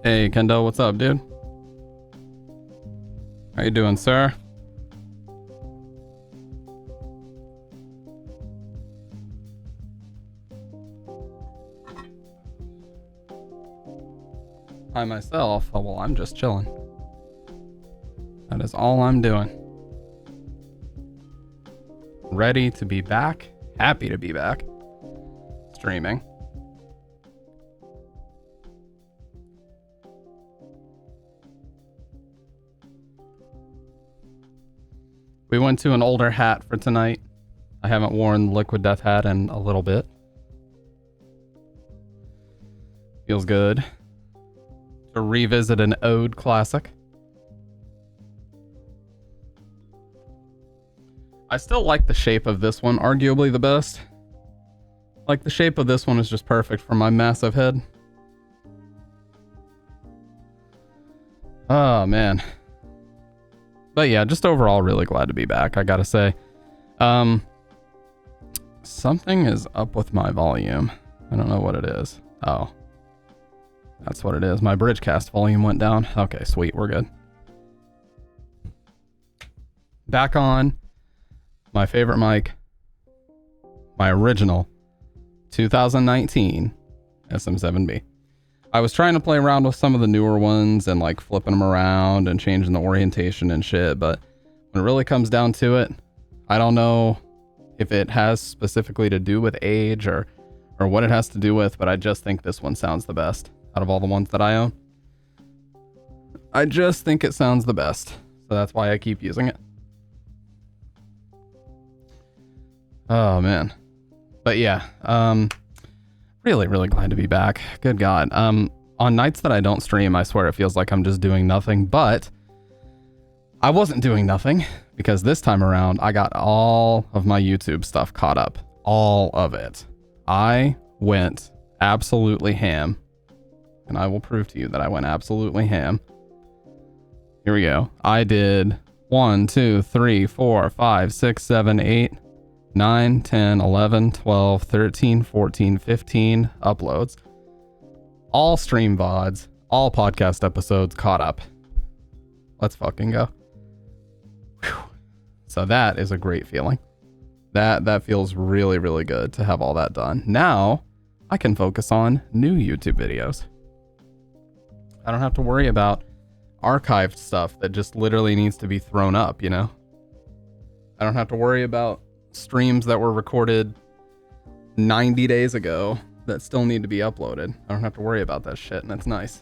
Hey, Kendall, what's up, dude? How you doing, sir? I myself, oh, well, I'm just chilling. That is all I'm doing. Ready to be back. Happy to be back. Streaming. We went to an older hat for tonight. I haven't worn the Liquid Death hat in a little bit. Feels good to revisit an Ode classic. I still like the shape of this one, arguably the best. Like, the shape of this one is just perfect for my massive head. Oh, man. But yeah, just overall really glad to be back, I gotta say. Something is up with my volume. I don't know what it is. Oh. That's what it is. My Bridgecast volume went down. Okay, sweet, we're good. Back on my favorite mic. My original 2019 SM7B. I was trying to play around with some of the newer ones and like flipping them around and changing the orientation and shit, but when it really comes down to it, I don't know if it has specifically to do with age or what it has to do with, but I just think this one sounds the best out of all the ones that I own. I just think it sounds the best, so that's why I keep using it. Oh man. But yeah, really glad to be back. Good God. On nights that I don't stream, I swear it feels like I'm just doing nothing, but I wasn't doing nothing because this time around I got all of my YouTube stuff caught up. All of it. I went absolutely ham, and I will prove to you that I went absolutely ham. Here we go. I did 1, 2, 3, 4, 5, 6, 7, 8, 9, 10, 11, 12, 13, 14, 15 uploads. All stream VODs, all podcast episodes caught up. Let's fucking go. Whew. So that is a great feeling. That feels really good to have all that done. Now I can focus on new YouTube videos. I don't have to worry about archived stuff that just literally needs to be thrown up, you know? I don't have to worry about streams that were recorded 90 days ago that still need to be uploaded. I don't have to worry about that shit, and that's nice.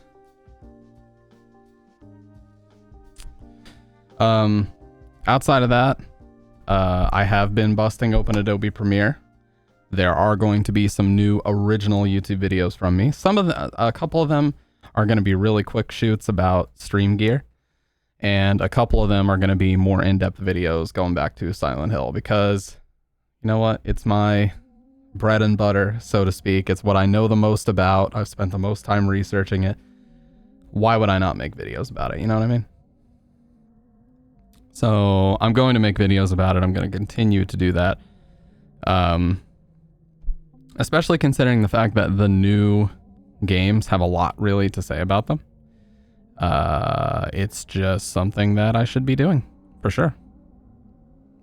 Outside of that, I have been busting open Adobe Premiere. There are going to be some new original YouTube videos from me. A couple of them are going to be really quick shoots about stream gear, and a couple of them are going to be more in-depth videos going back to Silent Hill, because you know what? It's my bread and butter, so to speak. It's what I know the most about. I've spent the most time researching it. Why would I not make videos about it? You know what I mean? So I'm going to make videos about it. I'm going to continue to do that. Especially considering the fact that the new games have a lot really to say about them. It's just something that I should be doing, for sure.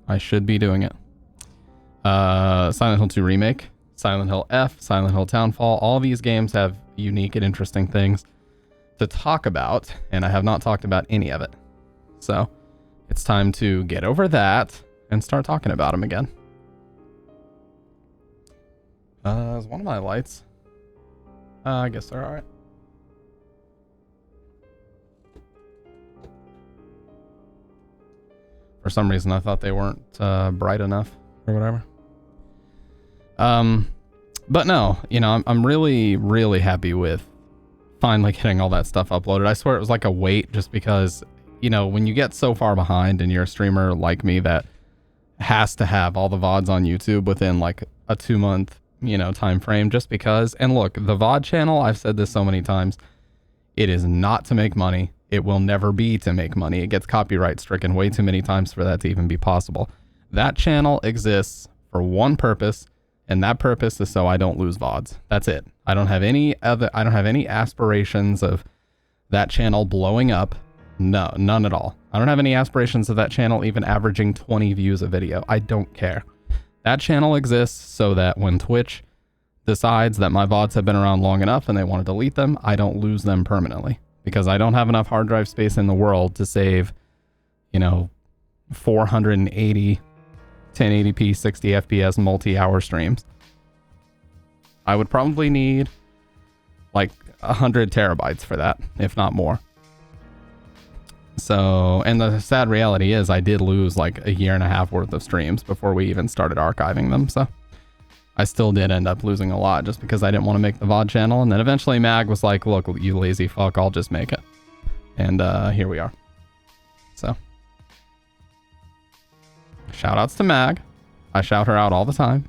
I should be doing it. Silent Hill 2 Remake, Silent Hill F, Silent Hill Townfall, all these games have unique and interesting things to talk about, and I have not talked about any of it. So it's time to get over that and start talking about them again. Is one of my lights? I guess they're alright. For some reason I thought they weren't bright enough or whatever. But no, you know, I'm really, really happy with finally getting all that stuff uploaded. I swear it was like a wait just because, you know, when you get so far behind and you're a streamer like me that has to have all the VODs on YouTube within like a 2-month, you know, time frame just because. And look, the VOD channel, I've said this so many times, it is not to make money. It will never be to make money. It gets copyright stricken way too many times for that to even be possible. That channel exists for one purpose, and that purpose is so I don't lose VODs. That's it. I don't have any aspirations of that channel blowing up. No, none at all. I don't have any aspirations of that channel even averaging 20 views a video. I don't care. That channel exists so that when Twitch decides that my VODs have been around long enough and they want to delete them, I don't lose them permanently because I don't have enough hard drive space in the world to save, you know, 480 1080p 60 FPS multi-hour streams. I would probably need like 100 terabytes for that, if not more. So, and the sad reality is I did lose like a year and a half worth of streams before we even started archiving them. So I still did end up losing a lot just because I didn't want to make the VOD channel. And then eventually Mag was like, look, you lazy fuck, I'll just make it. And here we are. So shout outs to Mag. I shout her out all the time.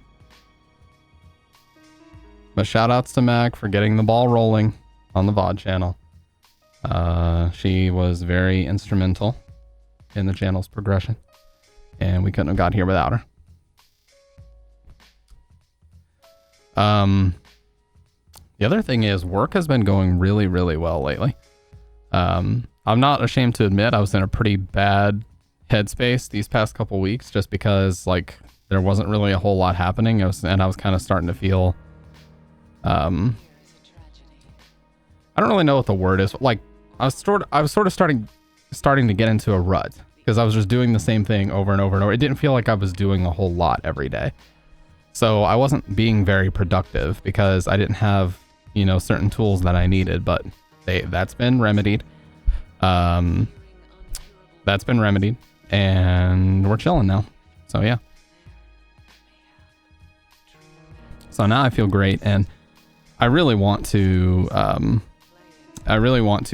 But shout outs to Mag for getting the ball rolling on the VOD channel. She was very instrumental in the channel's progression. And we couldn't have got here without her. The other thing is work has been going really, really well lately. I'm not ashamed to admit I was in a pretty bad headspace these past couple weeks just because like there wasn't really a whole lot happening. I was kind of starting to feel, I don't really know what the word is. Like I was sort of starting to get into a rut because I was just doing the same thing over and over and over. It didn't feel like I was doing a whole lot every day. So I wasn't being very productive because I didn't have, you know, certain tools that I needed, but that's been remedied. That's been remedied and we're chilling now. So yeah. So now I feel great and I really want to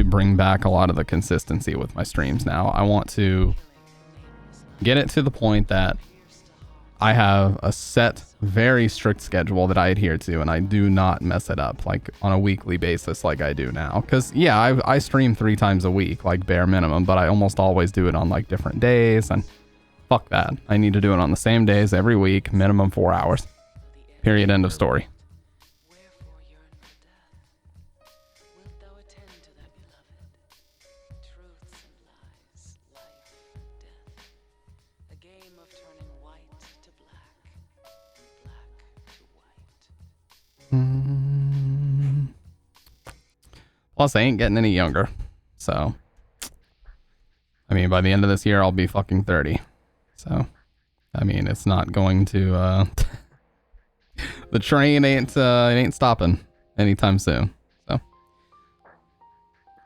bring back a lot of the consistency with my streams now. I want to get it to the point that I have a set, very strict schedule that I adhere to, and I do not mess it up like on a weekly basis like I do now. Because yeah, I stream 3 times a week, like bare minimum, but I almost always do it on like different days, and fuck that. I need to do it on the same days every week, minimum 4 hours. Period. End of story. Plus, I ain't getting any younger. So, I mean, by the end of this year, I'll be fucking 30. So, I mean, it's not going to, the train ain't stopping anytime soon. So,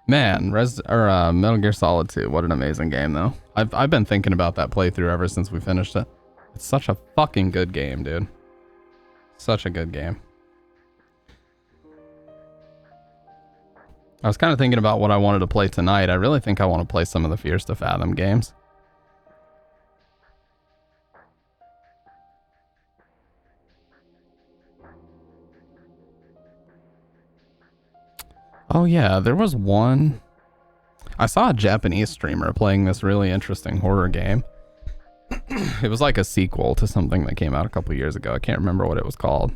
man, Metal Gear Solid 2, what an amazing game, though. I've been thinking about that playthrough ever since we finished it. It's such a fucking good game, dude. Such a good game. I was kind of thinking about what I wanted to play tonight. I really think I want to play some of the Fears to Fathom games. Oh yeah, there was one. I saw a Japanese streamer playing this really interesting horror game. It was like a sequel to something that came out a couple years ago. I can't remember what it was called.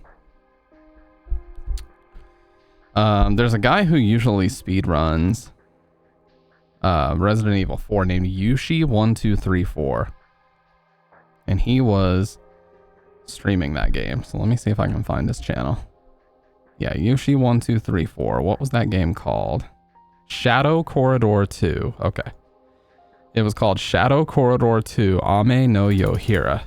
There's a guy who usually speedruns Resident Evil 4 named Yushi1234. And he was streaming that game. So let me see if I can find his channel. Yeah, Yushi1234. What was that game called? Shadow Corridor 2. Okay. It was called Shadow Corridor 2 Ame no Yohira.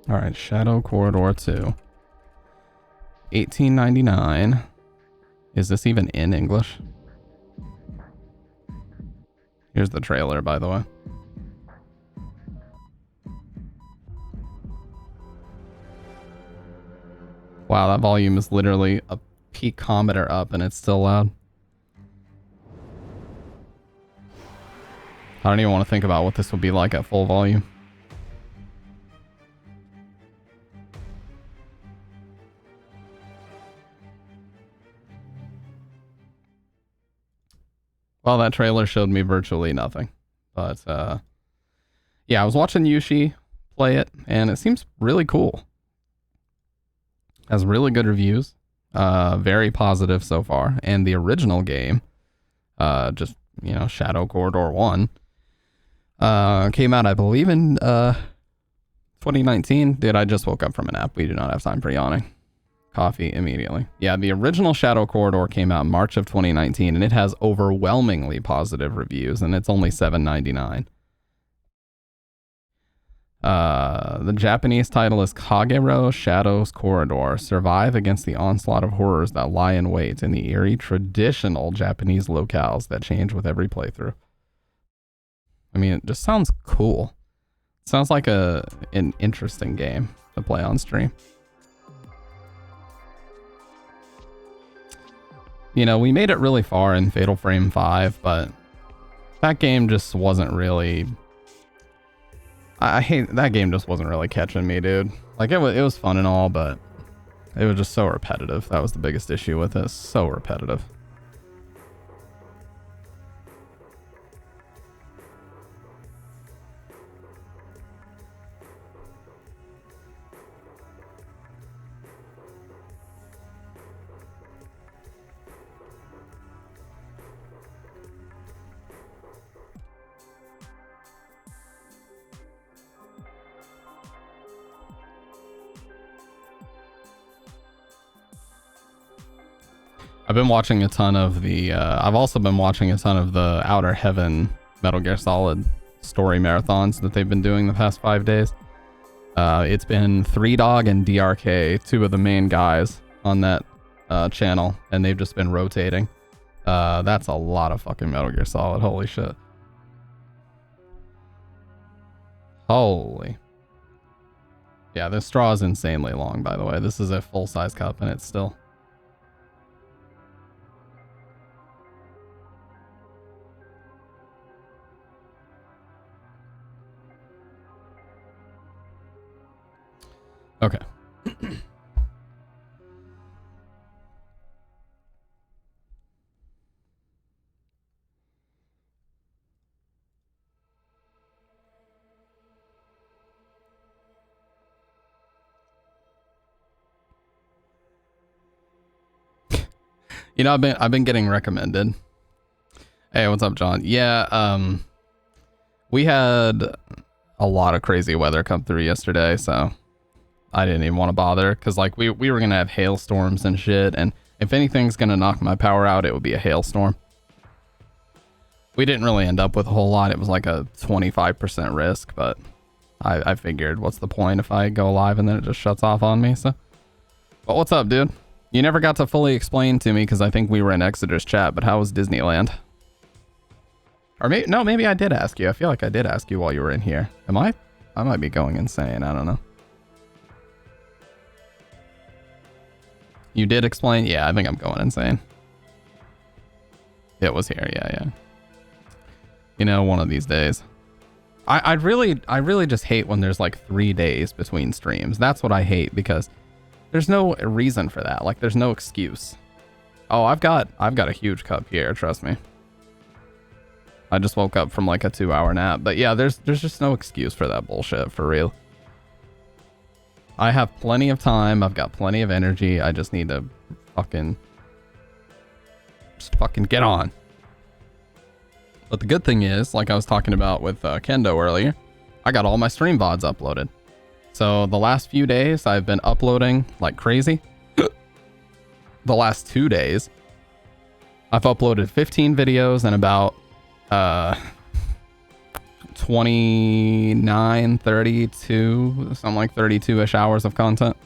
All right, Shadow Corridor 2. 1899. Is this even in English? Here's the trailer, by the way. Wow, that volume is literally a picometer up and it's still loud. I don't even want to think about what this would be like at full volume. Well, that trailer showed me virtually nothing. But, yeah, I was watching Yushi play it, and it seems really cool. Has really good reviews. Very positive so far. And the original game, just, you know, Shadow Corridor 1, came out, I believe, in 2019. Dude, I just woke up from a nap. We do not have time for yawning. Coffee immediately. Yeah, the original Shadow Corridor came out in March of 2019, and it has overwhelmingly positive reviews, and it's only $7.99. The Japanese title is Kagero Shadows Corridor. Survive against the onslaught of horrors that lie in wait in the eerie, traditional Japanese locales that change with every playthrough. I mean, it just sounds cool. It sounds like an interesting game to play on stream. You know, we made it really far in Fatal Frame 5, but that game just wasn't really... I hate... That game just wasn't really catching me, dude. Like, it was fun and all, but it was just so repetitive. That was the biggest issue with it. So repetitive. I've been watching a ton of the, I've also been watching a ton of the Outer Heaven Metal Gear Solid story marathons that they've been doing the past 5 days. It's been 3Dog and DRK, two of the main guys on that channel, and they've just been rotating. That's a lot of fucking Metal Gear Solid, holy shit. Holy. Yeah, this straw is insanely long, by the way. This is a full-size cup, and it's still... Okay. You know, I've been getting recommended. Hey, what's up, John? Yeah, we had a lot of crazy weather come through yesterday, so I didn't even want to bother, because like we were gonna have hailstorms and shit, and if anything's gonna knock my power out, it would be a hailstorm. We didn't really end up with a whole lot. It was like a 25% risk, but I figured, what's the point if I go live and then it just shuts off on me? So, but what's up, dude? You never got to fully explain to me, because I think we were in Exeter's chat, but how was Disneyland? Or maybe, no, maybe I did ask you. I feel like I did ask you while you were in here. Am I? I might be going insane. I don't know. You did explain? Yeah, I think I'm going insane. It was here, yeah. You know, one of these days. I really just hate when there's like 3 days between streams. That's what I hate, because there's no reason for that. Like, there's no excuse. Oh, I've got a huge cup here, trust me. I just woke up from like a 2-hour nap. But yeah, there's just no excuse for that bullshit, for real. I have plenty of time. I've got plenty of energy. I just need to fucking get on. But the good thing is, like I was talking about with Kendo earlier, I got all my stream VODs uploaded. So the last few days, I've been uploading like crazy. The last 2 days, I've uploaded 15 videos and about 29, 32, something like 32-ish hours of content.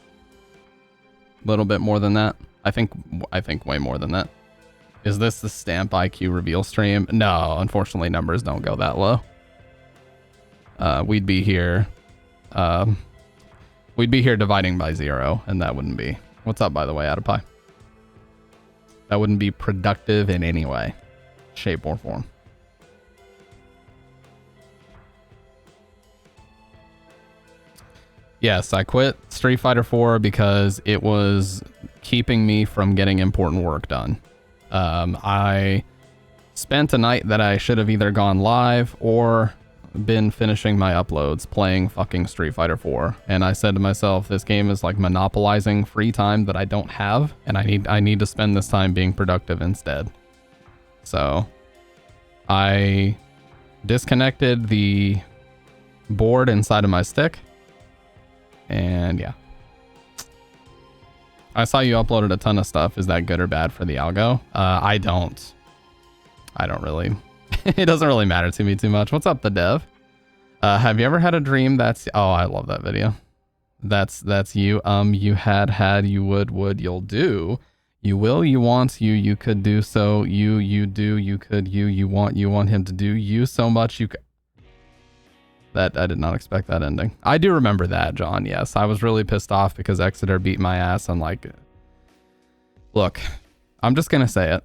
A little bit more than that. I think way more than that. Is this the Stamp IQ reveal stream? No, unfortunately, numbers don't go that low. We'd be here dividing by 0, and that wouldn't be What's up, by the way, Adipie? That wouldn't be productive in any way, shape, or form. Yes, I quit Street Fighter 4 because it was keeping me from getting important work done. I spent a night that I should have either gone live or been finishing my uploads playing fucking Street Fighter 4, and I said to myself, this game is like monopolizing free time that I don't have, and I need to spend this time being productive instead. So I disconnected the board inside of my stick, and yeah. I saw you uploaded a ton of stuff. Is that good or bad for the algo? I don't really. It doesn't really matter to me too much. What's up, the dev? Have you ever had a dream that's... Oh, I love that video. That's you. You had, you would, you'll do. You will, you want, you could do so. You do, you could, you want him to do you so much you could... That, I did not expect that ending. I do remember that, John, yes. I was really pissed off because Exeter beat my ass and like... Look, I'm just gonna say it.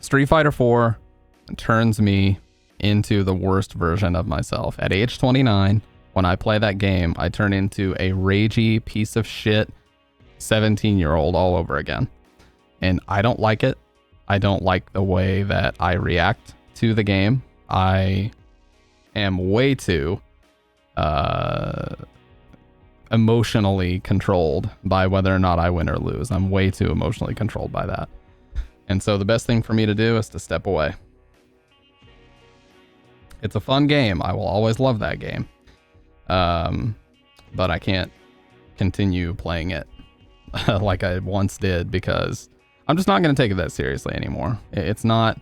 Street Fighter 4 turns me into the worst version of myself. At age 29, when I play that game, I turn into a ragey piece of shit 17-year-old all over again. And I don't like it. I don't like the way that I react to the game. I am way too emotionally controlled by whether or not I win or lose. I'm way too emotionally controlled by that. And so the best thing for me to do is to step away. It's a fun game. I will always love that game. But I can't continue playing it like I once did because I'm just not going to take it that seriously anymore. It's not,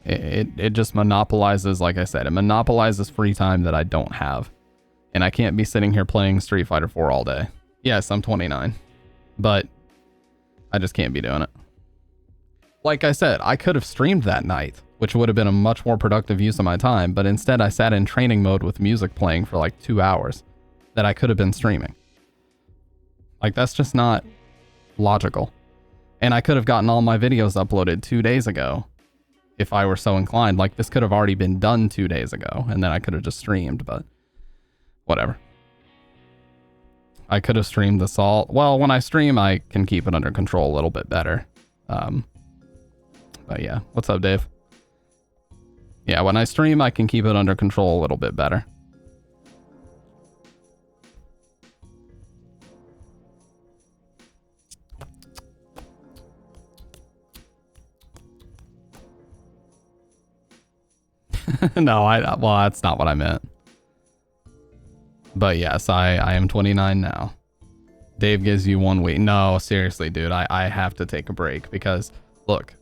it just monopolizes, like I said, it monopolizes free time that I don't have. And I can't be sitting here playing Street Fighter 4 all day. Yes, I'm 29, but I just can't be doing it. Like I said, I could have streamed that night, which would have been a much more productive use of my time, but instead I sat in training mode with music playing for like 2 hours that I could have been streaming. Like, that's just not logical. And I could have gotten all my videos uploaded 2 days ago if I were so inclined. Like, this could have already been done 2 days ago, and then I could have just streamed, but whatever. I could have streamed this all. Well, when I stream, I can keep it under control a little bit better. But yeah, what's up, Dave? Yeah, when I stream, I can keep it under control a little bit better. No, well, that's not what I meant. But yes, I am 29 now. Dave gives you 1 week. No, seriously, dude, I have to take a break because, look,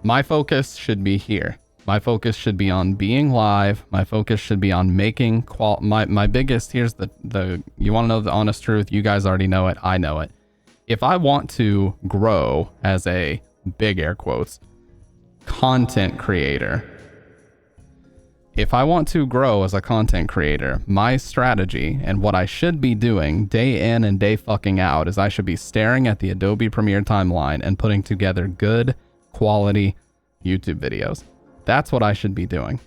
my focus should be here. My focus should be on being live. My focus should be on making my biggest, here's the you want to know the honest truth? You guys already know it. I know it. If I want to grow as a, big air quotes, content creator, if I want to grow as a content creator, my strategy and what I should be doing day in and day fucking out is I should be staring at the Adobe Premiere timeline and putting together good quality YouTube videos. That's what I should be doing.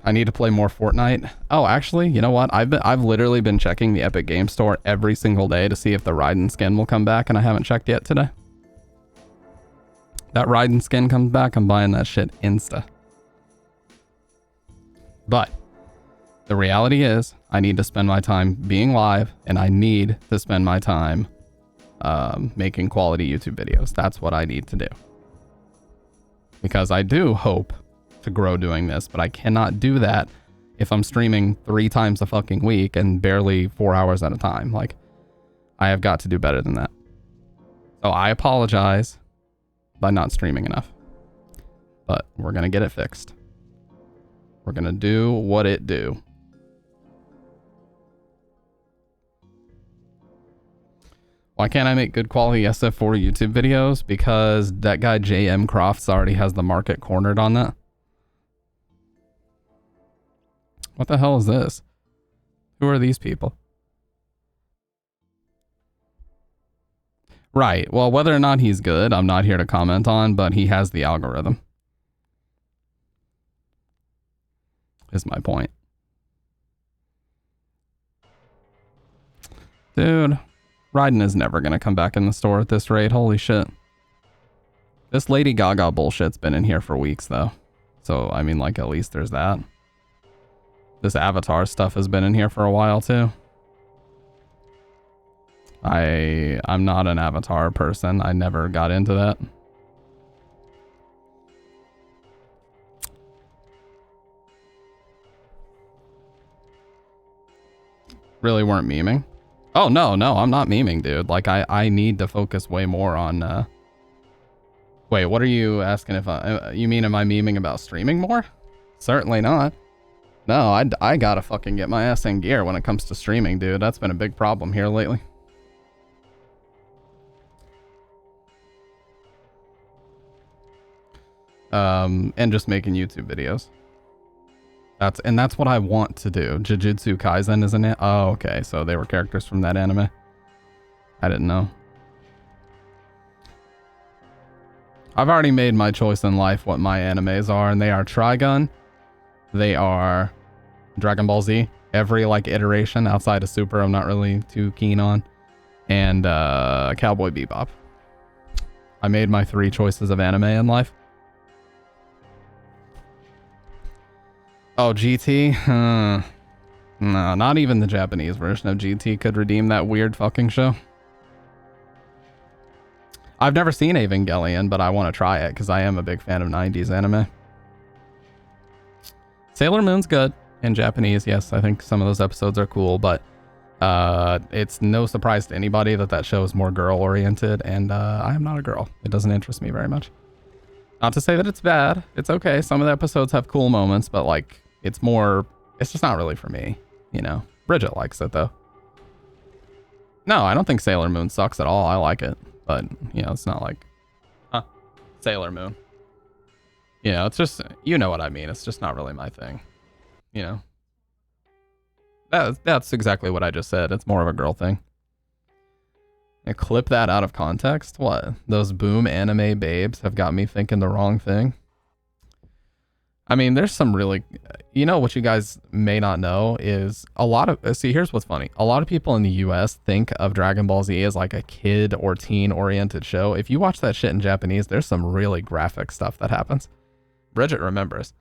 I need to play more Fortnite. Oh, actually, you know what? I've literally been checking the Epic Games Store every single day to see if the Raiden skin will come back, and I haven't checked yet today. That Raiden skin comes back, I'm buying that shit insta. But the reality is I need to spend my time being live, and I need to spend my time making quality YouTube videos. That's what I need to do. Because I do hope to grow doing this, but I cannot do that if I'm streaming 3 times a fucking week and barely 4 hours at a time. Like, I have got to do better than that. So I apologize by not streaming enough. But we're going to get it fixed. We're going to do what it do. Why can't I make good quality SF4 YouTube videos? Because that guy JM Crofts already has the market cornered on that. What the hell is this? Who are these people? Right. Well, whether or not he's good, I'm not here to comment on, but he has the algorithm. Is my point. Dude, Raiden is never going to come back in the store at this rate. Holy shit. This Lady Gaga bullshit's been in here for weeks, though. So, I mean, like, at least there's that. This Avatar stuff has been in here for a while, too. I'm not an Avatar person. I never got into that. Really weren't memeing? Oh, no, I'm not memeing, dude. Like, I need to focus way more on, Wait, what are you asking if you mean am I memeing about streaming more? Certainly not. No, I gotta fucking get my ass in gear when it comes to streaming, dude. That's been a big problem here lately. And just making YouTube videos. That's what I want to do. Jujutsu Kaisen, isn't it? Oh, okay. So they were characters from that anime. I didn't know. I've already made my choice in life what my animes are, and they are Trigun. They are Dragon Ball Z. Every like iteration outside of Super, I'm not really too keen on. And Cowboy Bebop. I made my 3 choices of anime in life. Oh, GT? No, not even the Japanese version of GT could redeem that weird fucking show. I've never seen Evangelion, but I want to try it because I am a big fan of 90s anime. Sailor Moon's good in Japanese, yes. I think some of those episodes are cool, but it's no surprise to anybody that that show is more girl-oriented, and I am not a girl. It doesn't interest me very much. Not to say that it's bad. It's okay. Some of the episodes have cool moments, but like, it's just not really for me, you know? Bridget likes it, though. No, I don't think Sailor Moon sucks at all. I like it. But, you know, it's not like, Sailor Moon. You know, it's just, you know what I mean. It's just not really my thing. You know? That's exactly what I just said. It's more of a girl thing. And clip that out of context? What? Those boom anime babes have got me thinking the wrong thing? I mean, there's some really, you know, what you guys may not know is a lot of, see, here's what's funny. A lot of people in the US think of Dragon Ball Z as like a kid or teen oriented show. If you watch that shit in Japanese, there's some really graphic stuff that happens. Bridget remembers.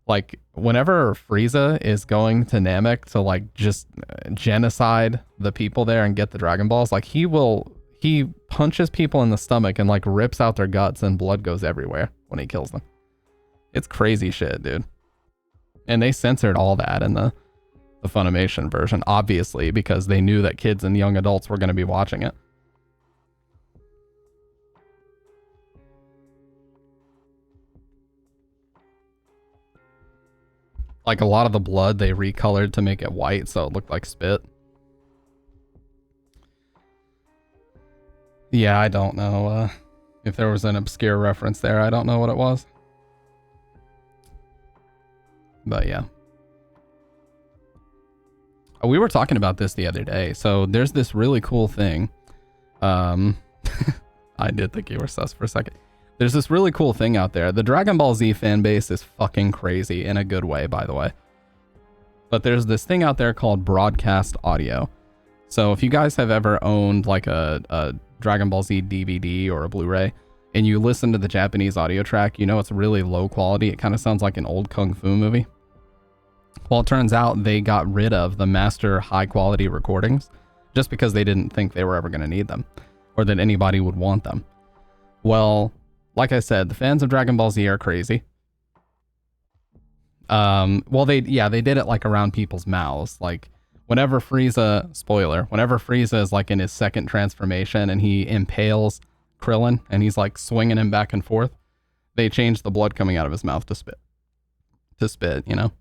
Like, whenever Frieza is going to Namek to like just genocide the people there and get the Dragon Balls, like he punches people in the stomach and like rips out their guts and blood goes everywhere when he kills them. It's crazy shit, dude. And they censored all that in the Funimation version, obviously, because they knew that kids and young adults were going to be watching it. Like, a lot of the blood they recolored to make it white so it looked like spit. Yeah, I don't know if there was an obscure reference there. I don't know what it was. But yeah. We were talking about this the other day. So there's this really cool thing. I did think you were sus for a second. There's this really cool thing out there. The Dragon Ball Z fan base is fucking crazy in a good way, by the way. But there's this thing out there called broadcast audio. So if you guys have ever owned like a Dragon Ball Z DVD or a Blu-ray, and you listen to the Japanese audio track, you know it's really low quality. It kind of sounds like an old Kung Fu movie. Well, it turns out they got rid of the master high quality recordings just because they didn't think they were ever going to need them or that anybody would want them. Well, like I said, the fans of Dragon Ball Z are crazy. Well, they did it like around people's mouths. Like whenever Frieza, spoiler, whenever Frieza is like in his second transformation and he impales Krillin and he's like swinging him back and forth, they changed the blood coming out of his mouth to spit, you know?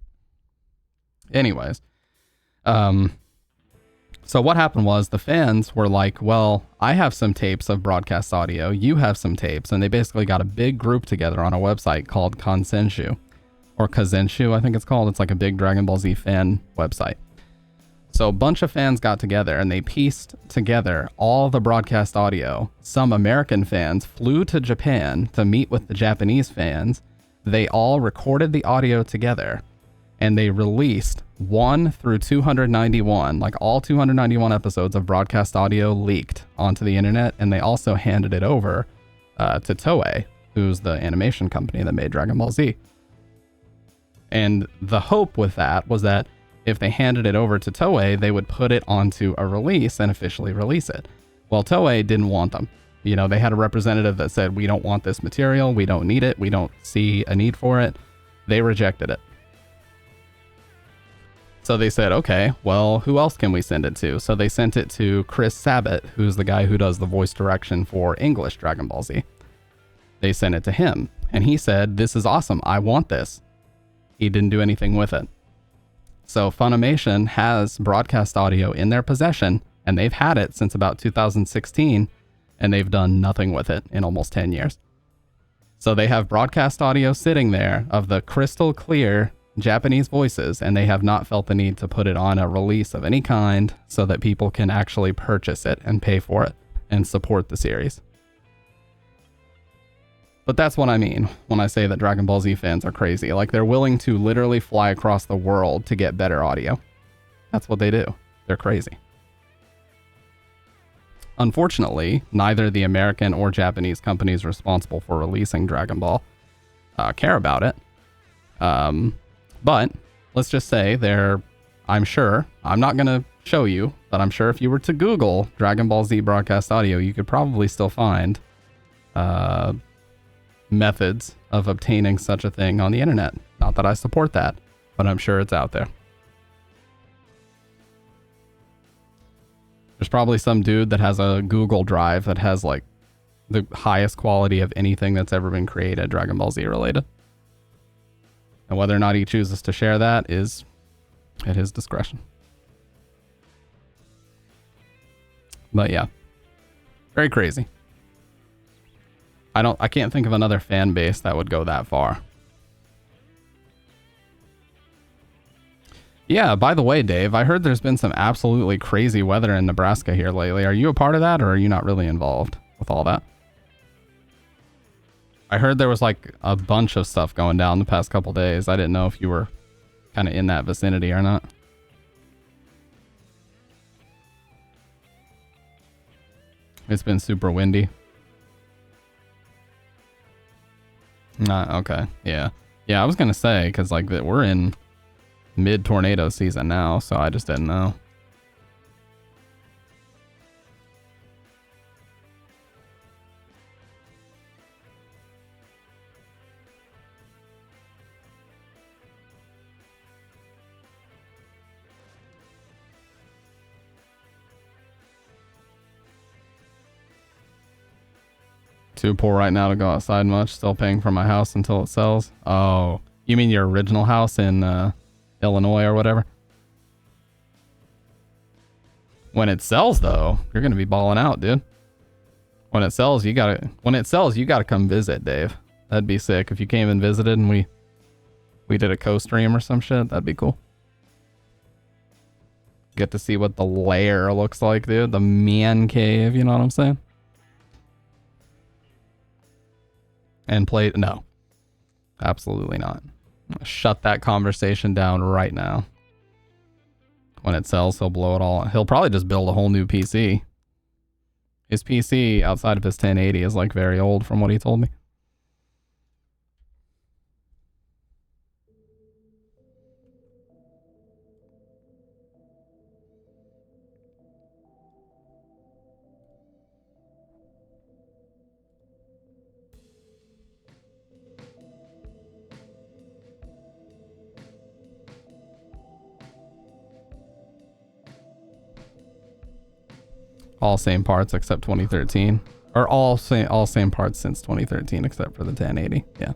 Anyways, so what happened was the fans were like, well, I have some tapes of broadcast audio, you have some tapes, and they basically got a big group together on a website called Kansenshu, or Kazenshu, I think it's called. It's like a big Dragon Ball Z fan website. So a bunch of fans got together and they pieced together all the broadcast audio. Some American fans flew to Japan to meet with the Japanese fans. They all recorded the audio together and they released 1 through 291, like all 291 episodes of broadcast audio leaked onto the internet. And they also handed it over to Toei, who's the animation company that made Dragon Ball Z. And the hope with that was that if they handed it over to Toei, they would put it onto a release and officially release it. Well, Toei didn't want them. You know, they had a representative that said, we don't want this material. We don't need it. We don't see a need for it. They rejected it. So they said, okay, well, who else can we send it to? So they sent it to Chris Sabat, who's the guy who does the voice direction for English Dragon Ball Z. They sent it to him and he said, this is awesome. I want this. He didn't do anything with it. So Funimation has broadcast audio in their possession, and they've had it since about 2016, and they've done nothing with it in almost 10 years. So they have broadcast audio sitting there of the crystal clear Japanese voices, and they have not felt the need to put it on a release of any kind so that people can actually purchase it and pay for it and support the series. But that's what I mean when I say that Dragon Ball Z fans are crazy. Like, they're willing to literally fly across the world to get better audio. That's what they do. They're crazy. Unfortunately, neither the American or Japanese companies responsible for releasing Dragon Ball care about it. But let's just say I'm sure, I'm not going to show you, but I'm sure if you were to Google Dragon Ball Z broadcast audio, you could probably still find methods of obtaining such a thing on the internet. Not that I support that, but I'm sure it's out there. There's probably some dude that has a Google Drive that has like the highest quality of anything that's ever been created Dragon Ball Z related. And whether or not he chooses to share that is at his discretion. But yeah, very crazy. I can't think of another fan base that would go that far. Yeah, by the way, Dave, I heard there's been some absolutely crazy weather in Nebraska here lately. Are you a part of that, or are you not really involved with all that? I heard there was like a bunch of stuff going down the past couple days. I didn't know if you were kind of in that vicinity or not. It's been super windy. Okay. Yeah. Yeah, I was going to say, because like we're in mid-tornado season now, so I just didn't know. Too poor right now to go outside much. Still paying for my house until it sells. Oh, you mean your original house in Illinois or whatever? When it sells, though, you're gonna be balling out, dude. When it sells, you gotta come visit, Dave. That'd be sick if you came and visited and we did a co-stream or some shit. That'd be cool. Get to see what the lair looks like, dude. The man cave, you know what I'm saying? And play... No. Absolutely not. Shut that conversation down right now. When it sells, he'll blow it all. He'll probably just build a whole new PC. His PC outside of his 1080 is like very old from what he told me. All same parts except 2013. Or all same parts since 2013 except for the 1080. Yeah.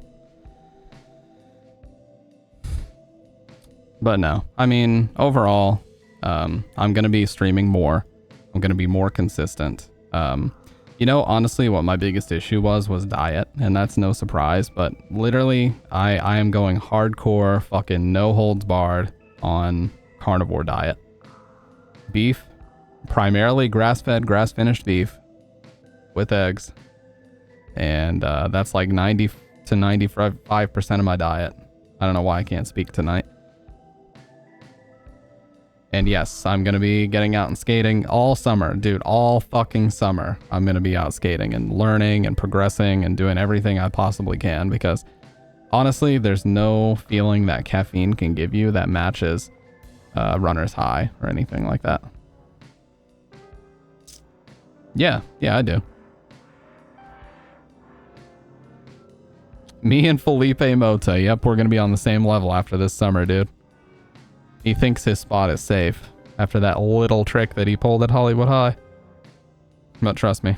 But no. I mean, overall, I'm going to be streaming more. I'm going to be more consistent. You know, honestly, what my biggest issue was diet. And that's no surprise. But literally, I am going hardcore, fucking no holds barred on carnivore diet. beef, primarily grass-fed, grass-finished beef with eggs. And that's like 90 to 95% of my diet. I don't know why I can't speak tonight. And yes, I'm going to be getting out and skating all summer. Dude, all fucking summer. I'm going to be out skating and learning and progressing and doing everything I possibly can, because honestly, there's no feeling that caffeine can give you that matches runner's high or anything like that. Yeah, I do. Me and Felipe Mota. Yep, we're going to be on the same level after this summer, dude. He thinks his spot is safe after that little trick that he pulled at Hollywood High. But trust me.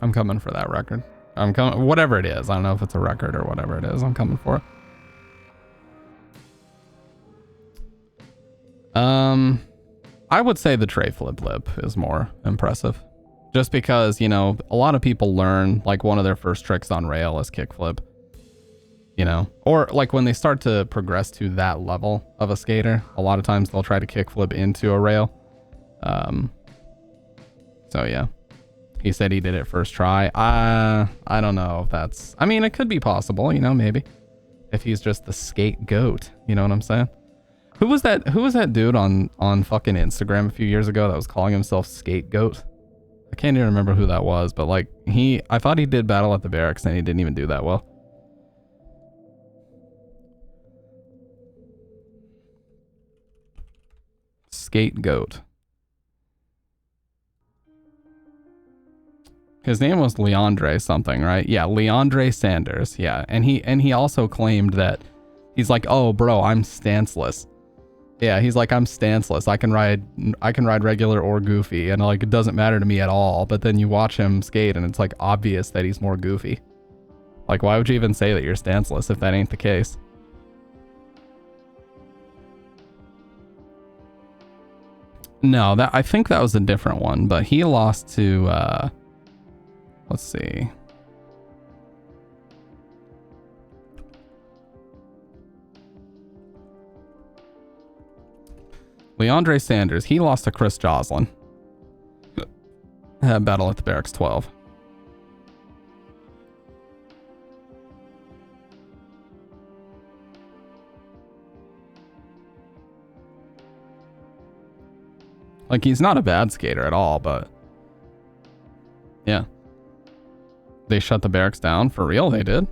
I'm coming for that record. I'm coming, whatever it is. I don't know if it's a record or whatever it is. I'm coming for it. I would say the tray flip lip is more impressive. Just because, you know, a lot of people learn, like, one of their first tricks on rail is kickflip. You know? Or, like, when they start to progress to that level of a skater, a lot of times they'll try to kickflip into a rail. So, yeah. He said he did it first try. I don't know if that's... I mean, it could be possible, you know, maybe. If he's just the skate goat, you know what I'm saying? Who was that dude on fucking Instagram a few years ago that was calling himself Scapegoat? I can't even remember who that was, but like, I thought he did Battle at the Barracks and he didn't even do that well. Scapegoat. His name was Leandre something, right? Yeah, Leandre Sanders. Yeah, and he also claimed that he's like, "Oh, bro, I'm stanceless." Yeah, he's like, "I'm stanceless. I can ride regular or goofy, and like it doesn't matter to me at all." But then you watch him skate, and it's like obvious that he's more goofy. Like, why would you even say that you're stanceless if that ain't the case? No, I think that was a different one, but he lost to let's see. Leandre Sanders, he lost to Chris Joslin. Battle at the Barracks 12. Like, he's not a bad skater at all, but yeah. They shut the Barracks down? For real, they did?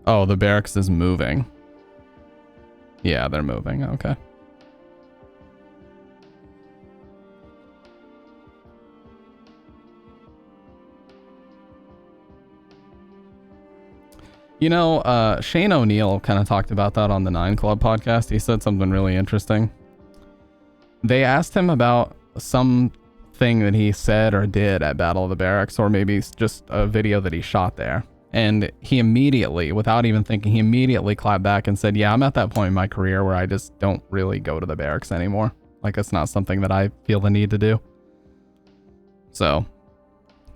Oh, the Barracks is moving. Yeah, they're moving. Okay. You know, Shane O'Neill kind of talked about that on the 9 Club podcast. He said something really interesting. They asked him about something that he said or did at Battle of the Barracks, or maybe just a video that he shot there. And he immediately, without even thinking, he immediately clapped back and said, "Yeah, I'm at that point in my career where I just don't really go to the Barracks anymore. Like, it's not something that I feel the need to do." So,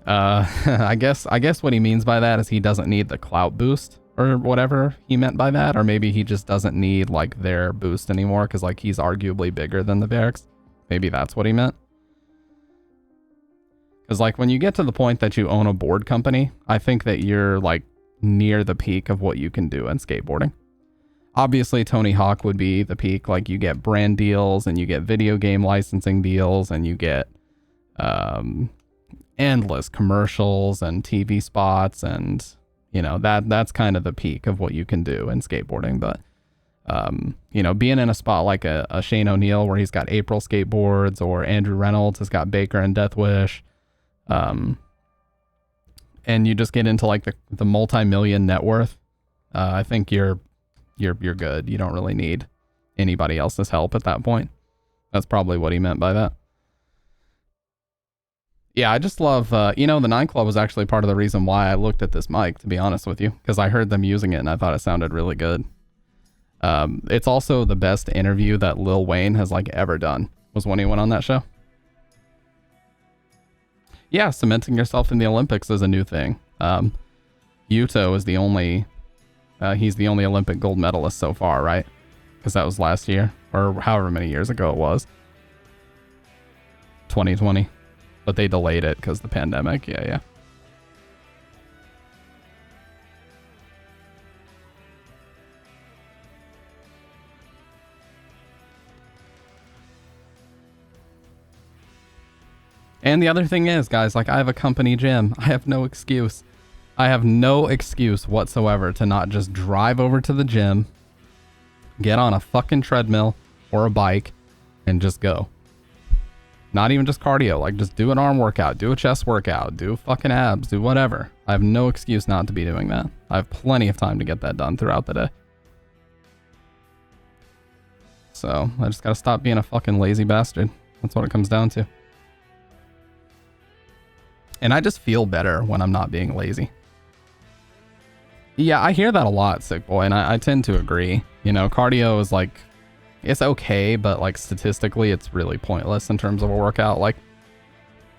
I guess what he means by that is he doesn't need the clout boost or whatever he meant by that. Or maybe he just doesn't need, like, their boost anymore because, like, he's arguably bigger than the Barracks. Maybe that's what he meant. Because, like, when you get to the point that you own a board company, I think that you're, like, near the peak of what you can do in skateboarding. Obviously, Tony Hawk would be the peak. Like, you get brand deals, and you get video game licensing deals, and you get endless commercials and TV spots, and, you know, that's kind of the peak of what you can do in skateboarding. But, you know, being in a spot like a Shane O'Neill where he's got April Skateboards, or Andrew Reynolds has got Baker and Death Wish, and you just get into like the multi-million net worth, I think you're good. You don't really need anybody else's help at that point. That's probably what he meant by that. Yeah, I just love, the Nine Club was actually part of the reason why I looked at this mic, to be honest with you, because I heard them using it and I thought it sounded really good. It's also the best interview that Lil Wayne has like ever done, was when he went on that show. Yeah, cementing yourself in the Olympics is a new thing. Yuto is the only, he's the only Olympic gold medalist so far, right? Because that was last year, or however many years ago it was. 2020. But they delayed it because the pandemic. Yeah. And the other thing is, guys, like I have a company gym. I have no excuse. I have no excuse whatsoever to not just drive over to the gym, get on a fucking treadmill or a bike, and just go. Not even just cardio, like just do an arm workout, do a chest workout, do fucking abs, do whatever. I have no excuse not to be doing that. I have plenty of time to get that done throughout the day. So I just gotta stop being a fucking lazy bastard. That's what it comes down to. And I just feel better when I'm not being lazy. Yeah, I hear that a lot, Sick Boy, and I tend to agree. You know, cardio is like, it's okay, but like statistically it's really pointless in terms of a workout. Like,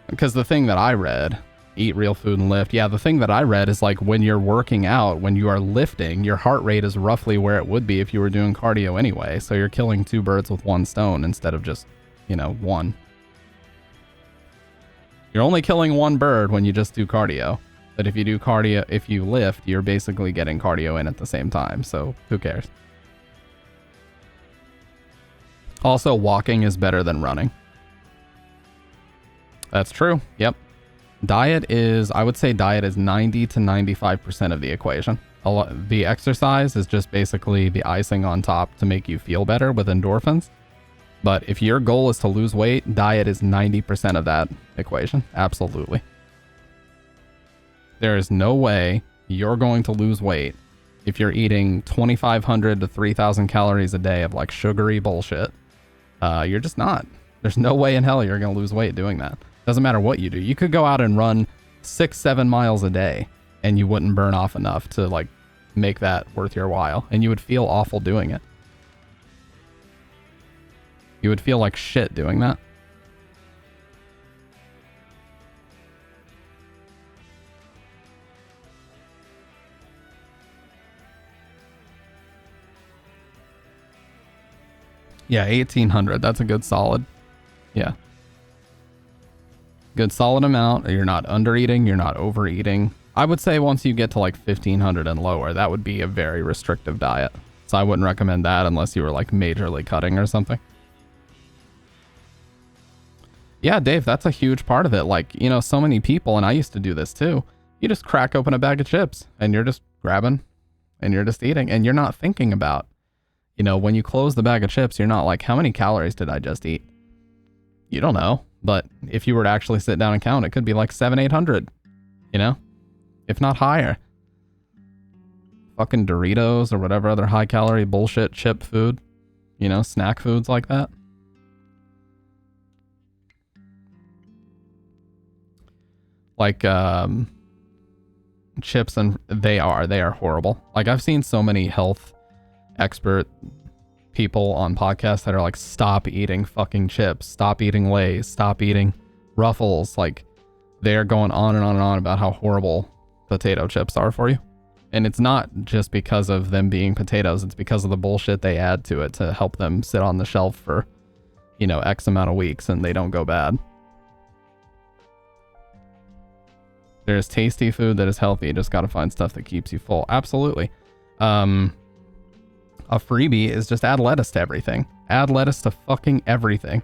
because the thing that I read, eat real food and lift. Yeah, the thing that I read is like when you're working out, when you are lifting, your heart rate is roughly where it would be if you were doing cardio anyway. So you're killing two birds with one stone instead of just, one. You're only killing one bird when you just do cardio. But if you do cardio, if you lift, you're basically getting cardio in at the same time. So who cares? Also, walking is better than running. That's true. Yep. I would say diet is 90 to 95% of the equation. The exercise is just basically the icing on top to make you feel better with endorphins. But if your goal is to lose weight, diet is 90% of that equation. Absolutely. There is no way you're going to lose weight if you're eating 2,500 to 3,000 calories a day of like sugary bullshit. You're just not. There's no way in hell you're going to lose weight doing that. Doesn't matter what you do. You could go out and run 6-7 miles a day and you wouldn't burn off enough to like make that worth your while. And you would feel awful doing it. You would feel like shit doing that. Yeah, 1,800. That's a good solid. Yeah. Good solid amount. You're not under eating. You're not overeating. I would say once you get to like 1,500 and lower, that would be a very restrictive diet. So I wouldn't recommend that unless you were like majorly cutting or something. Yeah, Dave, that's a huge part of it. Like, so many people, and I used to do this too. You just crack open a bag of chips and you're just grabbing and you're just eating and you're not thinking about, when you close the bag of chips, you're not like, how many calories did I just eat? You don't know. But if you were to actually sit down and count, it could be like 700-800, if not higher. Fucking Doritos or whatever other high calorie bullshit chip food, snack foods like that. Like, chips, and they are horrible. Like, I've seen so many health expert people on podcasts that are like, stop eating fucking chips, stop eating Lay's, stop eating Ruffles. Like, they're going on and on and on about how horrible potato chips are for you. And it's not just because of them being potatoes, it's because of the bullshit they add to it to help them sit on the shelf for, X amount of weeks and they don't go bad. There's tasty food that is healthy. You just got to find stuff that keeps you full. Absolutely. A freebie is just add lettuce to everything. Add lettuce to fucking everything.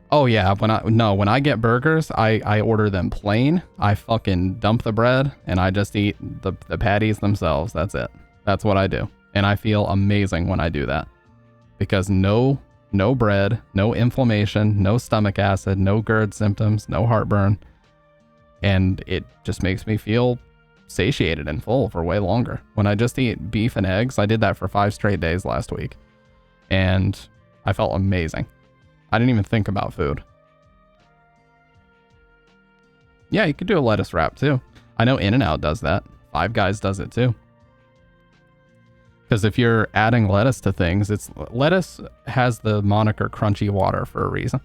Oh yeah, when I get burgers, I order them plain. I fucking dump the bread and I just eat the patties themselves. That's it. That's what I do. And I feel amazing when I do that. Because no bread, no inflammation, no stomach acid, no GERD symptoms, no heartburn. And it just makes me feel satiated and full for way longer. When I just eat beef and eggs, I did that for 5 straight days last week. And I felt amazing. I didn't even think about food. Yeah, you could do a lettuce wrap too. I know In-N-Out does that. Five Guys does it too. Because if you're adding lettuce to things, lettuce has the moniker crunchy water for a reason.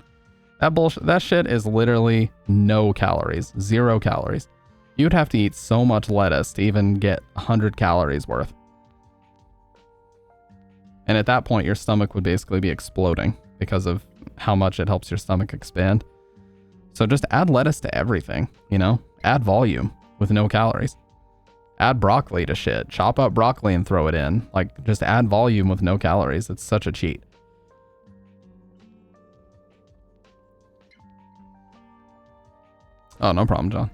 That shit is literally no calories, 0 calories. You'd have to eat so much lettuce to even get 100 calories worth. And at that point, your stomach would basically be exploding because of how much it helps your stomach expand. So just add lettuce to everything, you know? Add volume with no calories. Add broccoli to shit. Chop up broccoli and throw it in. Like, just add volume with no calories. It's such a cheat. Oh, no problem, John.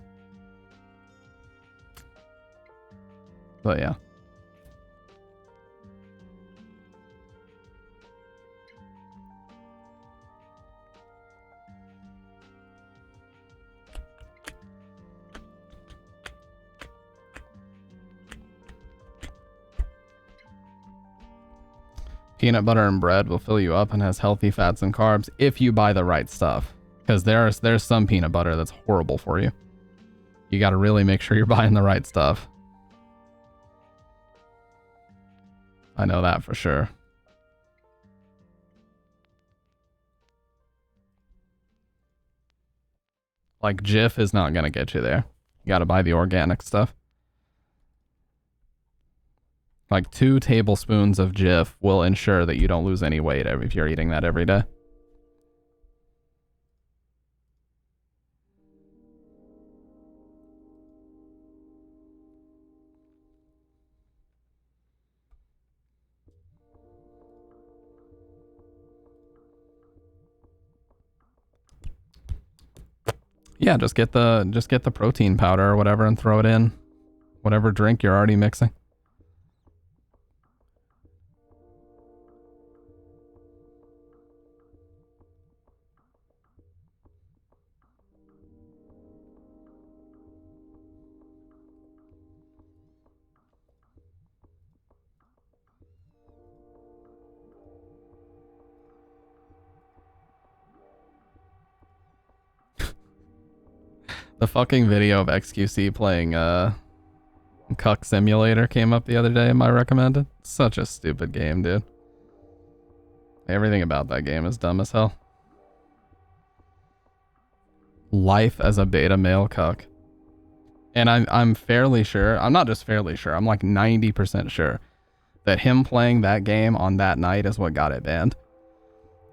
But yeah. Peanut butter and bread will fill you up and has healthy fats and carbs if you buy the right stuff. Because there's some peanut butter that's horrible for you. You got to really make sure you're buying the right stuff. I know that for sure. Like Jif is not going to get you there. You got to buy the organic stuff. Like 2 tablespoons of Jif will ensure that you don't lose any weight if you're eating that every day. Yeah, just get the protein powder or whatever and throw it in whatever drink you're already mixing. The fucking video of XQC playing Cuck Simulator came up the other day in my recommended. Such a stupid game, dude. Everything about that game is dumb as hell. Life as a beta male cuck. And I'm fairly sure, I'm not just fairly sure, I'm like 90% sure that him playing that game on that night is what got it banned.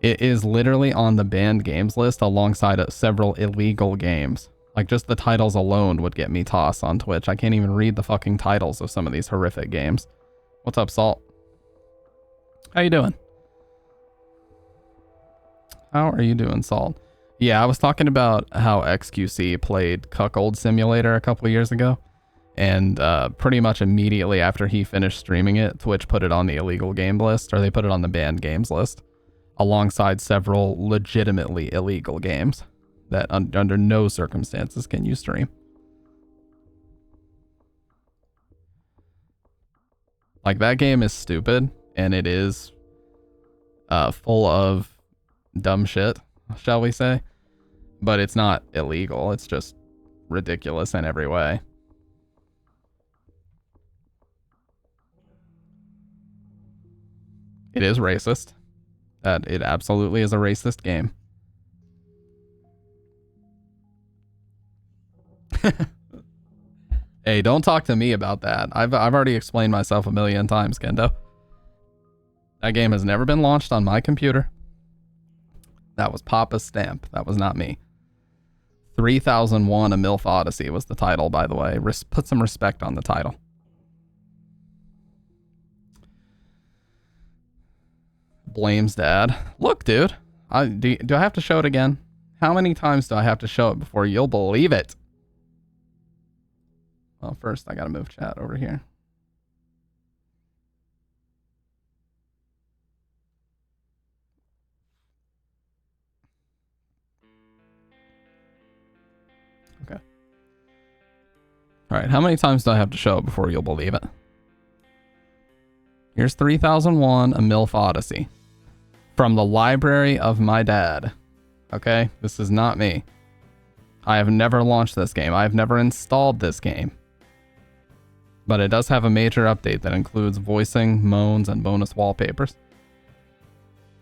It is literally on the banned games list alongside several illegal games. Like, just the titles alone would get me tossed on Twitch. I can't even read the fucking titles of some of these horrific games. What's up, Salt? How you doing? How are you doing, Salt? Yeah, I was talking about how XQC played Cuckold Simulator a couple of years ago. And pretty much immediately after he finished streaming it, Twitch put it on the illegal game list, or they put it on the banned games list, alongside several legitimately illegal games that under no circumstances can you stream. Like, that game is stupid, and it is full of dumb shit, shall we say. But it's not illegal, it's just ridiculous in every way. It is racist. It absolutely is a racist game. Hey, don't talk to me about that. I've already explained myself a million times, Kendo. That game has never been launched on my computer. That was Papa's stamp. That was not me. 3001 A MILF Odyssey was the title, by the way. Put some respect on the title. Blames dad. Look, dude. Do I have to show it again? How many times do I have to show it before you'll believe it? Well, first I gotta move chat over here. Okay. Alright, how many times do I have to show it before you'll believe it? Here's 3001 A MILF Odyssey. From the library of my dad. Okay? This is not me. I have never launched this game. I have never installed this game. But it does have a major update that includes voicing, moans, and bonus wallpapers.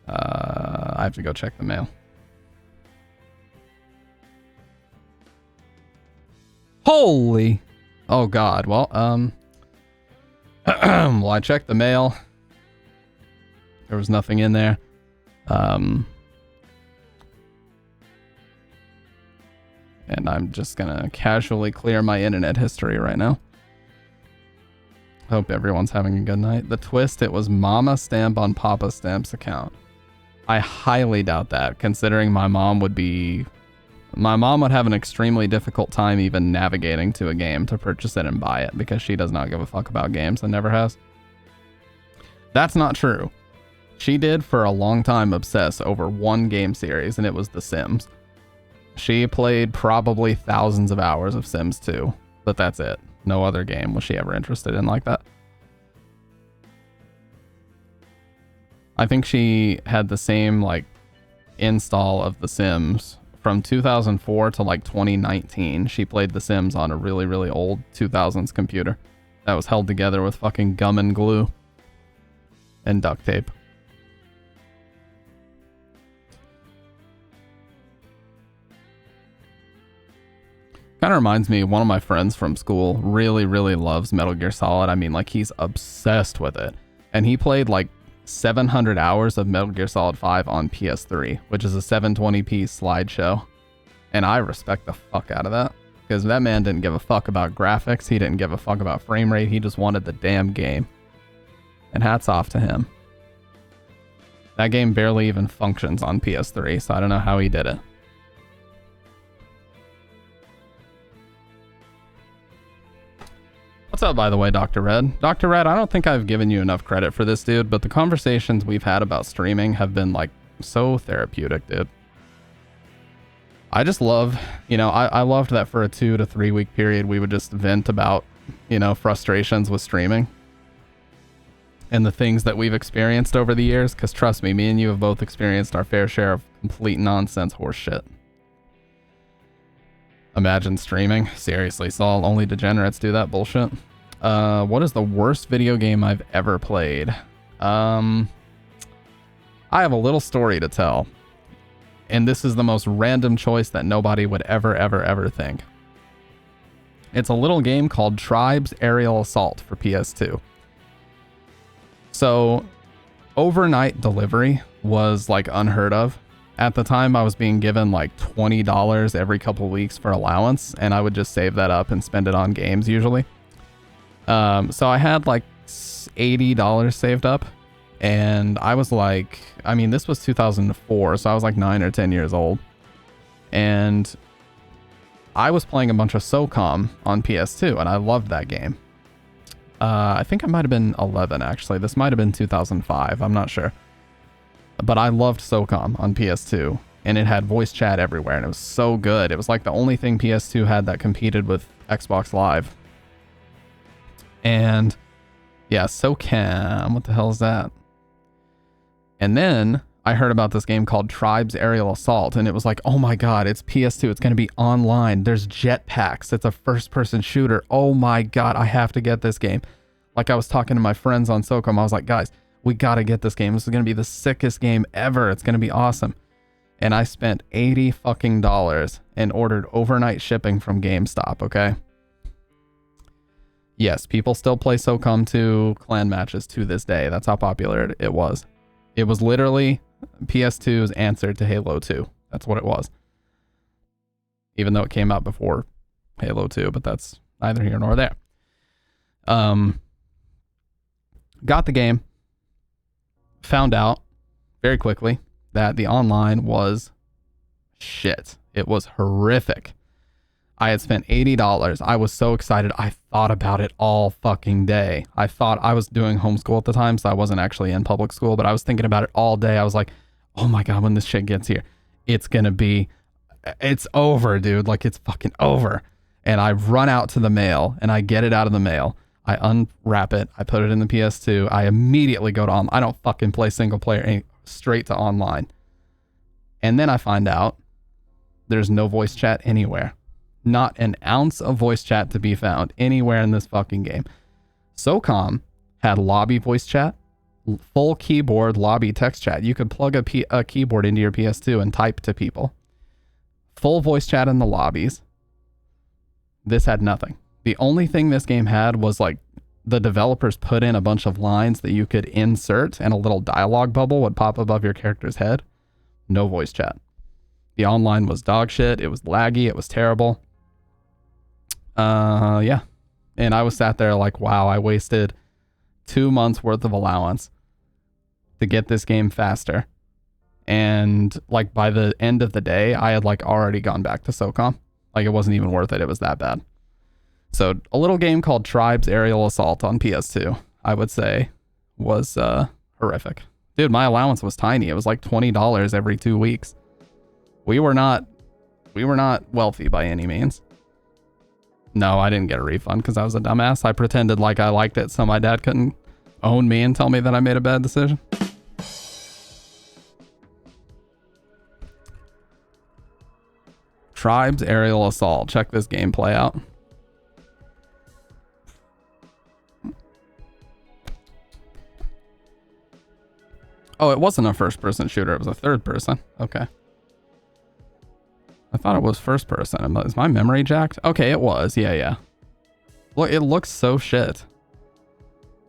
I have to go check the mail. Holy! Oh god, well, well, I checked the mail. There was nothing in there. And I'm just gonna casually clear my internet history right now. Hope everyone's having a good night. The twist, it was Mama Stamp on Papa Stamp's account. I highly doubt that, considering my mom would have an extremely difficult time even navigating to a game to purchase it and buy it, because she does not give a fuck about games and never has. That's not true. She did for a long time obsess over one game series, and it was The Sims. She played probably thousands of hours of Sims 2, but that's it. No other game was she ever interested in like that. I think she had the same like install of The Sims from 2004 to like 2019. She played The Sims on a really, really old 2000s computer that was held together with fucking gum and glue and duct tape. Kind of reminds me, one of my friends from school really, really loves Metal Gear Solid. I mean, like, he's obsessed with it. And he played like 700 hours of Metal Gear Solid 5 on PS3, which is a 720p slideshow. And I respect the fuck out of that, because that man didn't give a fuck about graphics. He didn't give a fuck about frame rate. He just wanted the damn game. And hats off to him. That game barely even functions on PS3, so I don't know how he did it. What's up, by the way, Dr. Red? Dr. Red, I don't think I've given you enough credit for this, dude, but the conversations we've had about streaming have been, like, so therapeutic, dude. I just love, you know, I loved that for a 2 to 3 week period we would just vent about, you know, frustrations with streaming. And the things that we've experienced over the years, because trust me, me and you have both experienced our fair share of complete nonsense horse shit. Imagine streaming. Seriously, Saul, only degenerates do that bullshit. What is the worst video game I've ever played? I have a little story to tell. And this is the most random choice that nobody would ever think. It's a little game called Tribes Aerial Assault for PS2. So, overnight delivery was like unheard of. At the time, I was being given like $20 every couple weeks for allowance, and I would just save that up and spend it on games usually. So I had like $80 saved up, and I was like, I mean, this was 2004, so I was like 9 or 10 years old. And I was playing a bunch of SOCOM on PS2, and I loved that game. I think I might have been 11, actually. This might have been 2005, I'm not sure. But I loved SOCOM on PS2, and it had voice chat everywhere, and it was so good. It was like the only thing PS2 had that competed with Xbox Live. And yeah, SOCAM, what the hell is that? And then I heard about this game called Tribes Aerial Assault, and it was like, oh my god, it's PS2, it's going to be online, there's jetpacks, it's a first-person shooter, oh my god, I have to get this game. Like, I was talking to my friends on SOCOM, I was like, guys, we gotta get this game. This is gonna be the sickest game ever. It's gonna be awesome. And I spent $80 fucking and ordered overnight shipping from GameStop, okay? Yes, people still play SOCOM 2 clan matches to this day. That's how popular it was. It was literally PS2's answer to Halo 2. That's what it was. Even though it came out before Halo 2, but that's neither here nor there. Got the game. Found out very quickly that the online was shit. It was horrific. I had spent $80. I was so excited. I thought about it all fucking day. I thought, I was doing homeschool at the time, so I wasn't actually in public school, but I was thinking about it all day. I was like, oh my god, when this shit gets here, it's over, dude. Like, it's fucking over. And I run out to the mail, and I get it out of the mail. I unwrap it. I put it in the PS2. I immediately go to I don't fucking play single player straight to online. And then I find out there's no voice chat anywhere. Not an ounce of voice chat to be found anywhere in this fucking game. SOCOM had lobby voice chat, full keyboard lobby text chat. You could plug a keyboard into your PS2 and type to people. Full voice chat in the lobbies. This had nothing. The only thing this game had was like the developers put in a bunch of lines that you could insert and a little dialogue bubble would pop above your character's head. No voice chat. The online was dog shit. It was laggy. It was terrible. Yeah. And I was sat there like, wow, I wasted 2 months worth of allowance to get this game faster. And like by the end of the day, I had like already gone back to SOCOM. Like it wasn't even worth it. It was that bad. So a little game called Tribes Aerial Assault on PS2, I would say was horrific. Dude, my allowance was tiny. It was like $20 every 2 weeks. We were not wealthy by any means. No, I didn't get a refund because I was a dumbass. I pretended like I liked it so my dad couldn't own me and tell me that I made a bad decision. Tribes Aerial Assault. Check this gameplay out. Oh, it wasn't a first-person shooter. It was a third-person. Okay. I thought it was first-person. Is my memory jacked? Okay, it was. Yeah, yeah. Look, it looks so shit.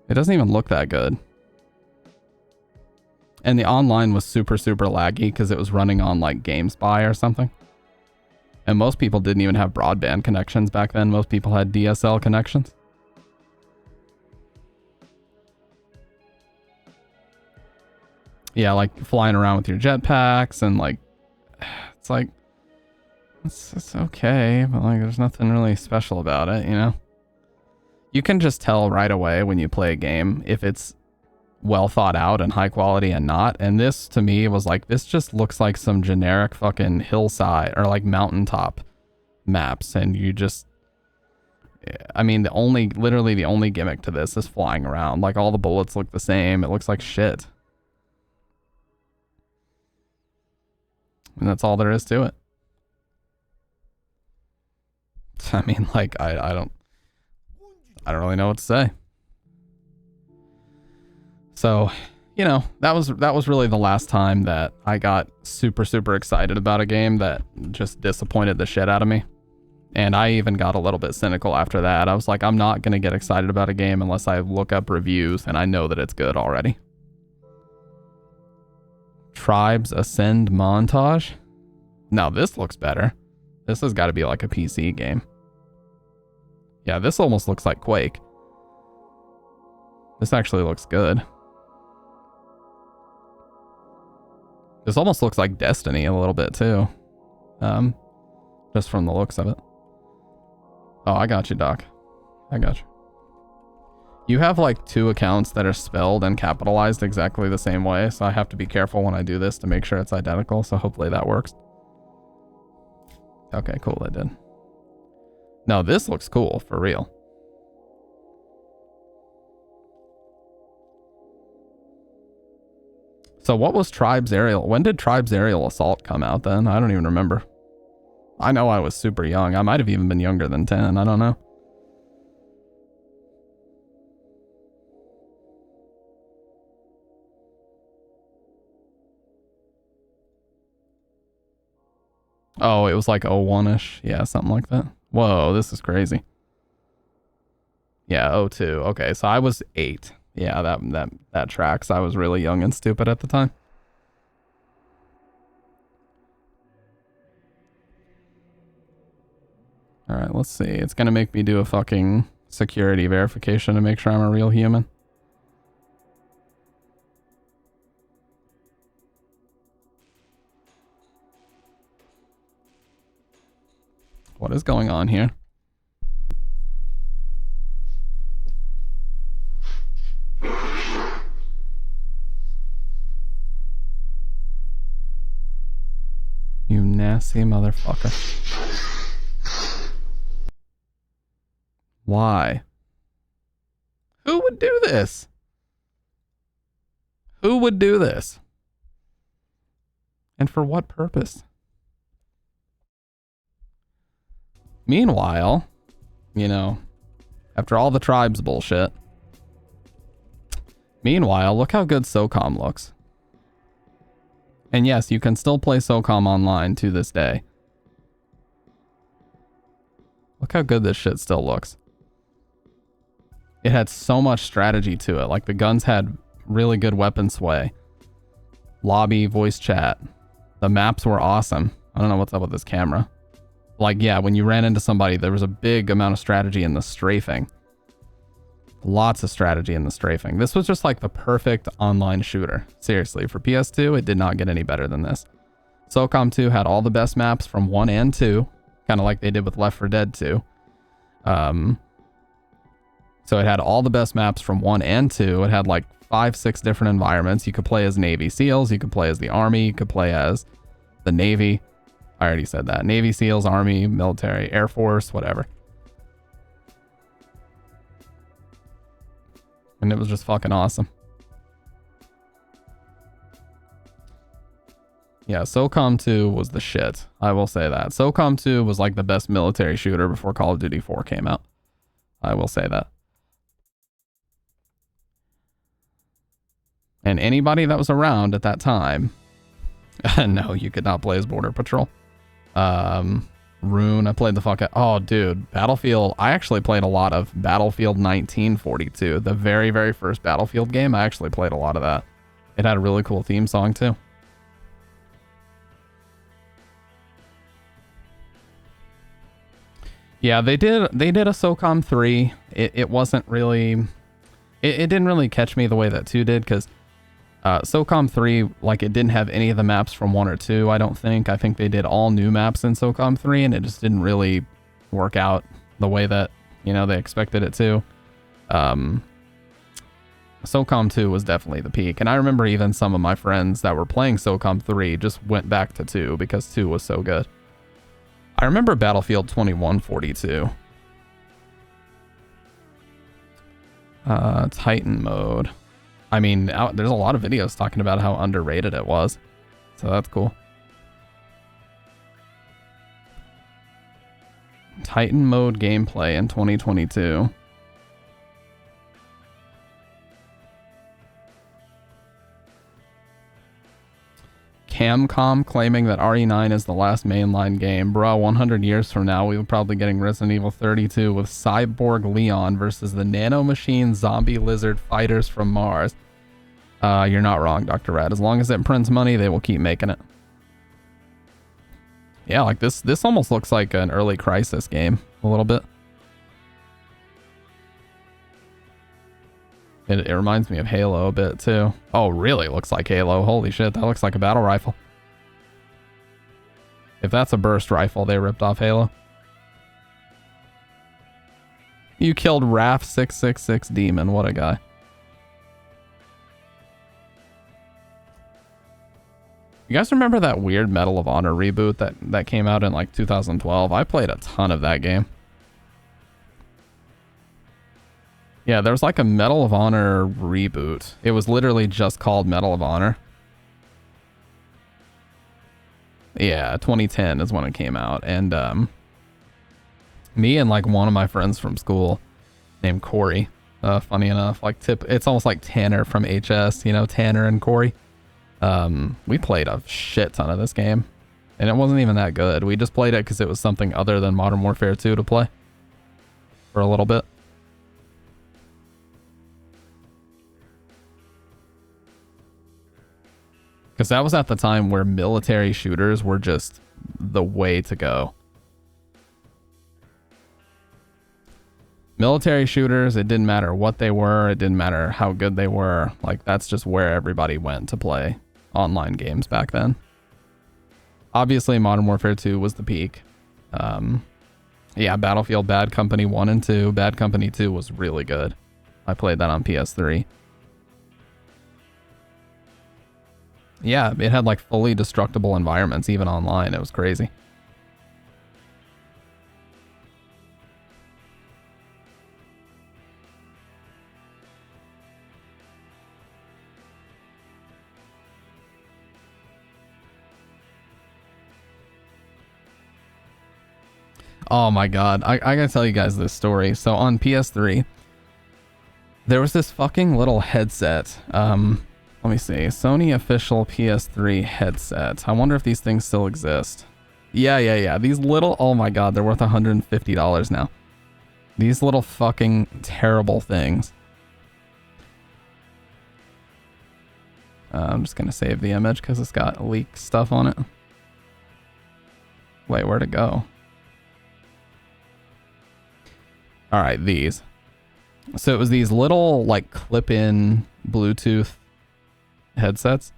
It doesn't even look that good. And the online was super, super laggy because it was running on like GameSpy or something. And most people didn't even have broadband connections back then. Most people had DSL connections. Yeah, like flying around with your jetpacks and like, it's like, it's okay, but like there's nothing really special about it, you know? You can just tell right away when you play a game if it's well thought out and high quality and not. And this to me was like, this just looks like some generic fucking hillside or like mountaintop maps. And you just, I mean, literally the only gimmick to this is flying around. Like all the bullets look the same. It looks like shit. And that's all there is to it. I mean, like, I don't really know what to say. So, you know, that was really the last time that I got super, super excited about a game that just disappointed the shit out of me. And I even got a little bit cynical after that. I was like, I'm not going to get excited about a game unless I look up reviews and I know that it's good already. Tribes Ascend montage. Now this looks better. This has got to be like a PC game. Yeah, this almost looks like Quake. This actually looks good. This almost looks like Destiny a little bit too. Just from the looks of it. Oh, I got you, Doc. I got you. You have like 2 accounts that are spelled and capitalized exactly the same way, so I have to be careful when I do this to make sure it's identical, so hopefully that works. Okay, cool, that did. No, this looks cool, for real. So what was Tribes Aerial? When did Tribes Aerial Assault come out then? I don't even remember. I know I was super young. I might have even been younger than 10. I don't know. Oh, it was like 01-ish. Yeah, something like that. Whoa, this is crazy. Yeah, 02. Okay, so I was 8. Yeah, that tracks. I was really young and stupid at the time. All right, let's see. It's going to make me do a fucking security verification to make sure I'm a real human. What is going on here? You nasty motherfucker. Why? Who would do this? Who would do this? And for what purpose? Meanwhile, you know, after all the tribes bullshit, meanwhile, look how good SOCOM looks. And yes, you can still play SOCOM online to this day. Look how good this shit still looks. It had so much strategy to it. Like the guns had really good weapon sway. Lobby, voice chat. The maps were awesome. I don't know what's up with this camera. Like, yeah, when you ran into somebody, there was a big amount of strategy in the strafing. Lots of strategy in the strafing. This was just like the perfect online shooter. Seriously, for PS2, it did not get any better than this. SOCOM 2 had all the best maps from 1 and 2, kind of like they did with Left 4 Dead 2. So it had all the best maps from 1 and 2. It had like 5-6 different environments. You could play as Navy SEALs, you could play as the Army, you could play as the Navy. I already said that. Navy SEALs, Army, military, Air Force, whatever. And it was just fucking awesome. Yeah, SOCOM 2 was the shit. I will say that. SOCOM 2 was like the best military shooter before Call of Duty 4 came out. I will say that. And anybody that was around at that time, no, you could not play as Border Patrol. Rune, I played the fuck out. Oh, dude, Battlefield. I actually played a lot of Battlefield 1942. The very, very first Battlefield game. I actually played a lot of that. It had a really cool theme song too. Yeah, they did a SOCOM 3. It wasn't really... It didn't really catch me the way that 2 did, because SOCOM 3, like, it didn't have any of the maps from 1 or 2, I don't think. I think they did all new maps in SOCOM 3, and it just didn't really work out the way that, you know, they expected it to. SOCOM 2 was definitely the peak, and I remember even some of my friends that were playing SOCOM 3 just went back to 2 because 2 was so good. I remember Battlefield 2142. Titan mode. I mean, there's a lot of videos talking about how underrated it was. So that's cool. Titan mode gameplay in 2022. Camcom claiming that RE9 is the last mainline game. Bro, 100 years from now, we will probably getting Resident Evil 32 with Cyborg Leon versus the nanomachine zombie lizard fighters from Mars. You're not wrong, Dr. Red. As long as it prints money, they will keep making it. Yeah, like this almost looks like an early Crysis game, a little bit. It reminds me of Halo a bit, too. Oh, really looks like Halo. Holy shit, that looks like a battle rifle. If that's a burst rifle, they ripped off Halo. You killed Raph 666 Demon. What a guy. You guys remember that weird Medal of Honor reboot that came out in like 2012? I played a ton of that game. Yeah, there was like a Medal of Honor reboot. It was literally just called Medal of Honor. Yeah, 2010 is when it came out. And me and like one of my friends from school named Corey, funny enough, like it's almost like Tanner from HS, you know, Tanner and Corey. We played a shit ton of this game. And it wasn't even that good. We just played it because it was something other than Modern Warfare 2 to play. For a little bit. Because that was at the time where military shooters were just the way to go. Military shooters, it didn't matter what they were. It didn't matter how good they were. Like, that's just where everybody went to play online games back then. Obviously, Modern Warfare 2 was the peak. Yeah, Battlefield Bad Company 1 and 2. Bad Company 2 was really good. I played that on PS3. Yeah, it had like fully destructible environments, even online. It was crazy. Oh my god, I gotta tell you guys this story. So on PS3, there was this fucking little headset. Let me see. Sony official PS3 headset. I wonder if these things still exist. Yeah. These little, oh my god, they're worth $150 now. These little fucking terrible things. I'm just gonna save the image because it's got leak stuff on it. Wait, where'd it go? All right, these. So it was these little like clip-in Bluetooth headsets.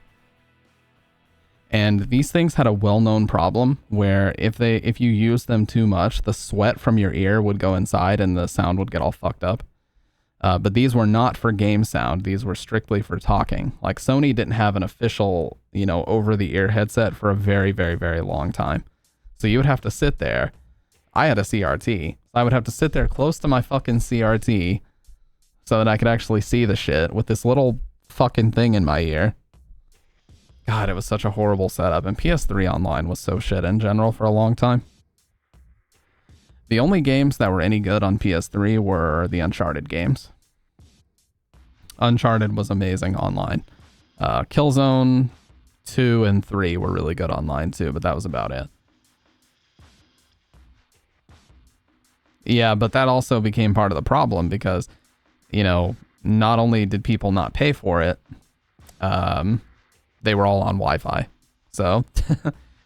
And these things had a well-known problem where if you use them too much, the sweat from your ear would go inside and the sound would get all fucked up. But these were not for game sound. These were strictly for talking. Like Sony didn't have an official, over-the-ear headset for a very, very, very long time. So you would have to sit there. I had a CRT. So I would have to sit there close to my fucking CRT so that I could actually see the shit with this little fucking thing in my ear. God, it was such a horrible setup. And PS3 Online was so shit in general for a long time. The only games that were any good on PS3 were the Uncharted games. Uncharted was amazing online. Killzone 2 and 3 were really good online too, but that was about it. Yeah, but that also became part of the problem because, not only did people not pay for it, they were all on Wi-Fi. So,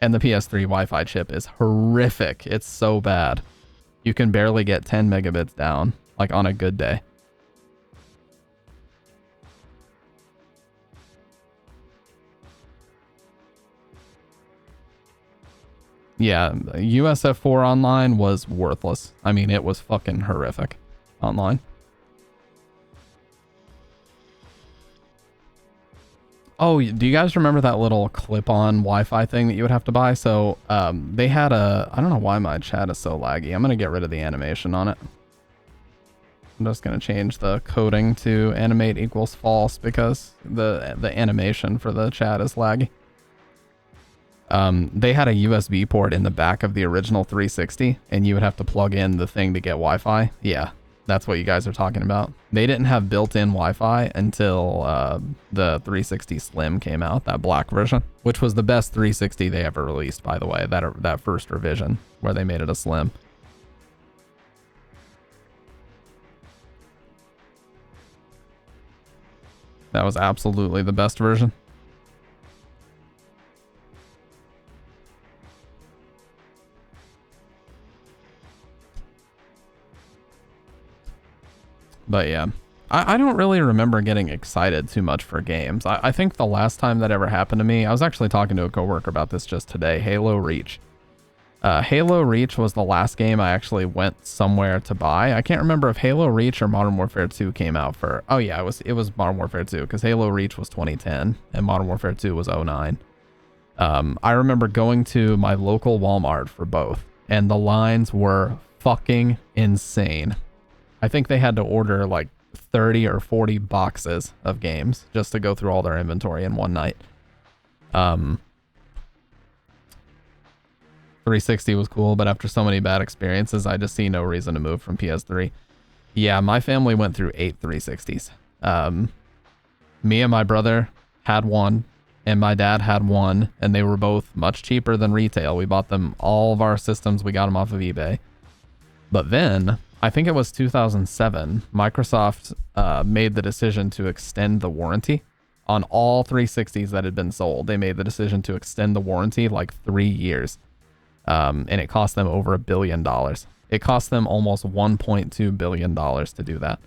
and the PS3 Wi-Fi chip is horrific. It's so bad. You can barely get 10 megabits down, like on a good day. Yeah, USF4 online was worthless. I mean, it was fucking horrific online. Oh, do you guys remember that little clip-on Wi-Fi thing that you would have to buy? So they had I don't know why my chat is so laggy. I'm going to get rid of the animation on it. I'm just going to change the coding to animate equals false because the animation for the chat is laggy. They had a USB port in the back of the original 360 and you would have to plug in the thing to get Wi-Fi. Yeah, that's what you guys are talking about. They didn't have built-in Wi-Fi until the 360 Slim came out, that black version, which was the best 360 they ever released, by the way, that first revision where they made it a Slim. That was absolutely the best version. But yeah, I don't really remember getting excited too much for games. I think the last time that ever happened to me, I was actually talking to a coworker about this just today, Halo Reach. Halo Reach was the last game I actually went somewhere to buy. I can't remember if Halo Reach or Modern Warfare 2 came out for... Oh yeah, it was Modern Warfare 2, because Halo Reach was 2010, and Modern Warfare 2 was 2009. I remember going to my local Walmart for both, and the lines were fucking insane. I think they had to order like 30 or 40 boxes of games just to go through all their inventory in one night. 360 was cool, but after so many bad experiences, I just see no reason to move from PS3. Yeah, my family went through 8 360s. Me and my brother had one, and my dad had one, and they were both much cheaper than retail. We bought them, all of our systems, we got them off of eBay. But then... I think it was 2007, Microsoft made the decision to extend the warranty on all 360s that had been sold. They made the decision to extend the warranty like 3 years. And it cost them over $1 billion. It cost them almost $1.2 billion to do that.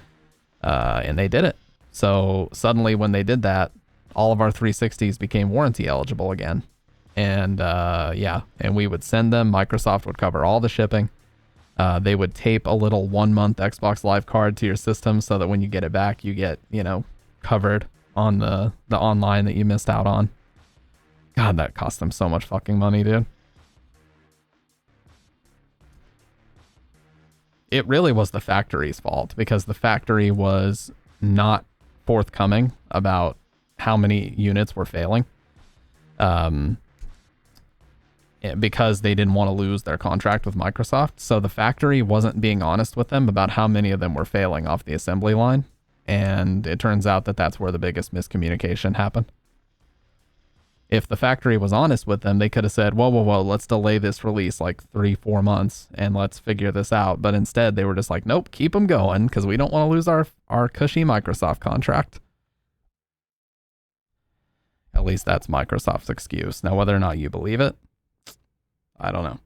And they did it. So suddenly when they did that, all of our 360s became warranty eligible again. And yeah, and we would send them. Microsoft would cover all the shipping. They would tape a little 1-month Xbox Live card to your system so that when you get it back, you get, covered on the online that you missed out on. God, that cost them so much fucking money, dude. It really was the factory's fault because the factory was not forthcoming about how many units were failing. because they didn't want to lose their contract with Microsoft. So the factory wasn't being honest with them about how many of them were failing off the assembly line. And it turns out that that's where the biggest miscommunication happened. If the factory was honest with them, they could have said, whoa, let's delay this release like 3-4 months and let's figure this out. But instead, they were just like, nope, keep them going because we don't want to lose our cushy Microsoft contract. At least that's Microsoft's excuse. Now, whether or not you believe it, I don't know.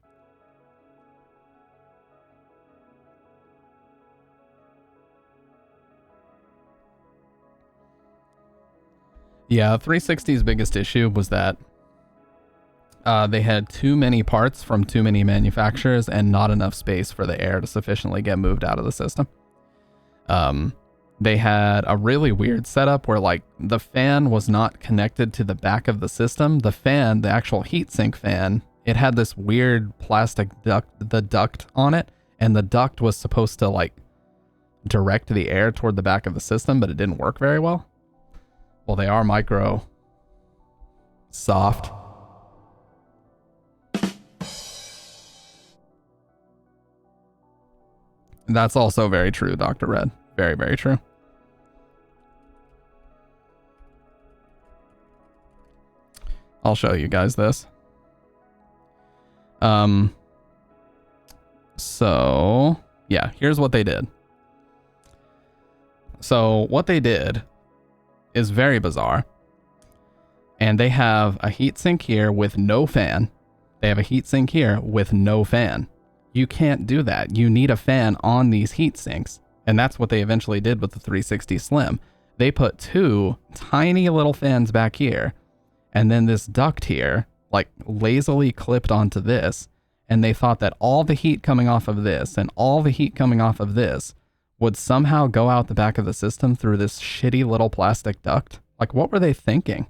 Yeah, 360's biggest issue was that they had too many parts from too many manufacturers and not enough space for the air to sufficiently get moved out of the system. They had a really weird setup where like the fan was not connected to the back of the system. The fan, the actual heatsink fan, it had this weird plastic duct on it, and the duct was supposed to like direct the air toward the back of the system, but it didn't work very well. Well, they are micro soft. That's also very true, Dr. Red. Very, very true. I'll show you guys this. So, yeah, here's what they did. So, what they did is very bizarre. And they have a heatsink here with no fan. They have a heatsink here with no fan. You can't do that. You need a fan on these heatsinks. And that's what they eventually did with the 360 Slim. They put two tiny little fans back here, and then this duct here, like lazily clipped onto this. And they thought that all the heat coming off of this and all the heat coming off of this would somehow go out the back of the system through this shitty little plastic duct. Like, what were they thinking?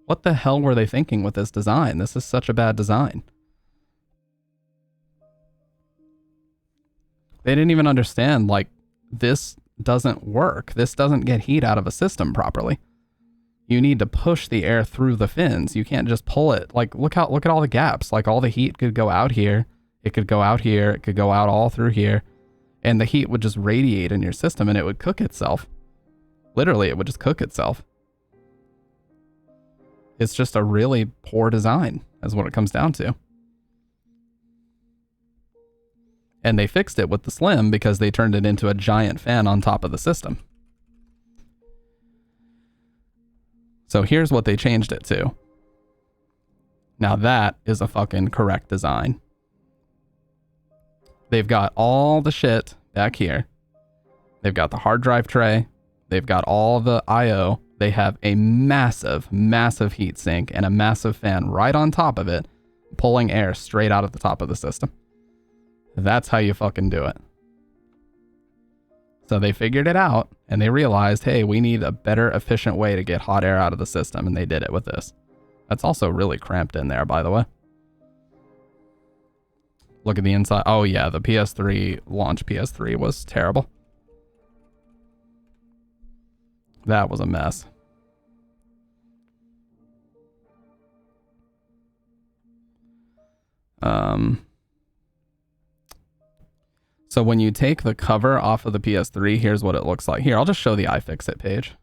What the hell were they thinking with this design? This is such a bad design. They didn't even understand, like, this doesn't work. This doesn't get heat out of a system properly. You need to push the air through the fins. You can't just pull it. Like, look at all the gaps. Like, all the heat could go out here. It could go out here. It could go out all through here. And the heat would just radiate in your system and it would cook itself. Literally, it would just cook itself. It's just a really poor design, is what it comes down to. And they fixed it with the Slim because they turned it into a giant fan on top of the system. So here's what they changed it to. Now that is a fucking correct design. They've got all the shit back here. They've got the hard drive tray. They've got all the I/O. They have a massive, massive heat sink and a massive fan right on top of it, pulling air straight out of the top of the system. That's how you fucking do it. So they figured it out and they realized, hey, we need a better, efficient way to get hot air out of the system. And they did it with this. That's also really cramped in there, by the way. Look at the inside. Oh yeah, the PS3, launch PS3 was terrible. That was a mess. So when you take the cover off of the PS3, here's what it looks like. Here, I'll just show the iFixit page.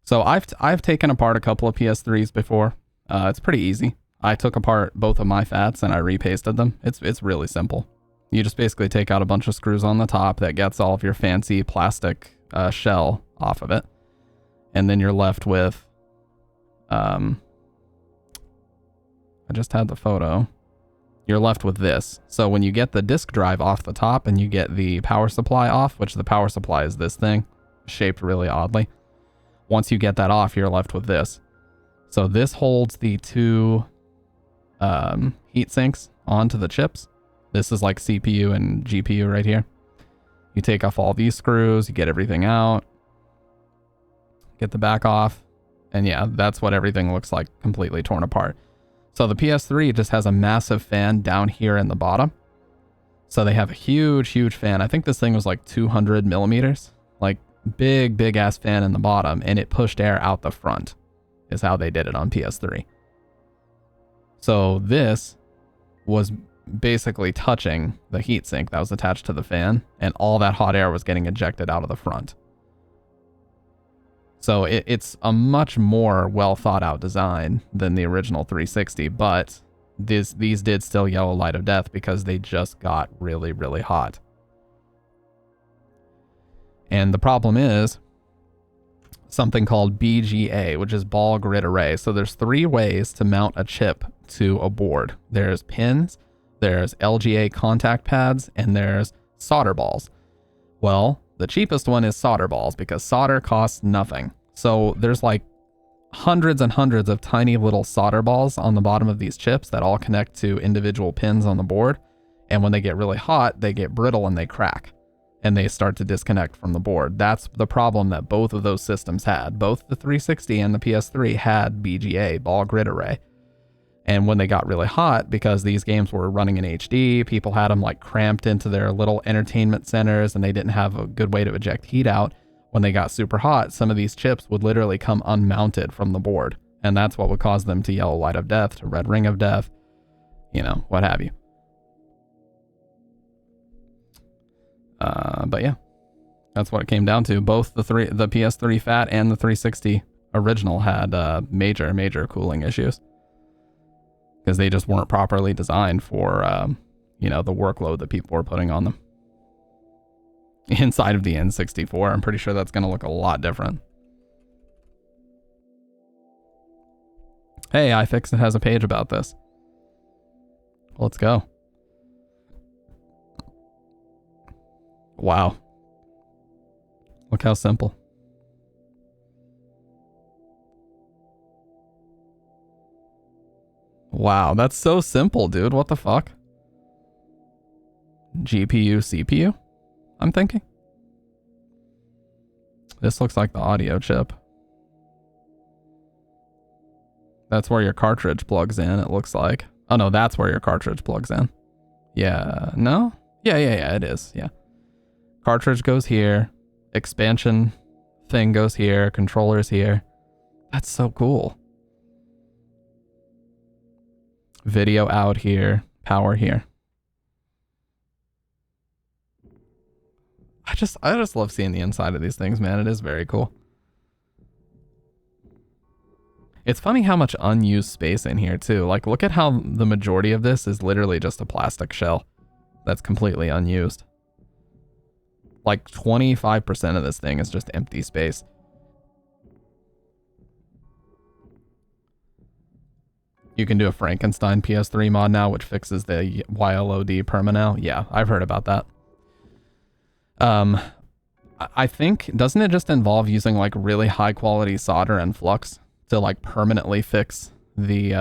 So I've taken apart a couple of PS3s before. It's pretty easy. I took apart both of my fats and I repasted them. It's really simple. You just basically take out a bunch of screws on the top that gets all of your fancy plastic shell off of it. And then you're left with, I just had the photo. You're left with this. So when you get the disk drive off the top and you get the power supply off, which the power supply is this thing, shaped really oddly. Once you get that off, you're left with this. So this holds the two heat sinks onto the chips. This is like CPU and GPU right here. You take off all these screws, you get everything out, get the back off, and yeah, that's what everything looks like, completely torn apart. So the PS3 just has a massive fan down here in the bottom. So they have a huge, huge fan. I think this thing was like 200 millimeters, like big, big ass fan in the bottom, and it pushed air out the front is how they did it on PS3. So this was basically touching the heatsink that was attached to the fan, and all that hot air was getting ejected out of the front. So it's a much more well thought out design than the original 360, but these did still yellow light of death because they just got really, really hot. And the problem is something called BGA, which is ball grid array. So there's 3 ways to mount a chip to a board. There's pins, there's LGA contact pads, and there's solder balls. Well, the cheapest one is solder balls because solder costs nothing. So there's like hundreds and hundreds of tiny little solder balls on the bottom of these chips that all connect to individual pins on the board. And when they get really hot, they get brittle and they crack and they start to disconnect from the board. That's the problem that both of those systems had. Both the 360 and the PS3 had BGA, ball grid array. And when they got really hot, because these games were running in HD, people had them like cramped into their little entertainment centers and they didn't have a good way to eject heat out. When they got super hot, some of these chips would literally come unmounted from the board. And that's what would cause them to yellow light of death, to red ring of death, you know, what have you. But yeah, that's what it came down to. Both the PS3 Fat and the 360 original had major cooling issues because they just weren't properly designed for, you know, the workload that people were putting on them. Inside of the N64, I'm pretty sure that's going to look a lot different. Hey, iFixit has a page about this. Let's go. Wow. Look how simple. Wow, that's so simple, dude. What the fuck? GPU, CPU? I'm thinking. This looks like the audio chip. That's where your cartridge plugs in, it looks like. Oh no, that's where your cartridge plugs in. Yeah, no? Yeah, it is, yeah. Cartridge goes here. Expansion thing goes here. Controller's here. That's so cool. Video out here. Power here. I just love seeing the inside of these things, man. It is very cool. It's funny how much unused space in here too. Like, look at how the majority of this is literally just a plastic shell that's completely unused. Like 25% of this thing is just empty space. You can do a Frankenstein PS3 mod now, which fixes the YLOD perma. Yeah, I've heard about that. I think, doesn't it just involve using like really high quality solder and flux to like permanently fix the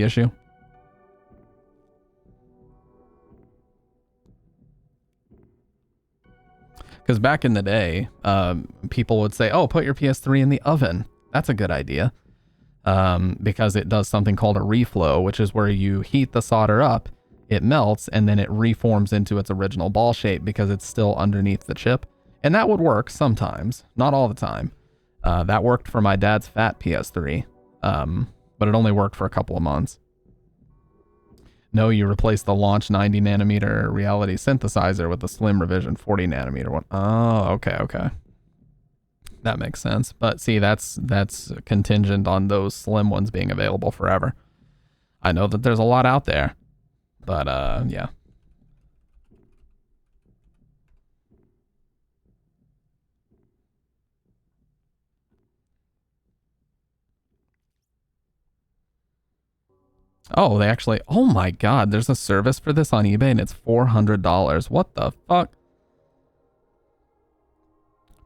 issue? Because back in the day, people would say, oh, put your PS3 in the oven. That's a good idea. Because it does something called a reflow, which is where you heat the solder up, it melts, and then it reforms into its original ball shape because it's still underneath the chip. And that would work sometimes, not all the time. That worked for my dad's fat PS3, but it only worked for a couple of months. No, you replace the launch 90 nanometer reality synthesizer with the slim revision 40 nanometer one. Oh, okay. That makes sense. But see, that's contingent on those slim ones being available forever. I know that there's a lot out there, but yeah. Oh, they actually, oh my God, there's a service for this on eBay and it's $400. What the fuck?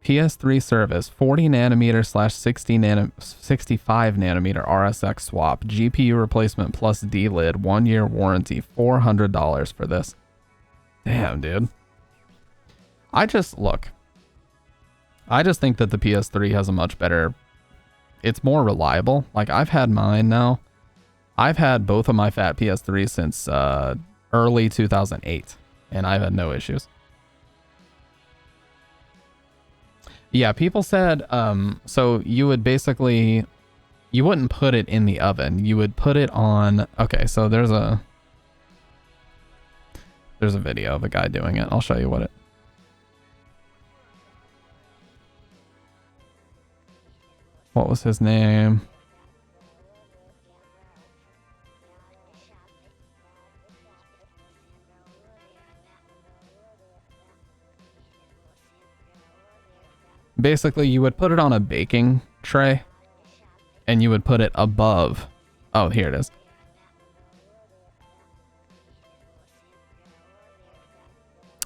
PS3 service, 40 nanometer / 65 nanometer RSX swap, GPU replacement plus D-lid, 1 year warranty, $400 for this. Damn, dude. I just think that the PS3 has a much better, it's more reliable. Like, I've had mine now. I've had both of my fat PS3s since early 2008, and I've had no issues. Yeah, people said, so you would basically, you wouldn't put it in the oven. You would put it on, okay, so there's a video of a guy doing it. I'll show you what was his name? Basically, you would put it on a baking tray and you would put it above. Oh, here it is.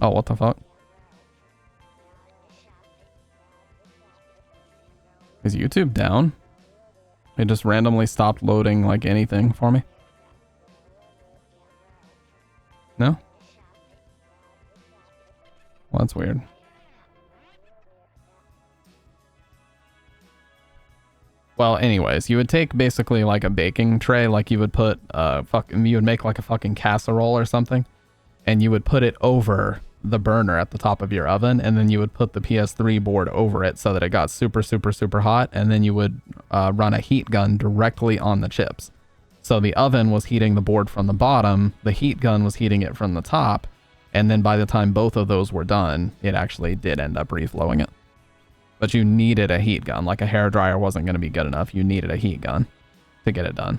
Oh, what the fuck? Is YouTube down? It just randomly stopped loading like anything for me. No? Well, that's weird. Well, anyways, you would take basically like a baking tray, like you would put you would make like a fucking casserole or something, and you would put it over the burner at the top of your oven, and then you would put the PS3 board over it so that it got super, super, super hot, and then you would run a heat gun directly on the chips. So the oven was heating the board from the bottom, the heat gun was heating it from the top, and then by the time both of those were done, it actually did end up reflowing it. But you needed a heat gun. Like a hairdryer wasn't going to be good enough. You needed a heat gun to get it done.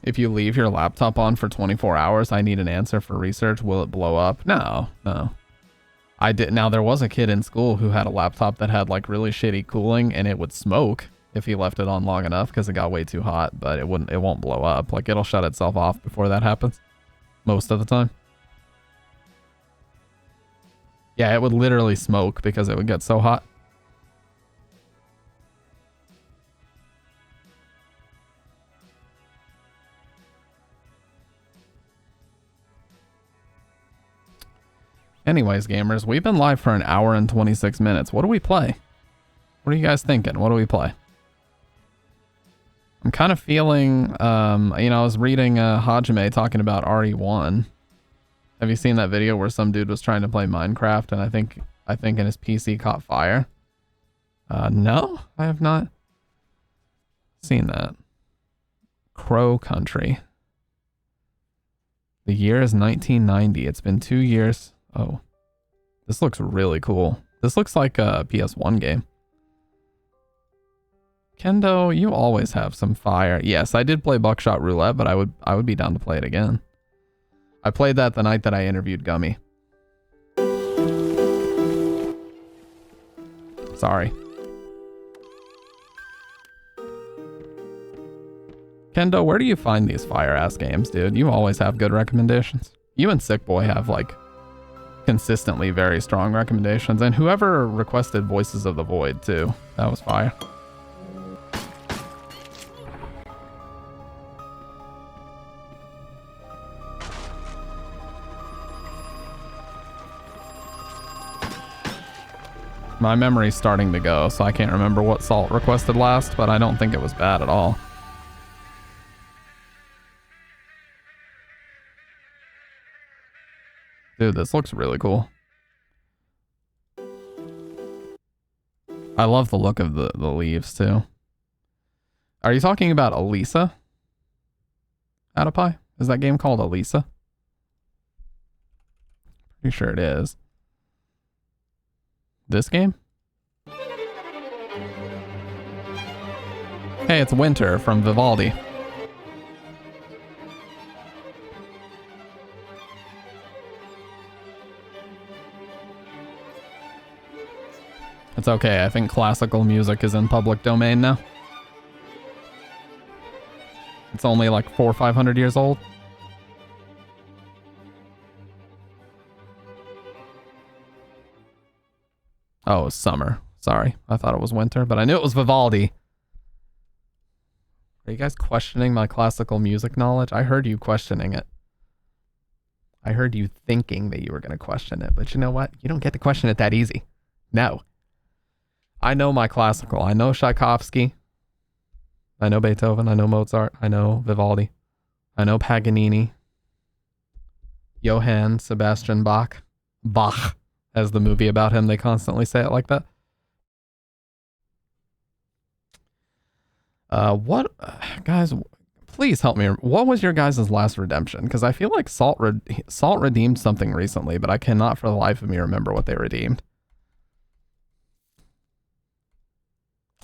If you leave your laptop on for 24 hours, I need an answer for research. Will it blow up? No. Now there was a kid in school who had a laptop that had like really shitty cooling and it would smoke if he left it on long enough because it got way too hot, but it won't blow up. Like it'll shut itself off before that happens. Most of the time. Yeah, it would literally smoke because it would get so hot. Anyways, gamers, we've been live for an hour and 26 minutes. What do we play? What are you guys thinking? What do we play? I'm kind of feeling, I was reading Hajime talking about RE1. Have you seen that video where some dude was trying to play Minecraft and I think in his PC caught fire? No, I have not seen that. Crow Country. The year is 1990. It's been 2 years. Oh, this looks really cool. This looks like a PS1 game. Kendo, you always have some fire. Yes, I did play Buckshot Roulette, but I would be down to play it again. I played that the night that I interviewed Gummy. Sorry. Kendo, where do you find these fire-ass games, dude? You always have good recommendations. You and Sick Boy have, like, consistently very strong recommendations. And whoever requested Voices of the Void, too. That was fire. My memory's starting to go, so I can't remember what Salt requested last, but I don't think it was bad at all. Dude, this looks really cool. I love the look of the leaves, too. Are you talking about Elisa? Adapie? Is that game called Elisa? Pretty sure it is. This game? Hey, it's Winter from Vivaldi. It's okay, I think classical music is in public domain now. It's only like 400 or 500 years old. Oh, it was summer. Sorry, I thought it was winter, but I knew it was Vivaldi. Are you guys questioning my classical music knowledge? I heard you questioning it. I heard you thinking that you were going to question it, but you know what? You don't get to question it that easy. No. I know my classical. I know Tchaikovsky. I know Beethoven. I know Mozart. I know Vivaldi. I know Paganini. Johann Sebastian Bach. Bach, as the movie about him, they constantly say it like that. Guys, please help me. What was your guys' last redemption? Because I feel like Salt redeemed something recently, but I cannot for the life of me remember what they redeemed.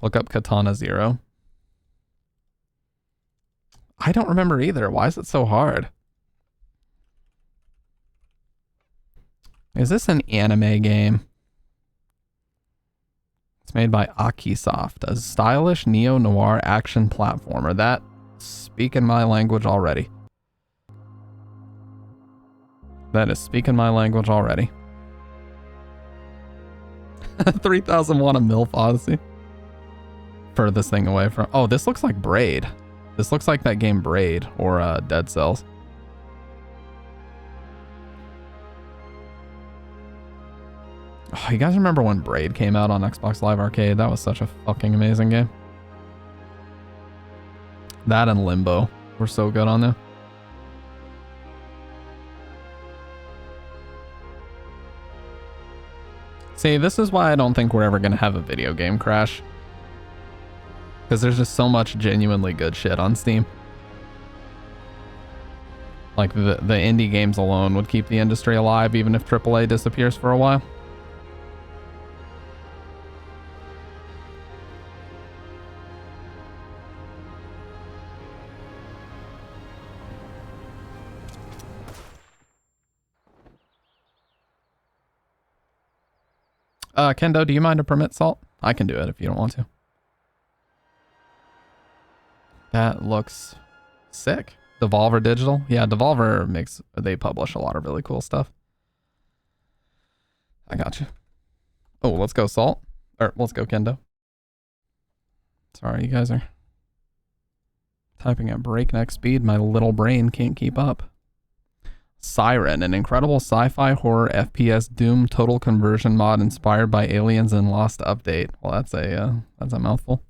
Look up Katana Zero. I don't remember either. Why is it so hard? Is this an anime game? It's made by Akisoft, a stylish neo-noir action platformer. That speaking my language already. That is speaking my language already. 3001 a MILF Odyssey. Furthest thing away from... Oh, this looks like Braid. This looks like that game Braid or Dead Cells. Oh, you guys remember when Braid came out on Xbox Live Arcade? That was such a fucking amazing game. That and Limbo were so good on there. See, this is why I don't think we're ever going to have a video game crash. Because there's just so much genuinely good shit on Steam. Like, the indie games alone would keep the industry alive even if AAA disappears for a while. Kendo, do you mind to permit Salt? I can do it if you don't want to. That looks sick. Devolver Digital. Yeah, Devolver they publish a lot of really cool stuff. I got you. Oh, let's go Salt. Or let's go Kendo. Sorry, you guys are typing at breakneck speed. My little brain can't keep up. Siren, an incredible sci-fi horror FPS Doom total conversion mod inspired by Aliens and Lost Update. Well, that's a mouthful.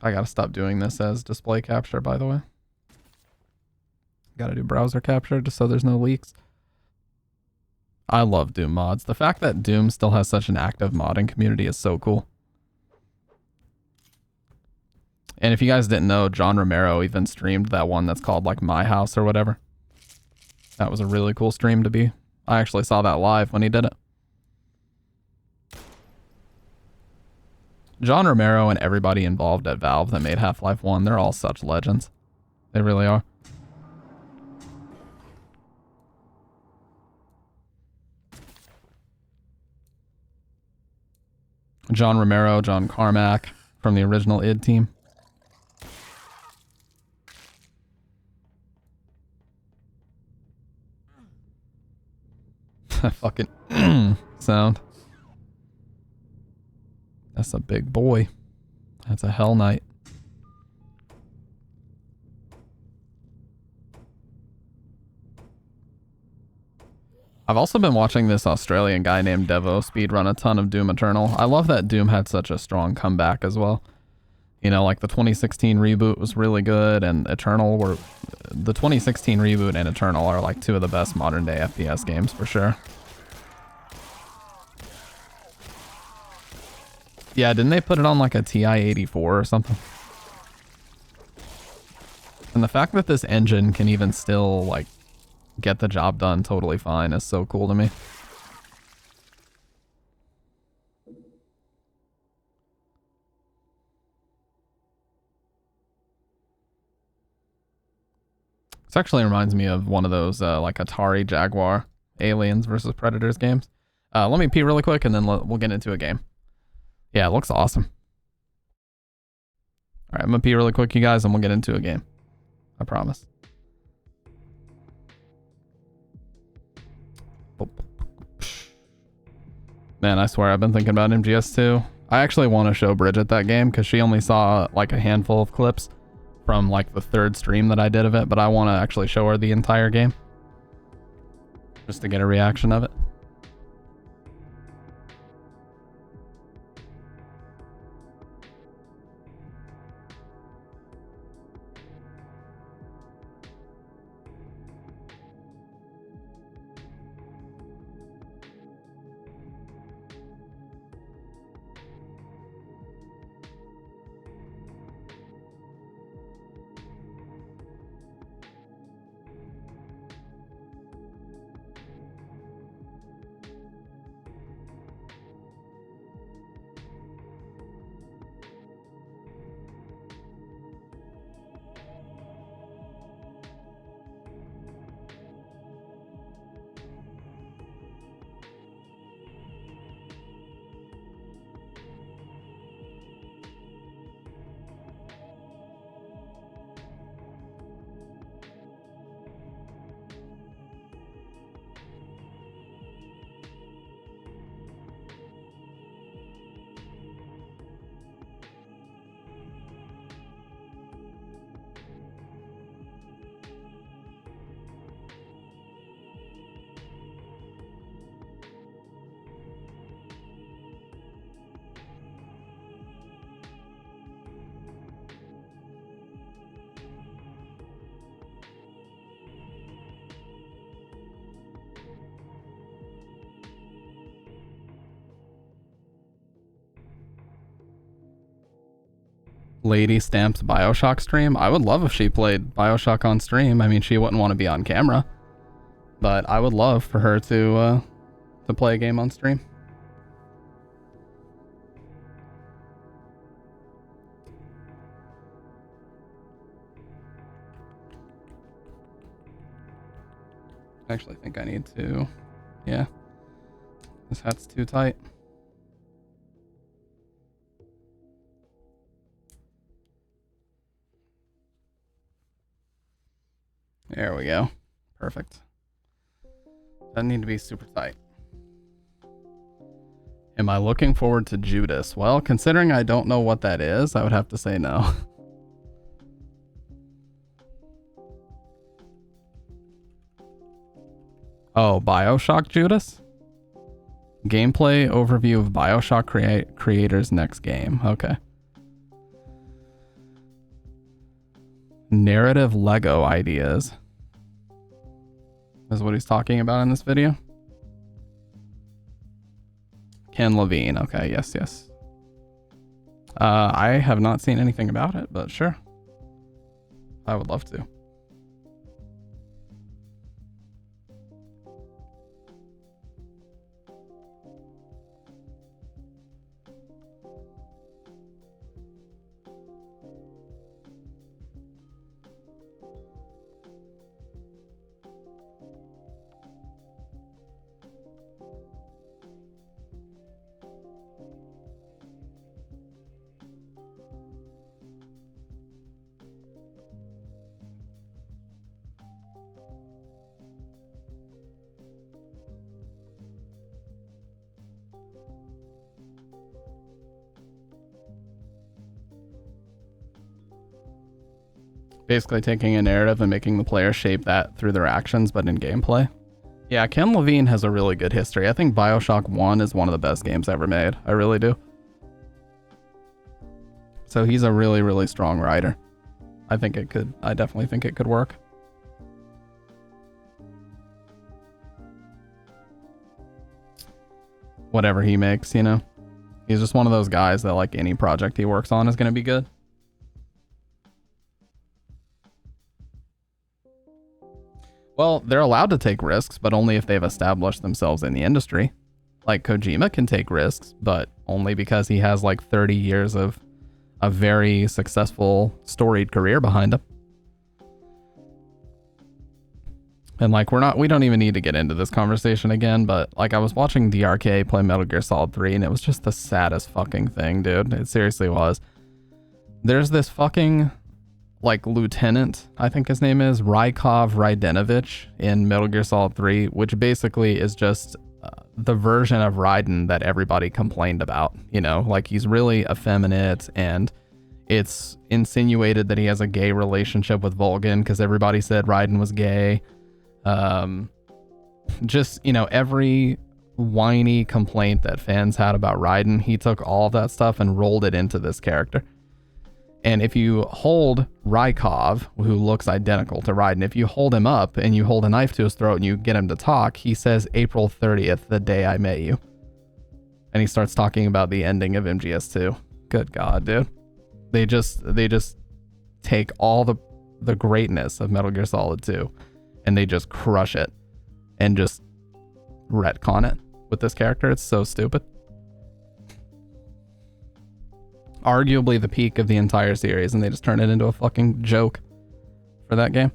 I gotta stop doing this as display capture, by the way. Gotta do browser capture just so there's no leaks. I love Doom mods. The fact that Doom still has such an active modding community is so cool. And if you guys didn't know, John Romero even streamed that one that's called like My House or whatever. That was a really cool stream to be. I actually saw that live when he did it. John Romero and everybody involved at Valve that made Half-Life 1, they're all such legends. They really are. John Romero, John Carmack from the original id team. Fucking sound. That's a big boy. That's a Hell Knight. I've also been watching this Australian guy named Devo speedrun a ton of Doom Eternal. I love that Doom had such a strong comeback as well. You know, like the 2016 reboot was really good, and Eternal were... The 2016 reboot and Eternal are like two of the best modern day FPS games for sure. Yeah, didn't they put it on like a TI-84 or something? And the fact that this engine can even still like get the job done totally fine is so cool to me. This actually reminds me of one of those like Atari Jaguar Aliens versus Predators games. Let me pee really quick and then we'll get into a game. Yeah, it looks awesome. All right, I'm gonna pee really quick, you guys, and we'll get into a game. I promise. Man, I swear I've been thinking about MGS2. I actually want to show Bridget that game because she only saw like a handful of clips from like the third stream that I did of it, but I want to actually show her the entire game just to get a reaction of it. Lady Stamp's Bioshock stream. I would love if she played Bioshock on stream. I mean, she wouldn't want to be on camera, but I would love for her to play a game on stream. I actually think I need to, yeah. This hat's too tight. There we go. Perfect. Doesn't need to be super tight. Am I looking forward to Judas? Well, considering I don't know what that is, I would have to say no. Oh, Bioshock Judas? Gameplay overview of Bioshock creators' next game. Okay. Narrative Lego ideas. Is what he's talking about in this video. Ken Levine. Okay, yes, yes. I have not seen anything about it, but sure. I would love to. Basically taking a narrative and making the player shape that through their actions, but in gameplay. Yeah, Ken Levine has a really good history. I think Bioshock 1 is one of the best games ever made. I really do. So he's a really, really strong writer. I definitely think it could work. Whatever he makes, you know? He's just one of those guys that like any project he works on is going to be good. Well, they're allowed to take risks, but only if they've established themselves in the industry. Like Kojima can take risks, but only because he has like 30 years of a very successful, storied career behind him. And like, we don't even need to get into this conversation again, but like I was watching DRK play Metal Gear Solid 3 and it was just the saddest fucking thing, dude. It seriously was. There's this fucking like lieutenant, I think his name is Rykov Raidenovich in Metal Gear Solid 3, which basically is just the version of Raiden that everybody complained about. You know, like he's really effeminate and it's insinuated that he has a gay relationship with Volgin because everybody said Raiden was gay. Just, you know, every whiny complaint that fans had about Raiden, he took all that stuff and rolled it into this character. And if you hold Rykov, who looks identical to Raiden, if you hold him up and you hold a knife to his throat and you get him to talk, he says April 30th, the day I met you. And he starts talking about the ending of MGS2. Good God, dude. They just take all the greatness of Metal Gear Solid 2 and they just crush it and just retcon it with this character. It's so stupid. Arguably the peak of the entire series, and they just turn it into a fucking joke for that game.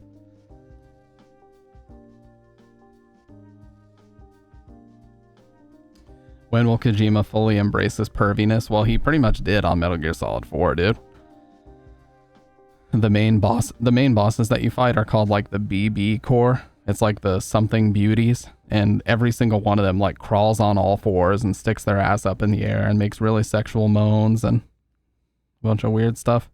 When will Kojima fully embrace his perviness? Well, he pretty much did on Metal Gear Solid 4, dude. The main bosses that you fight are called like the BB Core. It's like the something beauties, and every single one of them like crawls on all fours and sticks their ass up in the air and makes really sexual moans and a bunch of weird stuff.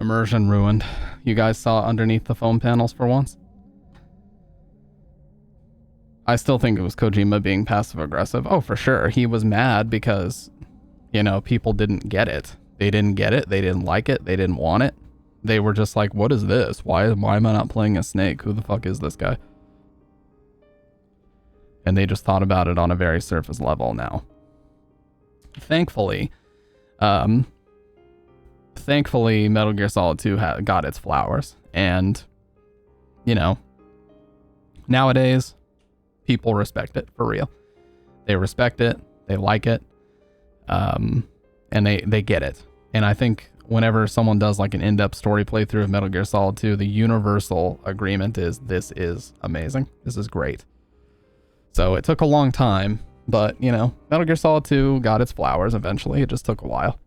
Immersion ruined. You guys saw underneath the foam panels for once? I still think it was Kojima being passive aggressive. Oh, for sure. He was mad because, you know, people didn't get it. They didn't get it. They didn't like it. They didn't want it. They were just like, what is this? Why am I not playing a Snake? Who the fuck is this guy? And they just thought about it on a very surface level now. Thankfully, Metal Gear Solid 2 got its flowers. And, you know, nowadays, people respect it for real. They respect it. They like it. And they get it. And I think whenever someone does like an in-depth story playthrough of Metal Gear Solid 2, the universal agreement is this is amazing. This is great. So it took a long time, but you know, Metal Gear Solid 2 got its flowers eventually. It just took a while.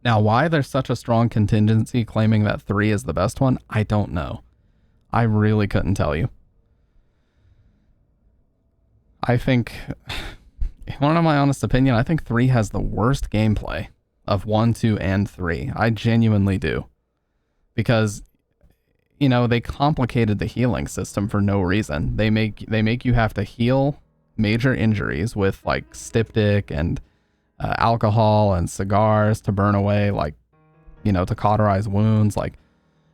Now, why there's such a strong contingency claiming that 3 is the best one, I don't know. I really couldn't tell you. I think, if you want to know my honest opinion, I think 3 has the worst gameplay of 1, 2, and 3. I genuinely do. Because, you know, they complicated the healing system for no reason. They make you have to heal major injuries with like styptic and alcohol and cigars to burn away, like, you know, to cauterize wounds. Like,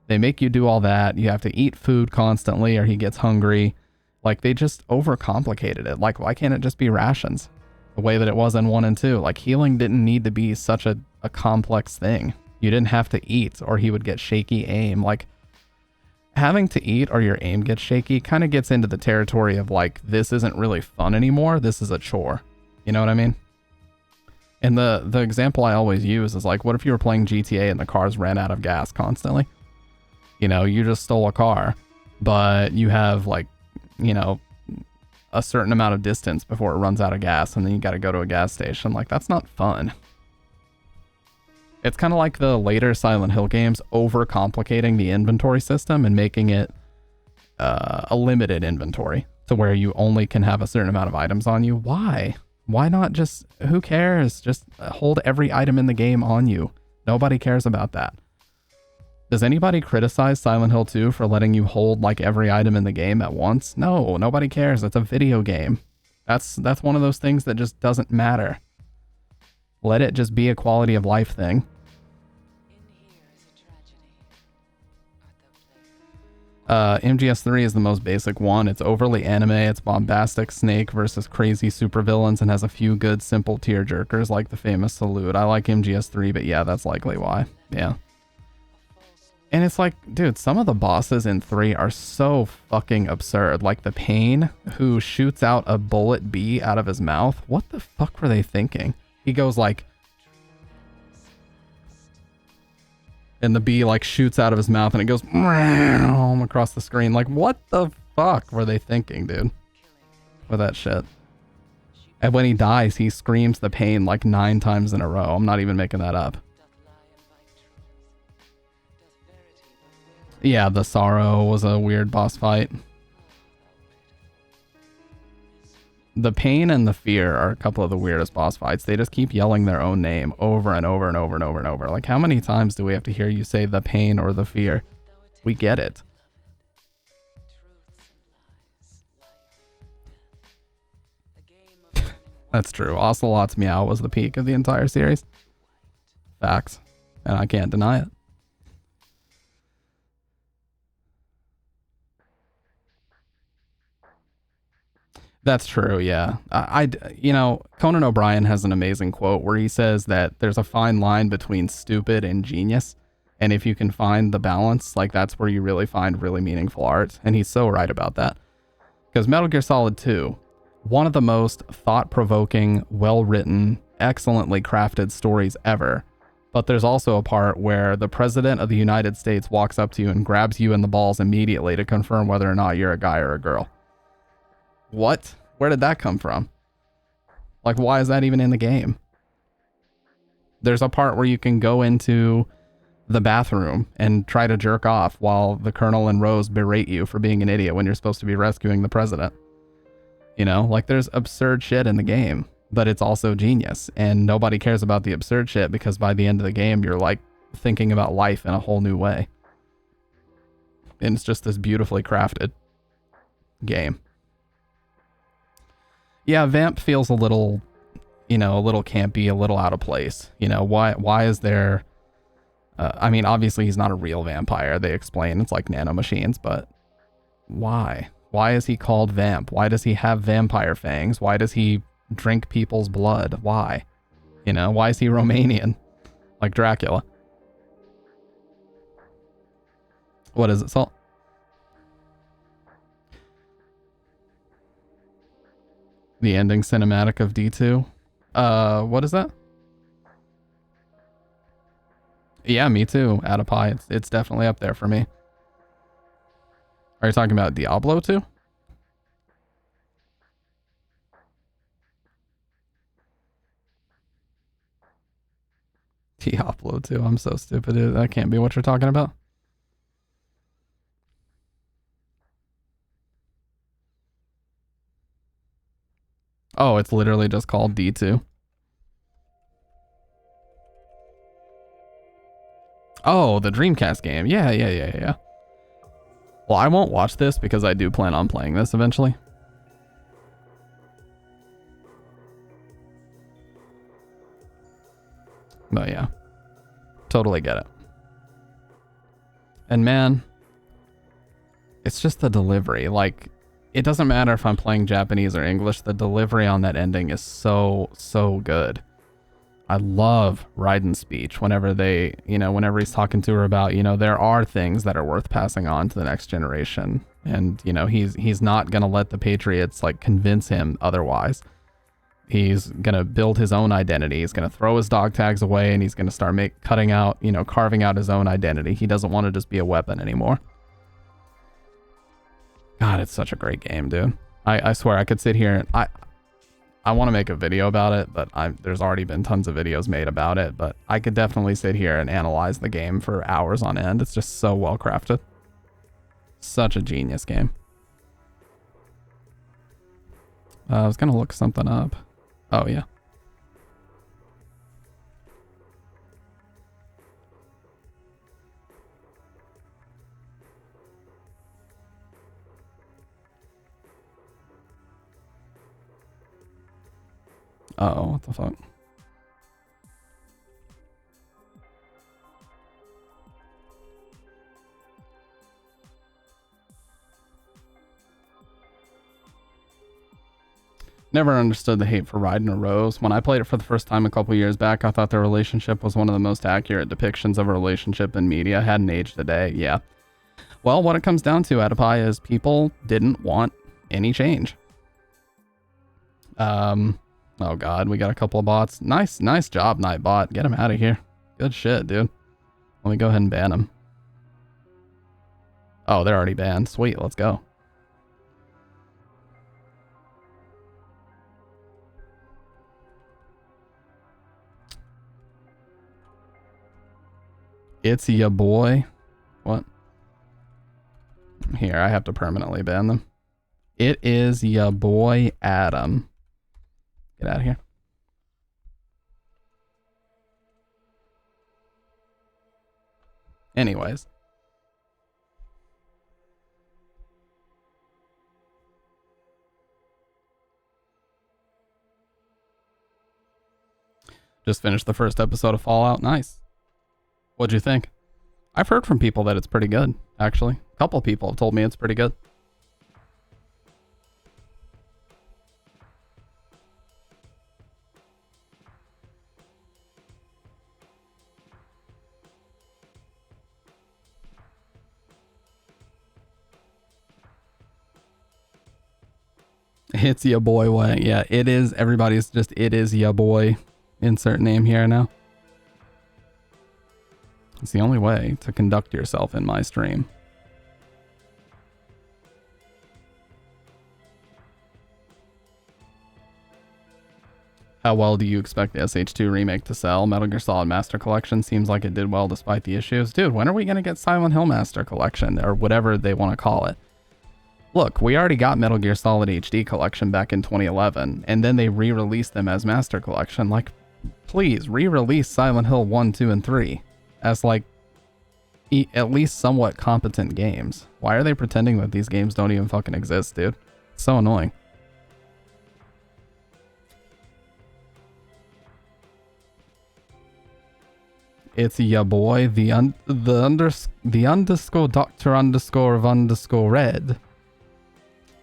they make you do all that. You have to eat food constantly or he gets hungry. Like, they just overcomplicated it. Like, why can't it just be rations? The way that it was in 1 and 2. Like, healing didn't need to be such a complex thing. You didn't have to eat or he would get shaky aim. Like, having to eat or your aim gets shaky kind of gets into the territory of like, this isn't really fun anymore. This is a chore. You know what I mean? And the example I always use is like, what if you were playing GTA and the cars ran out of gas constantly? You know, you just stole a car, but you have like, you know, a certain amount of distance before it runs out of gas and then you got to go to a gas station. Like, that's not fun. It's kind of like the later Silent Hill games overcomplicating the inventory system and making it a limited inventory to where you only can have a certain amount of items on you. Why? Why not just, who cares? Just hold every item in the game on you. Nobody cares about that. Does anybody criticize Silent Hill 2 for letting you hold like every item in the game at once? No, nobody cares. It's a video game. That's one of those things that just doesn't matter. Let it just be a quality of life thing. MGS3 is the most basic one. It's overly anime. It's bombastic Snake versus crazy supervillains and has a few good simple tear jerkers like the famous Salute. I like MGS3, but yeah, that's likely why. Yeah. And it's like, dude, some of the bosses in 3 are so fucking absurd. Like the Pain, who shoots out a bullet bee out of his mouth. What the fuck were they thinking? He goes like, and the bee like shoots out of his mouth and it goes across the screen. Like, what the fuck were they thinking, dude? With that shit. And when he dies, he screams the Pain like 9 times in a row. I'm not even making that up. Yeah, the Sorrow was a weird boss fight. The Pain and the Fear are a couple of the weirdest boss fights. They just keep yelling their own name over and over and over and over and over. Like, how many times do we have to hear you say the Pain or the Fear? We get it. That's true. Ocelot's meow was the peak of the entire series. Facts. And I can't deny it. That's true, yeah. You know, Conan O'Brien has an amazing quote where he says that there's a fine line between stupid and genius. And if you can find the balance, like that's where you really find really meaningful art. And he's so right about that. Because Metal Gear Solid 2, one of the most thought-provoking, well-written, excellently crafted stories ever. But there's also a part where the President of the United States walks up to you and grabs you in the balls immediately to confirm whether or not you're a guy or a girl. What? Where did that come from? Like, why is that even in the game? There's a part where you can go into the bathroom and try to jerk off while the Colonel and Rose berate you for being an idiot when you're supposed to be rescuing the president. You know, like there's absurd shit in the game, but it's also genius. And nobody cares about the absurd shit because by the end of the game, you're like thinking about life in a whole new way. And it's just this beautifully crafted game. Yeah, Vamp feels a little, you know, a little campy, a little out of place. You know, why is there... I mean, obviously he's not a real vampire. They explain it's like nanomachines, but why? Why is he called Vamp? Why does he have vampire fangs? Why does he drink people's blood? Why? You know, why is he Romanian? Like Dracula. What is it, Salt? The ending cinematic of D2? What is that? Yeah, me too, Adipie. It's definitely up there for me. Are you talking about Diablo 2? Diablo 2, I'm so stupid. That can't be what you're talking about. Oh, it's literally just called D2. Oh, the Dreamcast game. Yeah. Well, I won't watch this because I do plan on playing this eventually. But yeah, totally get it. And man, it's just the delivery. Like, it doesn't matter if I'm playing Japanese or English, the delivery on that ending is so good. I love Raiden's speech whenever they, you know, whenever he's talking to her about, you know, there are things that are worth passing on to the next generation. And, you know, he's not going to let the Patriots like convince him otherwise. He's going to build his own identity. He's going to throw his dog tags away and he's going to start carving out his own identity. He doesn't want to just be a weapon anymore. God, it's such a great game, dude. I swear I could sit here and I want to make a video about it, but there's already been tons of videos made about it, but I could definitely sit here and analyze the game for hours on end. It's just so well crafted. Such a genius game. I was going to look something up. Oh, yeah. Uh-oh, what the fuck? Never understood the hate for Raiden or Rose. When I played it for the first time a couple years back, I thought their relationship was one of the most accurate depictions of a relationship in media. Hadn't aged a day, yeah. Well, what it comes down to, Adipie, is people didn't want any change. Oh god, we got a couple of bots. Nice job, Nightbot. Get him out of here. Good shit, dude. Let me go ahead and ban him. Oh, they're already banned. Sweet, let's go. It's ya boy. What? Here, I have to permanently ban them. It is ya boy Adam. Get out of here. Anyways. Just finished the first episode of Fallout. Nice. What'd you think? I've heard from people that it's pretty good, actually. A couple people have told me it's pretty good. It's ya boy way. Yeah, it is. Everybody's just, it is ya boy. Insert name here now. It's the only way to conduct yourself in my stream. How well do you expect the SH2 remake to sell? Metal Gear Solid Master Collection seems like it did well despite the issues. Dude, when are we going to get Silent Hill Master Collection? Or whatever they want to call it. Look, we already got Metal Gear Solid HD Collection back in 2011, and then they re-released them as Master Collection. Like, please, re-release Silent Hill 1, 2, and 3 as, like, at least somewhat competent games. Why are they pretending that these games don't even fucking exist, dude? It's so annoying. It's ya boy, the underscore doctor underscore of underscore red.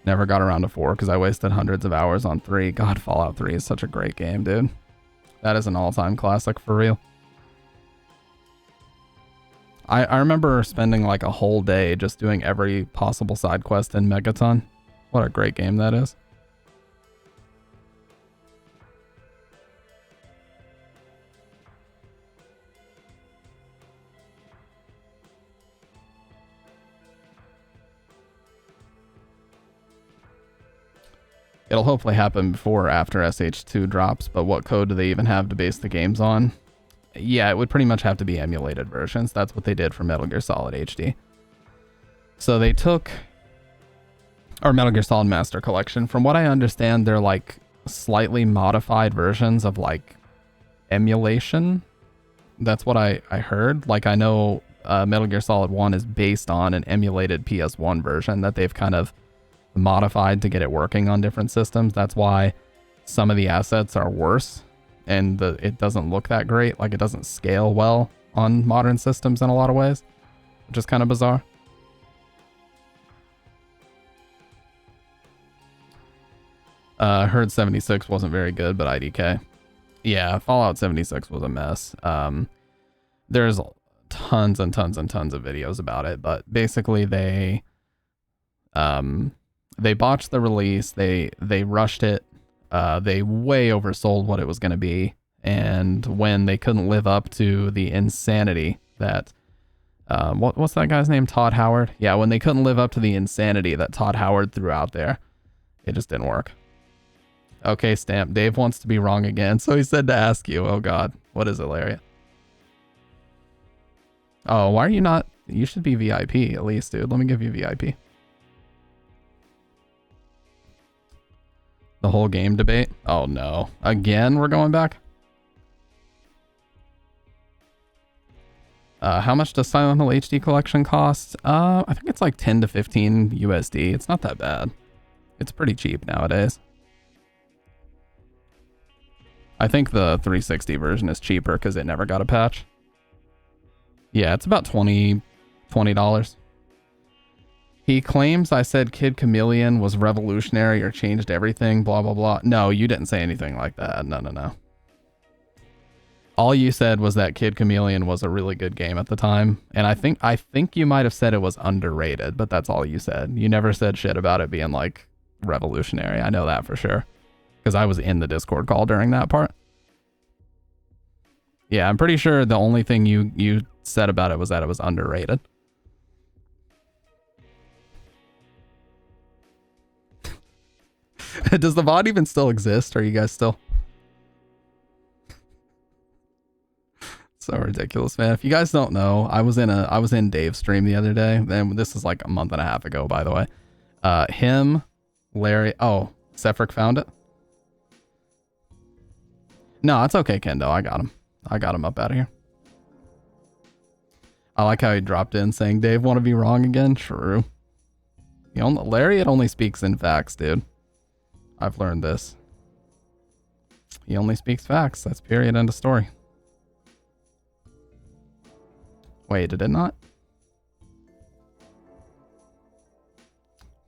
Never got around to 4 because I wasted hundreds of hours on 3. God, Fallout 3 is such a great game, dude. That is an all-time classic for real. I remember spending like a whole day just doing every possible side quest in Megaton. What a great game that is. It'll hopefully happen before or after SH2 drops, but what code do they even have to base the games on? Yeah, it would pretty much have to be emulated versions. That's what they did for Metal Gear Solid HD. So they took... Or Metal Gear Solid Master Collection. From what I understand, they're like slightly modified versions of like emulation. That's what I heard. Like I know Metal Gear Solid 1 is based on an emulated PS1 version that they've kind of modified to get it working on different systems. That's why some of the assets are worse and it doesn't look that great. Like it doesn't scale well on modern systems in a lot of ways, which is kind of bizarre. Heard 76 wasn't very good, but IDK. Yeah, Fallout 76 was a mess. There's tons and tons and tons of videos about it, but basically they botched the release. They rushed it. They way oversold what it was going to be. And when they couldn't live up to the insanity that, what's that guy's name? Todd Howard. Yeah. When they couldn't live up to the insanity that Todd Howard threw out there, it just didn't work. Okay, Stamp. Dave wants to be wrong again. So he said to ask you. Oh God. What is it, Larry? Oh, why are you not? You should be VIP at least, dude. Let me give you VIP. The whole game debate? Oh no. Again, we're going back? How much does Silent Hill HD Collection cost? I think it's like 10 to 15 USD. It's not that bad. It's pretty cheap nowadays. I think the 360 version is cheaper because it never got a patch. Yeah, it's about $20. He claims I said Kid Chameleon was revolutionary or changed everything, blah, blah, blah. No, you didn't say anything like that. No. All you said was that Kid Chameleon was a really good game at the time. And I think you might have said it was underrated, but that's all you said. You never said shit about it being like revolutionary. I know that for sure. Because I was in the Discord call during that part. Yeah, I'm pretty sure the only thing you said about it was that it was underrated. Does the VOD even still exist? Are you guys still? So ridiculous, man. If you guys don't know, I was in Dave's stream the other day. And this is like a month and a half ago, by the way. Him, Larry. Oh, Sephric found it. No, it's okay, Kendo. I got him up out of here. I like how he dropped in saying, Dave, want to be wrong again? True. Larry, it only speaks in facts, dude. I've learned this. He only speaks facts. That's period, end of story. Wait, did it not?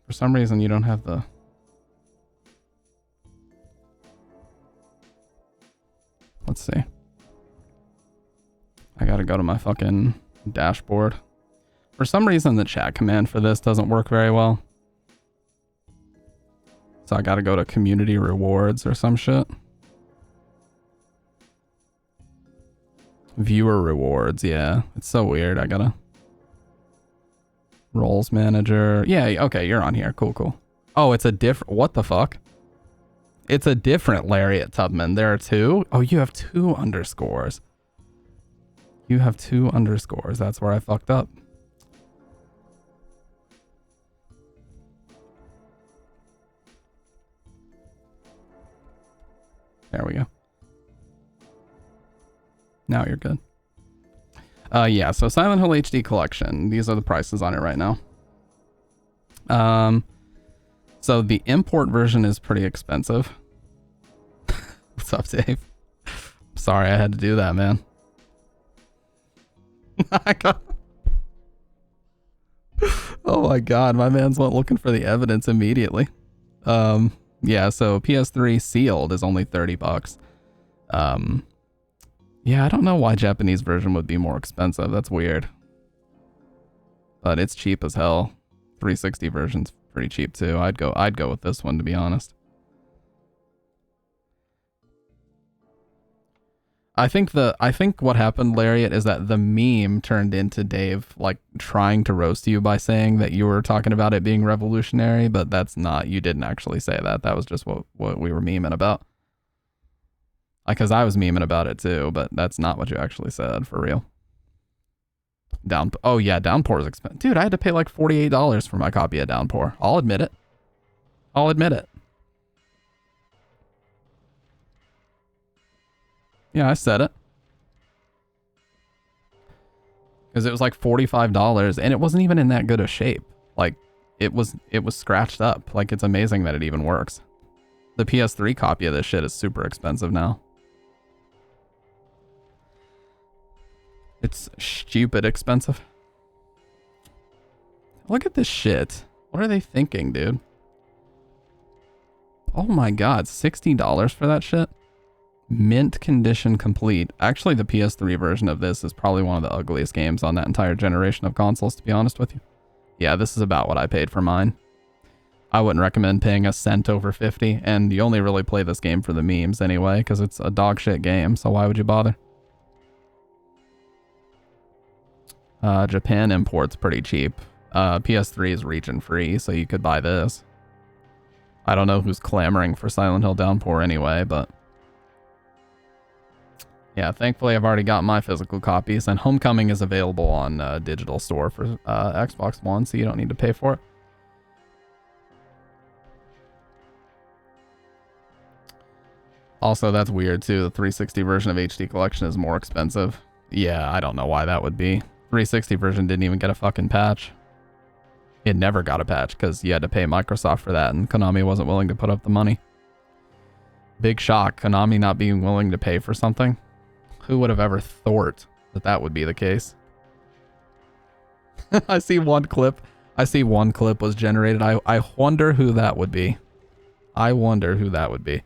For some reason, you don't have the... Let's see. I gotta go to my fucking dashboard. For some reason, the chat command for this doesn't work very well. So I gotta go to community rewards or some shit. Viewer rewards, yeah. It's so weird. I gotta... Roles manager. Yeah, okay, you're on here. Cool. Oh, it's a different... What the fuck? It's a different Lariat Tubman. There are two? Oh, you have 2 underscores. You have 2 underscores. That's where I fucked up. There we go. Now you're good. Yeah, so Silent Hill HD Collection. These are the prices on it right now. So the import version is pretty expensive. What's up, Dave? Sorry, I had to do that, man. Oh my god, my man's went looking for the evidence immediately. Yeah, so PS3 sealed is only $30. Yeah, I don't know why Japanese version would be more expensive. That's weird. But it's cheap as hell. 360 version's pretty cheap too. I'd go with this one, to be honest. I think what happened, Lariat, is that the meme turned into Dave like trying to roast you by saying that you were talking about it being revolutionary, but that's not. You didn't actually say that. That was just what we were memeing about. Because I was memeing about it too, but that's not what you actually said, for real. Oh yeah, Downpour is expensive. Dude, I had to pay like $48 for my copy of Downpour. I'll admit it. I'll admit it. Yeah, I said it. Because it was like $45 and it wasn't even in that good a shape. Like it was scratched up. Like it's amazing that it even works. The PS3 copy of this shit is super expensive now. It's stupid expensive. Look at this shit. What are they thinking, dude? Oh my god, $60 for that shit? Mint condition complete. Actually, the PS3 version of this is probably one of the ugliest games on that entire generation of consoles, to be honest with you. Yeah, this is about what I paid for mine. I wouldn't recommend paying a cent over 50, and you only really play this game for the memes anyway, because it's a dog shit game, so why would you bother? Japan import's pretty cheap. PS3 is region free, so you could buy this. I don't know who's clamoring for Silent Hill Downpour anyway, but... yeah, thankfully I've already got my physical copies, and Homecoming is available on digital store for Xbox One, so you don't need to pay for it. Also, that's weird too. The 360 version of HD Collection is more expensive. Yeah, I don't know why that would be. 360 version didn't even get a fucking patch. It never got a patch because you had to pay Microsoft for that, and Konami wasn't willing to put up the money. Big shock, Konami not being willing to pay for something. Who would have ever thought that that would be the case? I see one clip was generated. I wonder who that would be. I wonder who that would be.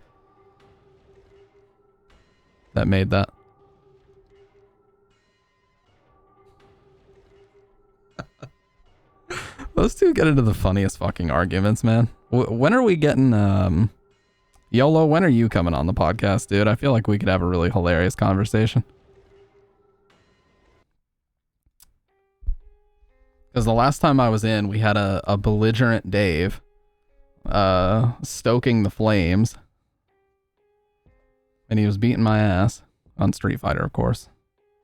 That made that. Those two get into the funniest fucking arguments, man. When are we getting, YOLO, when are you coming on the podcast, dude? I feel like we could have a really hilarious conversation. Because the last time I was in, we had a belligerent Dave, stoking the flames. And he was beating my ass on Street Fighter, of course.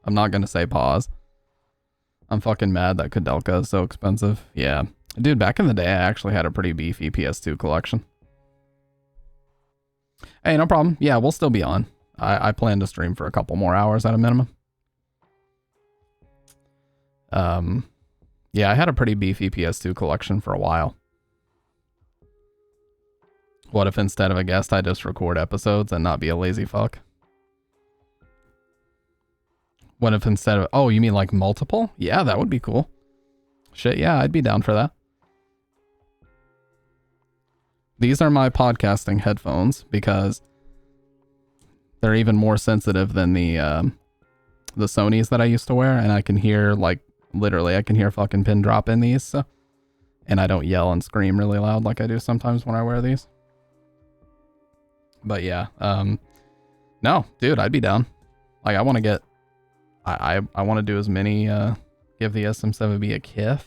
I'm not going to say pause. I'm fucking mad that Kudelka is so expensive. Yeah. Dude, back in the day, I actually had a pretty beefy PS2 collection. Hey, no problem. Yeah, we'll still be on. I plan to stream for a couple more hours at a minimum. Yeah, I had a pretty beefy PS2 collection for a while. What if instead of a guest, I just record episodes and not be a lazy fuck? What if instead of... oh, you mean like multiple? Yeah, that would be cool. Shit, yeah, I'd be down for that. These are my podcasting headphones because they're even more sensitive than the Sonys that I used to wear, and I can hear, like, literally, I can hear fucking pin drop in these, so... and I don't yell and scream really loud like I do sometimes when I wear these. But yeah, no, dude, I'd be down. Like, I want to get... I want to do as many, give the SM7B a kiff.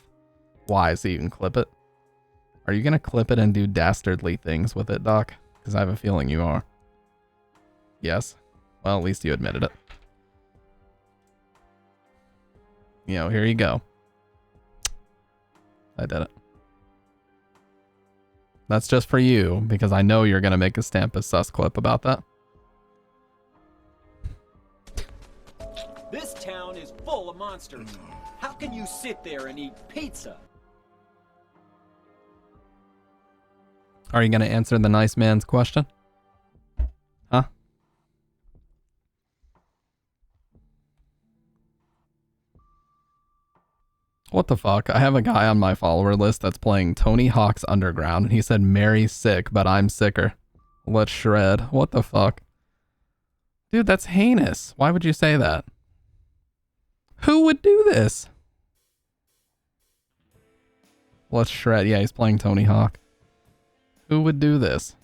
Why? So you can clip it? Are you going to clip it and do dastardly things with it, Doc? Because I have a feeling you are. Yes? Well, at least you admitted it. You know, here you go. I did it. That's just for you, because I know you're going to make a Stampus sus clip about that. This town is full of monsters. monsters. How can you sit there and eat pizza? Are you going to answer the nice man's question? Huh? What the fuck? I have a guy on my follower list that's playing Tony Hawk's Underground, and he said, Mary's sick, but I'm sicker. Let's shred. What the fuck? Dude, that's heinous. Why would you say that? Who would do this? Let's shred. Yeah, he's playing Tony Hawk. Who would do this?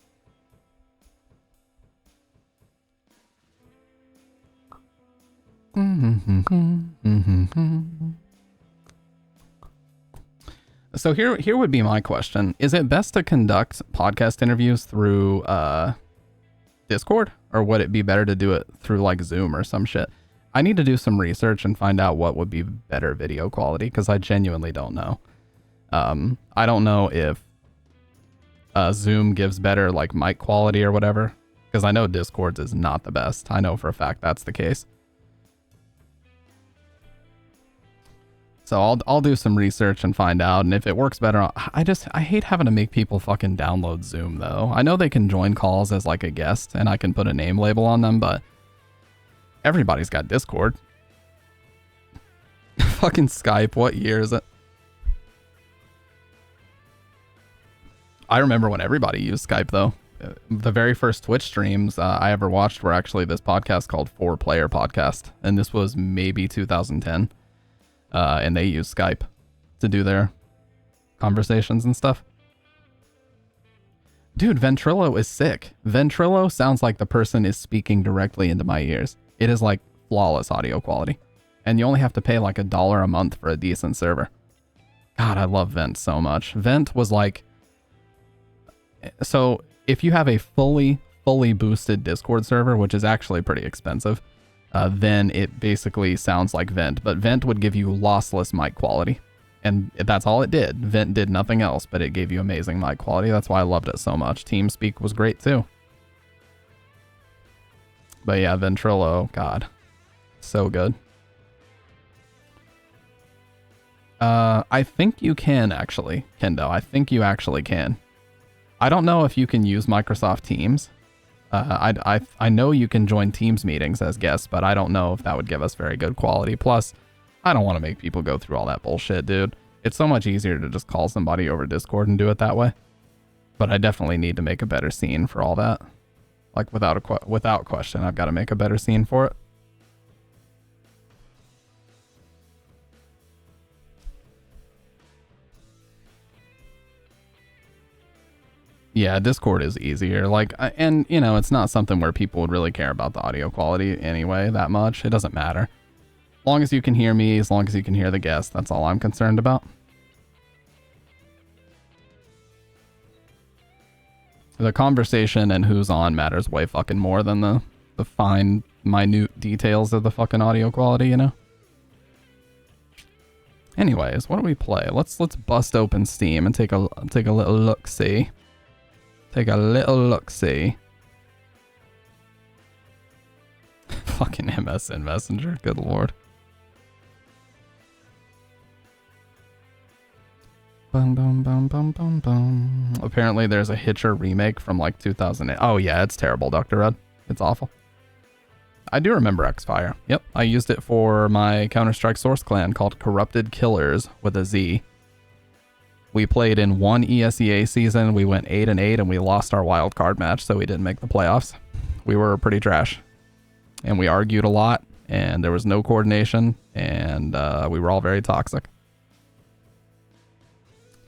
So here would be my question. Is it best to conduct podcast interviews through Discord, or would it be better to do it through like Zoom or some shit? I need to do some research and find out what would be better video quality, because I genuinely don't know. I don't know if Zoom gives better like mic quality or whatever, because I know Discord's is not the best. I know for a fact that's the case. So I'll do some research and find out, and if it works better, I hate having to make people fucking download Zoom though. I know they can join calls as like a guest and I can put a name label on them, but everybody's got Discord. Fucking Skype, what year is it? I remember when everybody used Skype though. The very first Twitch streams I ever watched were actually this podcast called 4Player Podcast, and this was maybe 2010. And they use Skype to do their conversations and stuff. Dude, Ventrilo is sick. Ventrilo sounds like the person is speaking directly into my ears. It is like flawless audio quality. And you only have to pay like $1 a month for a decent server. God, I love Vent so much. Vent was like... So, if you have a fully boosted Discord server, which is actually pretty expensive, then it basically sounds like Vent, but Vent would give you lossless mic quality, and that's all it did. Vent did nothing else, but it gave you amazing mic quality. That's why I loved it so much. TeamSpeak was great too. But yeah, Ventrilo, God, so good. I think you can actually, Kendo. I think you actually can. I don't know if you can use Microsoft Teams. I know you can join Teams meetings as guests, but I don't know if that would give us very good quality. Plus, I don't want to make people go through all that bullshit, dude. It's so much easier to just call somebody over Discord and do it that way. But I definitely need to make a better scene for all that. Like, without question, I've got to make a better scene for it. Yeah, Discord is easier. Like, and you know, it's not something where people would really care about the audio quality anyway that much. It doesn't matter. As long as you can hear me, as long as you can hear the guest, that's all I'm concerned about. The conversation and who's on matters way fucking more than the fine, minute details of the fucking audio quality, you know? Anyways, what do we play? Let's bust open Steam and take a little look-see. Take a little look-see. Fucking MSN Messenger, good lord. Bum, bum, bum, bum, bum, bum. Apparently there's a Hitcher remake from like 2008. Oh yeah, it's terrible, Dr. Red. It's awful. I do remember Xfire. Yep, I used it for my Counter-Strike Source clan called Corrupted Killers with a Z. We played in one ESEA season, we went 8-8, and we lost our wild card match, so we didn't make the playoffs. We were pretty trash. And we argued a lot, and there was no coordination, and we were all very toxic.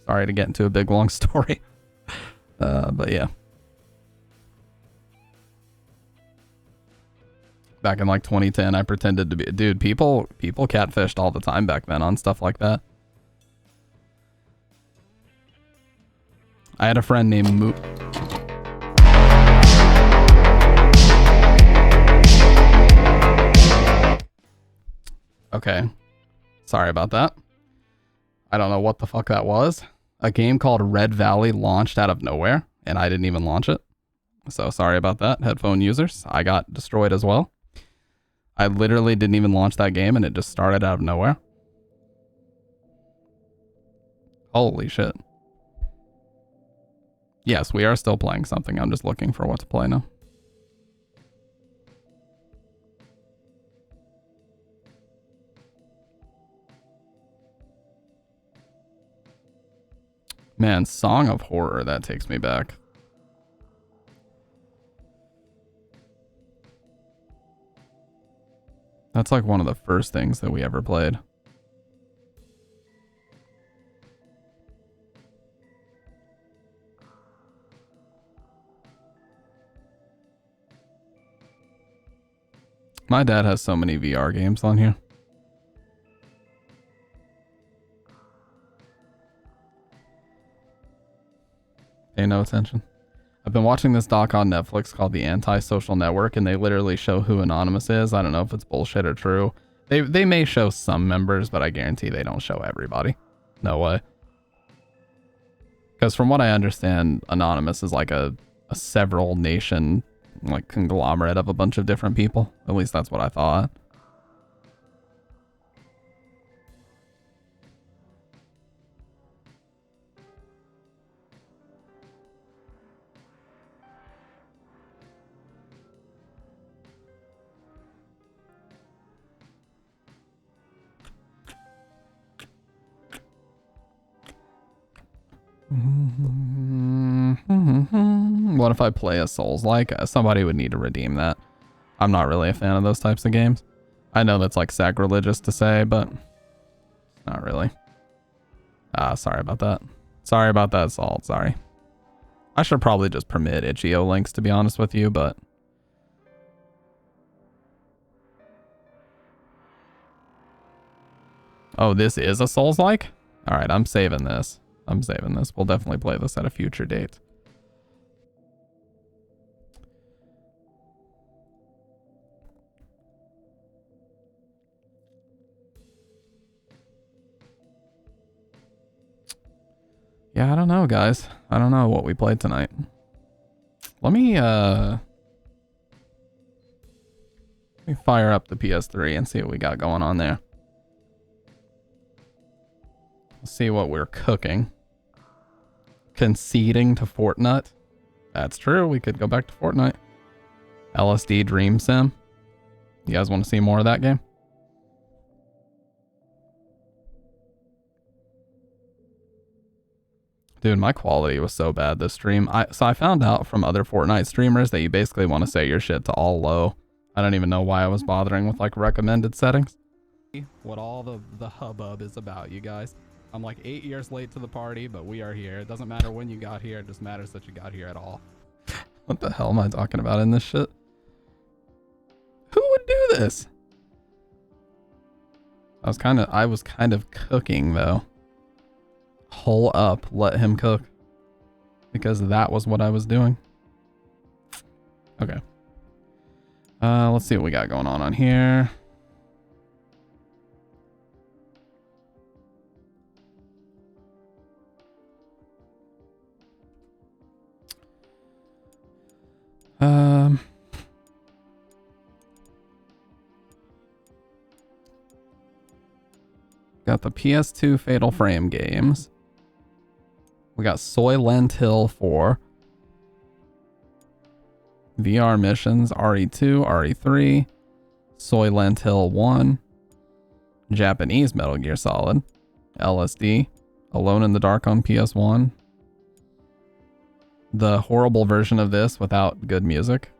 Sorry to get into a big long story. But yeah. Back in like 2010, I pretended to be... Dude, people catfished all the time back then on stuff like that. I had a friend named Moo. Okay. Sorry about that. I don't know what the fuck that was. A game called Red Valley launched out of nowhere, and I didn't even launch it. So sorry about that, headphone users. I got destroyed as well. I literally didn't even launch that game and it just started out of nowhere. Holy shit. Yes, we are still playing something. I'm just looking for what to play now. Man, Song of Horror, that takes me back. That's like one of the first things that we ever played. My dad has so many VR games on here. Pay no attention. I've been watching this doc on Netflix called The Anti-Social Network, and they literally show who Anonymous is. I don't know if it's bullshit or true. They may show some members, but I guarantee they don't show everybody. No way. Because from what I understand, Anonymous is like a several nation like conglomerate of a bunch of different people. At least that's what I thought. What if I play a Souls-like? Somebody would need to redeem that. I'm not really a fan of those types of games. I know that's like sacrilegious to say, but not really. Sorry about that. Sorry about that, Salt. Sorry. I should probably just permit itch.io links, to be honest with you, but... Oh, this is a Souls-like? Alright, I'm saving this. I'm saving this. We'll definitely play this at a future date. Yeah, I don't know, guys. I don't know what we played tonight. Let me fire up the PS3 and see what we got going on there. Let's see what we're cooking. Conceding to Fortnite. That's true. We could go back to Fortnite. LSD Dream Sim. You guys want to see more of that game? Dude, my quality was so bad this stream. So I found out from other Fortnite streamers that you basically want to set your shit to all low. I don't even know why I was bothering with like recommended settings. What all the hubbub is about, you guys. I'm like 8 years late to the party, but we are here. It doesn't matter when you got here. It just matters that you got here at all. What the hell am I talking about in this shit? Who would do this? I was kind of cooking though. Hole up, let him cook. Because that was what I was doing. Okay. Let's see what we got going on here. Got the PS2 Fatal Frame games. We got Soy Lentil 4. VR missions, RE2, RE3. Soy Lentil 1. Japanese Metal Gear Solid. LSD. Alone in the Dark on PS1. The horrible version of this without good music.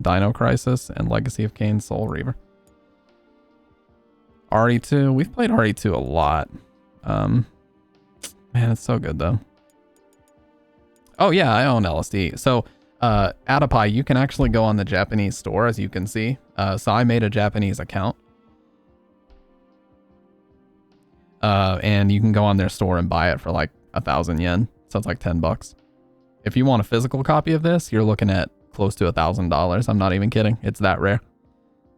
Dino Crisis and Legacy of Kain Soul Reaver. RE2. We've played RE2 a lot. Man, it's so good though. Oh yeah, I own LSD. So, Atapai, you can actually go on the Japanese store, as you can see. So I made a Japanese account. And you can go on their store and buy it for like 1,000 yen. So it's like 10 bucks. If you want a physical copy of this, you're looking at close to $1,000. I'm not even kidding. It's that rare.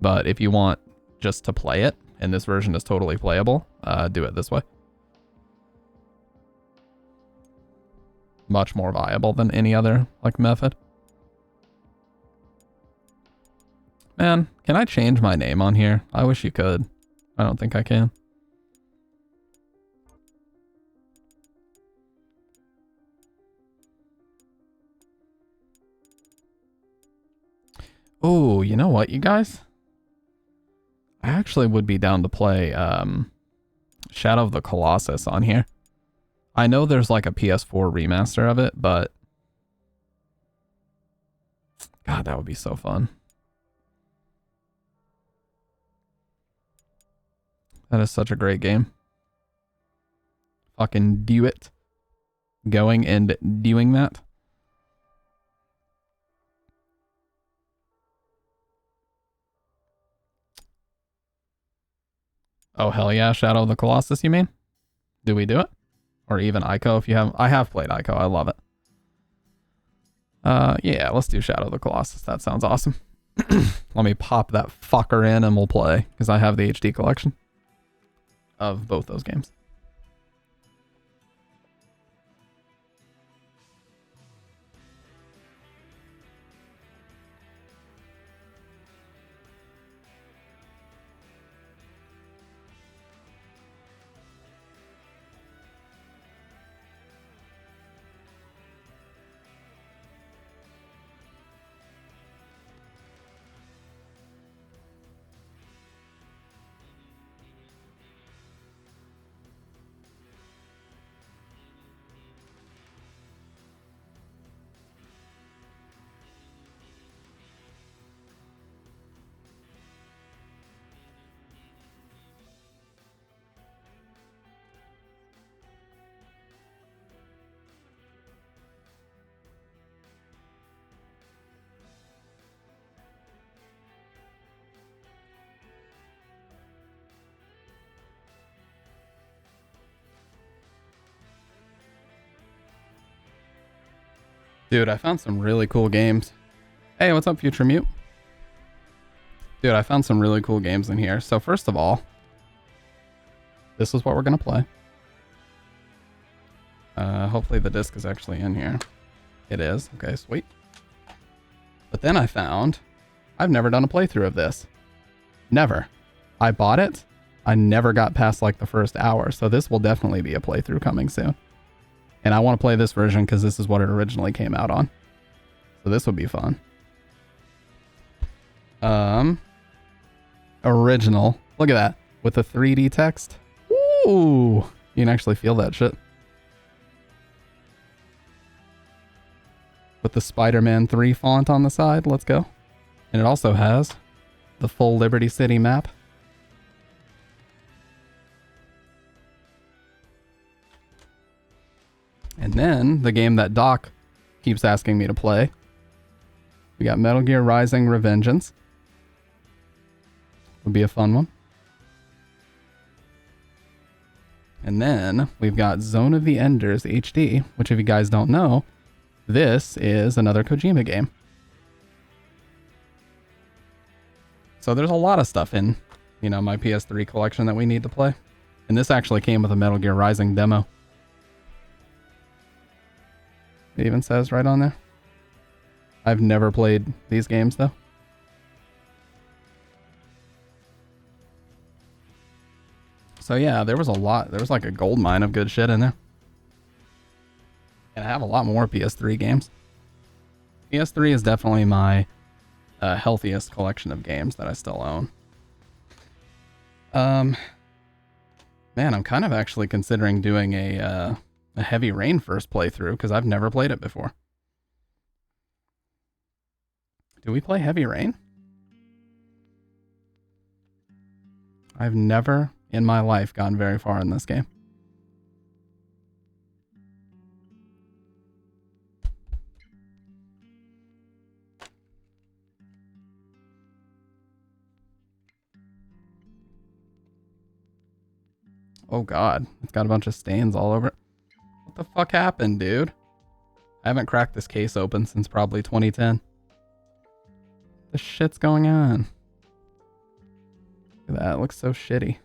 But if you want just to play it, and this version is totally playable, do it this way. Much more viable than any other like method. Man, can I change my name on here? I wish you could. I don't think I can. Oh, you know what, you guys? I actually would be down to play Shadow of the Colossus on here. I know there's like a PS4 remaster of it, but God, that would be so fun. That is such a great game. Fucking do it. Going and doing that. Oh, hell yeah. Shadow of the Colossus, you mean? Do we do it? Or even Ico if you haven't. I have played Ico. I love it. Yeah, let's do Shadow of the Colossus. That sounds awesome. Let me pop that fucker in and we'll play. Because I have the HD collection of both those games. Dude, I found some really cool games. Hey, what's up, Future Mute? Dude, I found some really cool games in here. So first of all, this is what we're going to play. Hopefully the disc is actually in here. It is. Okay, sweet. But then I found I've never done a playthrough of this. Never. I bought it. I never got past like the first hour. So this will definitely be a playthrough coming soon. And I want to play this version because this is what it originally came out on. So this would be fun. Original. Look at that. With the 3D text. Ooh. You can actually feel that shit. With the Spider-Man 3 font on the side. Let's go. And it also has the full Liberty City map. And then the game that Doc keeps asking me to play. We got Metal Gear Rising: Revengeance. Would be a fun one. And then we've got Zone of the Enders HD, which if you guys don't know, this is another Kojima game. So there's a lot of stuff in, you know, my PS3 collection that we need to play. And this actually came with a Metal Gear Rising demo. It even says right on there. I've never played these games though. So yeah, there was a lot. There was like a gold mine of good shit in there. And I have a lot more PS3 games. PS3 is definitely my healthiest collection of games that I still own. Man, I'm kind of actually considering doing a Heavy Rain first playthrough because I've never played it before. Do we play Heavy Rain? I've never in my life gone very far in this game. Oh god, it's got a bunch of stains all over it. What the fuck happened, dude? I haven't cracked this case open since probably 2010. The shit's going on? Look at that, it looks so shitty.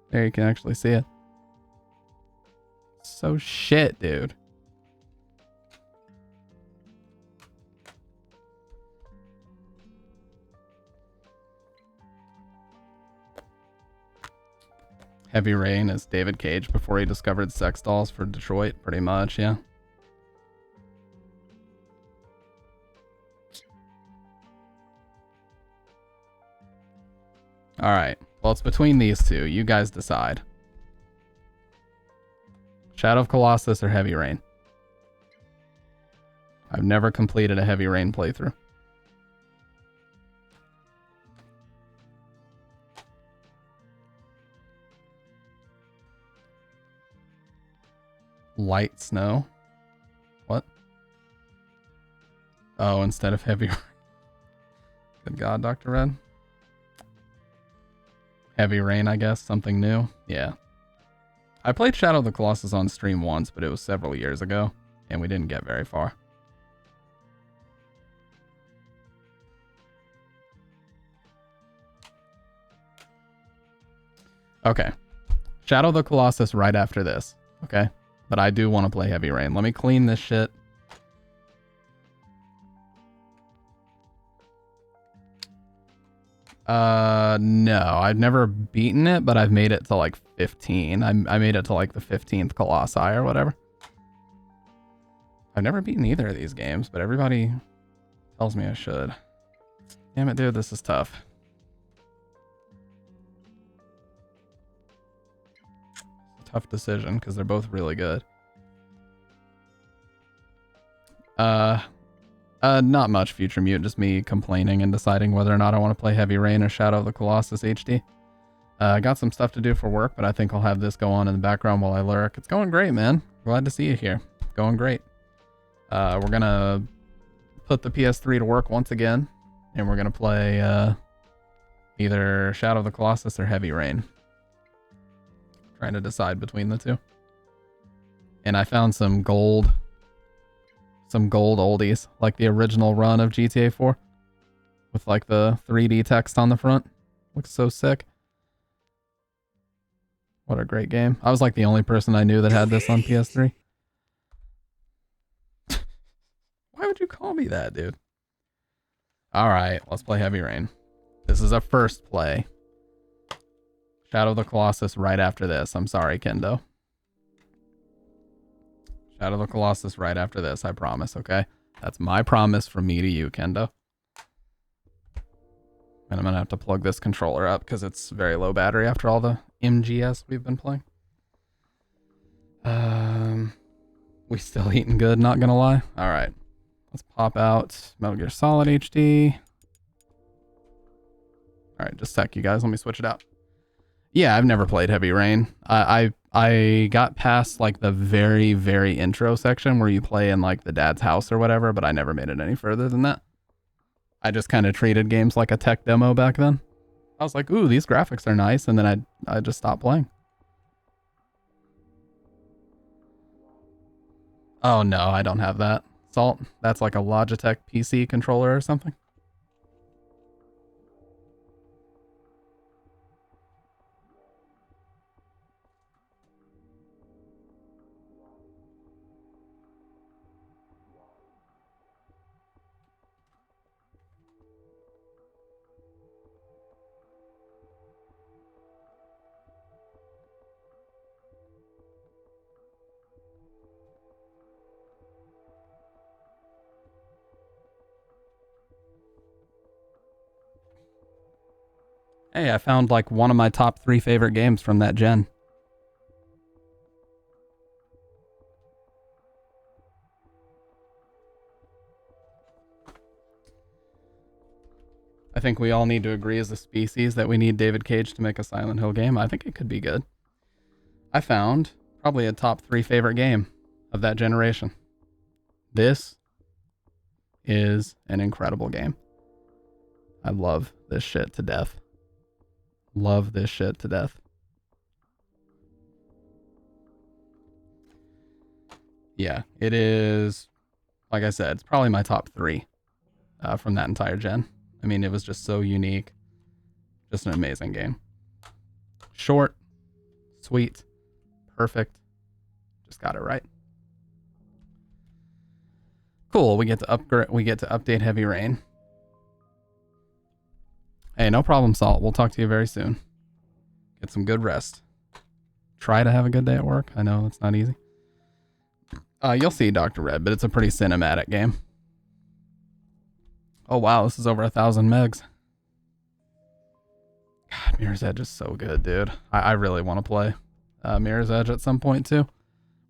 There, you can actually see it. So shit, dude. Heavy Rain is David Cage before he discovered sex dolls for Detroit, pretty much, yeah. Alright, well, it's between these two. You guys decide. Shadow of Colossus or Heavy Rain? I've never completed a Heavy Rain playthrough. Light snow? What? Oh, instead of Heavy Rain. Good God, Dr. Red. Heavy Rain, I guess. Something new. Yeah. I played Shadow of the Colossus on stream once, but it was several years ago, and we didn't get very far. Okay. Shadow of the Colossus right after this, okay? But I do want to play Heavy Rain. Let me clean this shit. No, I've never beaten it, but I've made it to like 15. I made it to like the 15th Colossi or whatever. I've never beaten either of these games, but everybody tells me I should. Damn it, dude, this is tough. It's a tough decision because they're both really good. Not much, Future Mute, just me complaining and deciding whether or not I want to play Heavy Rain or Shadow of the Colossus HD. I got some stuff to do for work, but I think I'll have this go on in the background while I lurk. It's going great, man. Glad to see you here. Going great. We're gonna put the PS3 to work once again, and we're gonna play either Shadow of the Colossus or Heavy Rain. Trying to decide between the two. And I found some gold oldies, like the original run of GTA 4 with like the 3D text on the front. Looks so sick. What a great game. I was like the only person I knew that had this on PS3. Why would you call me that, dude? All right, let's play Heavy Rain. This is a first play. Shadow of the Colossus right after this. I'm sorry, Kendo. Shadow of the Colossus right after this, I promise, okay? That's my promise from me to you, Kendo. And I'm gonna have to plug this controller up because it's very low battery after all the MGS we've been playing. We still eating good, not gonna lie. Alright. Let's pop out Metal Gear Solid HD. Alright, just a sec, you guys. Let me switch it out. Yeah, I've never played Heavy Rain. I got past like the very, very intro section where you play in like the dad's house or whatever, but I never made it any further than that. I just kind of treated games like a tech demo back then. I was like, ooh, these graphics are nice, and then I just stopped playing. Oh no, I don't have that. Salt, that's like a Logitech PC controller or something. Hey, I found like one of my top 3 favorite games from that gen. I think we all need to agree as a species that we need David Cage to make a Silent Hill game. I think it could be good. I found probably a top 3 favorite game of that generation. This is an incredible game. I love this shit to death. Love this shit to death. Yeah, it is, like I said, it's probably my top 3 from that entire gen. I mean, it was just so unique. Just an amazing game. Short, sweet, perfect. Just got it right. Cool, we get to upgrade, we get to update Heavy Rain. Hey, no problem, Salt. We'll talk to you very soon. Get some good rest. try to have a good day at work. I know it's not easy. You'll see Dr. Red, but it's a pretty cinematic game. Oh wow, this is over 1,000 megs. God, Mirror's Edge is so good, dude. I really want to play Mirror's Edge at some point too.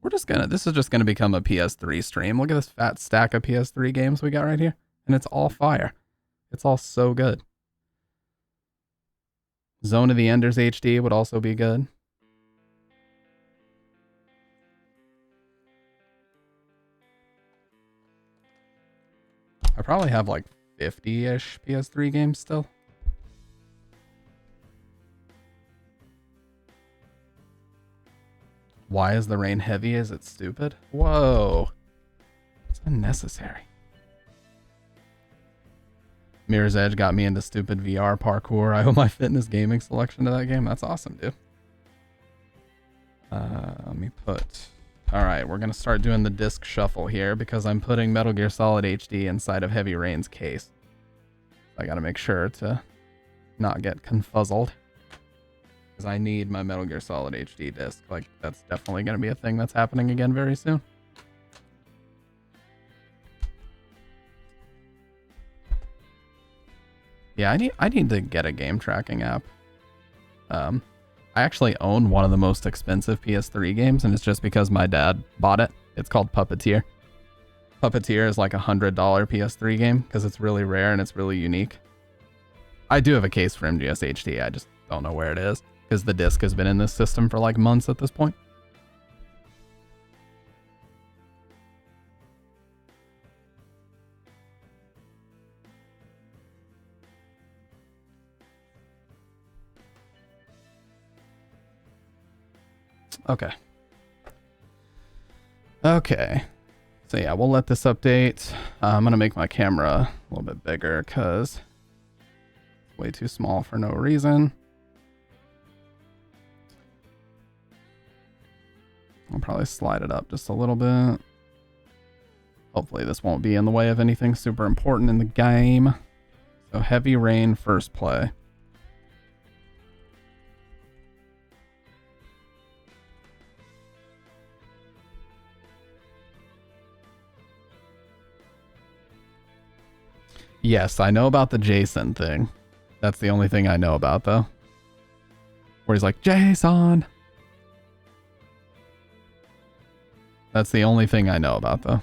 This is just gonna become a PS3 stream. Look at this fat stack of PS3 games we got right here. And it's all fire. It's all so good. Zone of the Enders HD would also be good. I probably have like 50-ish PS3 games still. Why is the rain heavy? Is it stupid? Whoa. It's unnecessary. Mirror's Edge got me into stupid VR parkour. I owe my fitness gaming selection to that game. That's awesome, dude. Let me put... Alright, we're going to start doing the disc shuffle here because I'm putting Metal Gear Solid HD inside of Heavy Rain's case. I got to make sure to not get confuzzled. Because I need my Metal Gear Solid HD disc. Like, that's definitely going to be a thing that's happening again very soon. Yeah, I need to get a game tracking app. I actually own one of the most expensive PS3 games, and it's just because my dad bought it. It's called Puppeteer. Puppeteer is like $100 PS3 game because it's really rare and it's really unique. I do have a case for MGS HD. I just don't know where it is because the disc has been in this system for like months at this point. Okay. Okay. So yeah, we'll let this update. I'm going to make my camera a little bit bigger because it's way too small for no reason. I'll probably slide it up just a little bit. Hopefully this won't be in the way of anything super important in the game. So Heavy Rain first play. Yes, I know about the Jason thing. That's the only thing I know about, though. Where he's like, Jason! That's the only thing I know about, though.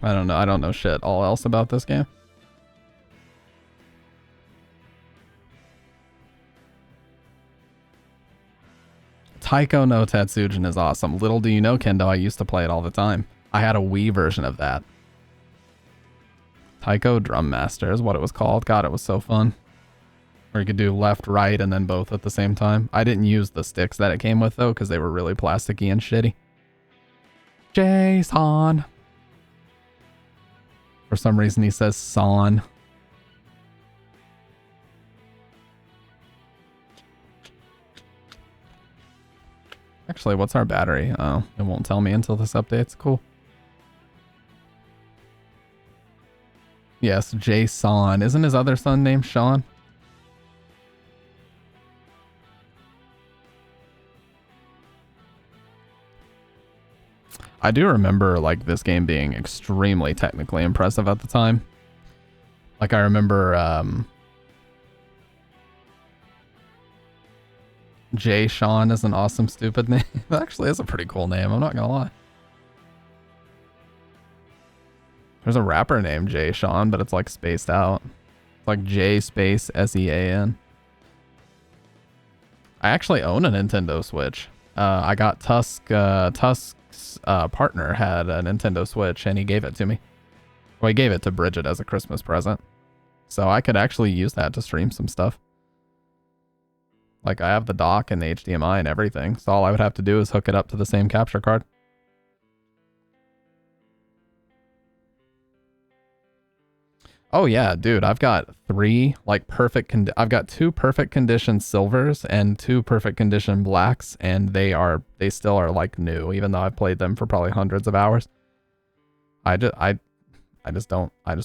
I don't know shit all else about this game. Taiko no Tatsujin is awesome. Little do you know, Kendo, I used to play it all the time. I had a Wii version of that. Taiko Drum Master is what it was called. God, it was so fun. Where you could do left, right, and then both at the same time. I didn't use the sticks that it came with, though, because they were really plasticky and shitty. Jason! For some reason, he says Son. Actually, what's our battery? Oh, it won't tell me until this updates. Cool. Yes, Jason. Isn't his other son named Sean? I do remember like this game being extremely technically impressive at the time. Like I remember Jay Sean is an awesome stupid name. Actually, it's a pretty cool name, I'm not gonna lie. There's a rapper named Jay Sean, but it's like spaced out. It's like J space S-E-A-N. I actually own a Nintendo Switch. I got Tusk's partner had a Nintendo Switch and he gave it to me. Well, he gave it to Bridget as a Christmas present. So I could actually use that to stream some stuff. Like I have the dock and the HDMI and everything. So all I would have to do is hook it up to the same capture card. Oh yeah, dude, I've got three like I've got two perfect condition silvers and two perfect condition blacks, and they still are like new, even though I've played them for probably hundreds of hours. I just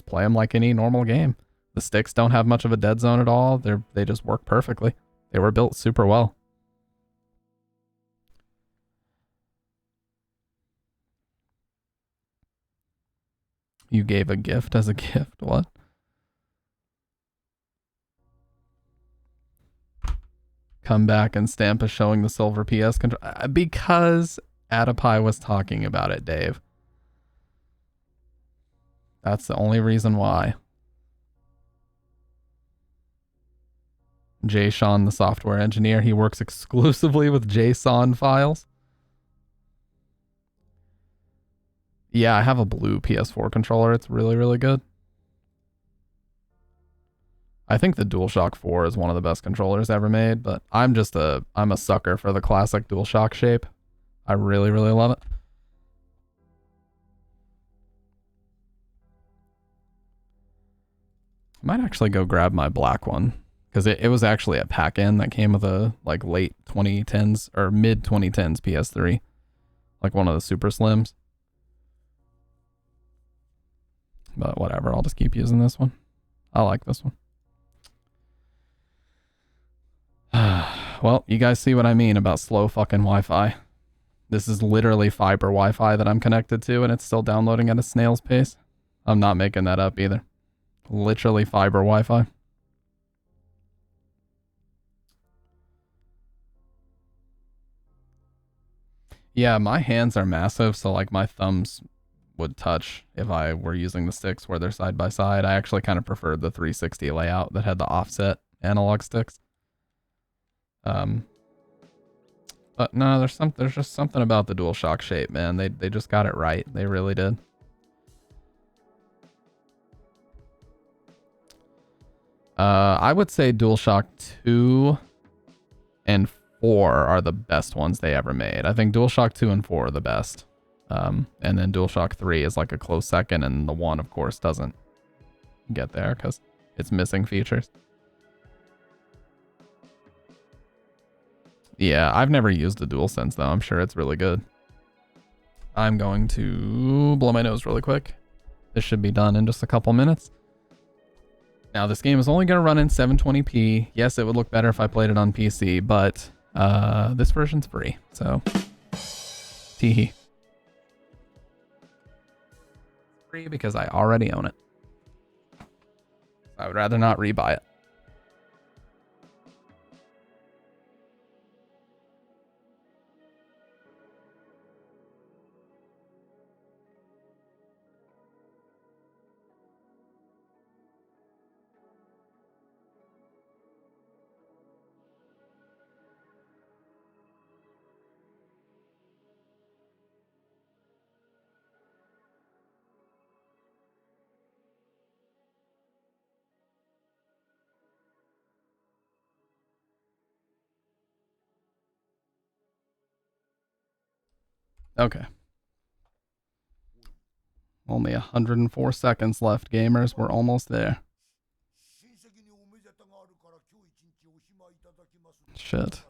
play them like any normal game. The sticks don't have much of a dead zone at all. They just work perfectly. They were built super well. You gave a gift as a gift. What? Come back and Stamp is showing the silver PS control. Because Adipie was talking about it, Dave. That's the only reason why. Jay Sean, the software engineer, he works exclusively with JSON files. Yeah, I have a blue PS4 controller. It's really, really good. I think the DualShock 4 is one of the best controllers ever made, but I'm a sucker for the classic DualShock shape. I really, really love it. I might actually go grab my black one, because it was actually a pack-in that came with a like late 2010s or mid 2010s PS3, like one of the super slims. But whatever, I'll just keep using this one. I like this one. Well, you guys see what I mean about slow fucking Wi-Fi. This is literally fiber Wi-Fi that I'm connected to, and it's still downloading at a snail's pace. I'm not making that up either. Literally fiber Wi-Fi. Yeah, my hands are massive, so like my thumbs would touch if I were using the sticks where they're side by side. I actually kind of preferred the 360 layout that had the offset analog sticks. But no, there's just something about the DualShock shape, man. They just got it right. They really did. I would say DualShock 2 and 4 are the best ones they ever made. I think DualShock 2 and 4 are the best. And then DualShock 3 is like a close second, and the 1, of course, doesn't get there because it's missing features. Yeah, I've never used a DualSense though. I'm sure it's really good. I'm going to blow my nose really quick. This should be done in just a couple minutes. Now, this game is only going to run in 720p. Yes, it would look better if I played it on PC, but this version's free, so teehee. Free because I already own it. I would rather not rebuy it. Okay. Only 104 seconds left, gamers. We're almost there. Shit.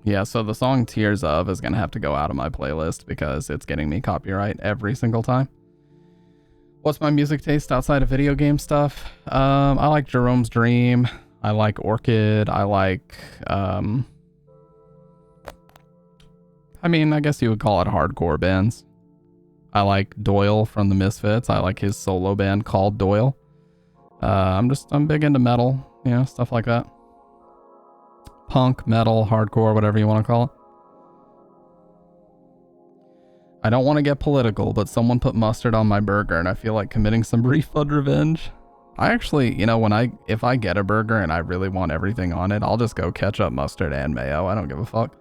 Yeah, so the song Tears Of is gonna have to go out of my playlist because it's getting me copyright every single time. What's my music taste outside of video game stuff? I like Jerome's Dream. I like Orchid. I like, I mean, I guess you would call it hardcore bands. I like Doyle from the Misfits. I like his solo band called Doyle. I'm big into metal, you know, stuff like that. Punk, metal, hardcore, whatever you want to call it. I don't want to get political, but someone put mustard on my burger and I feel like committing some refund revenge. I actually, you know, if I get a burger and I really want everything on it, I'll just go ketchup, mustard, and mayo. I don't give a fuck.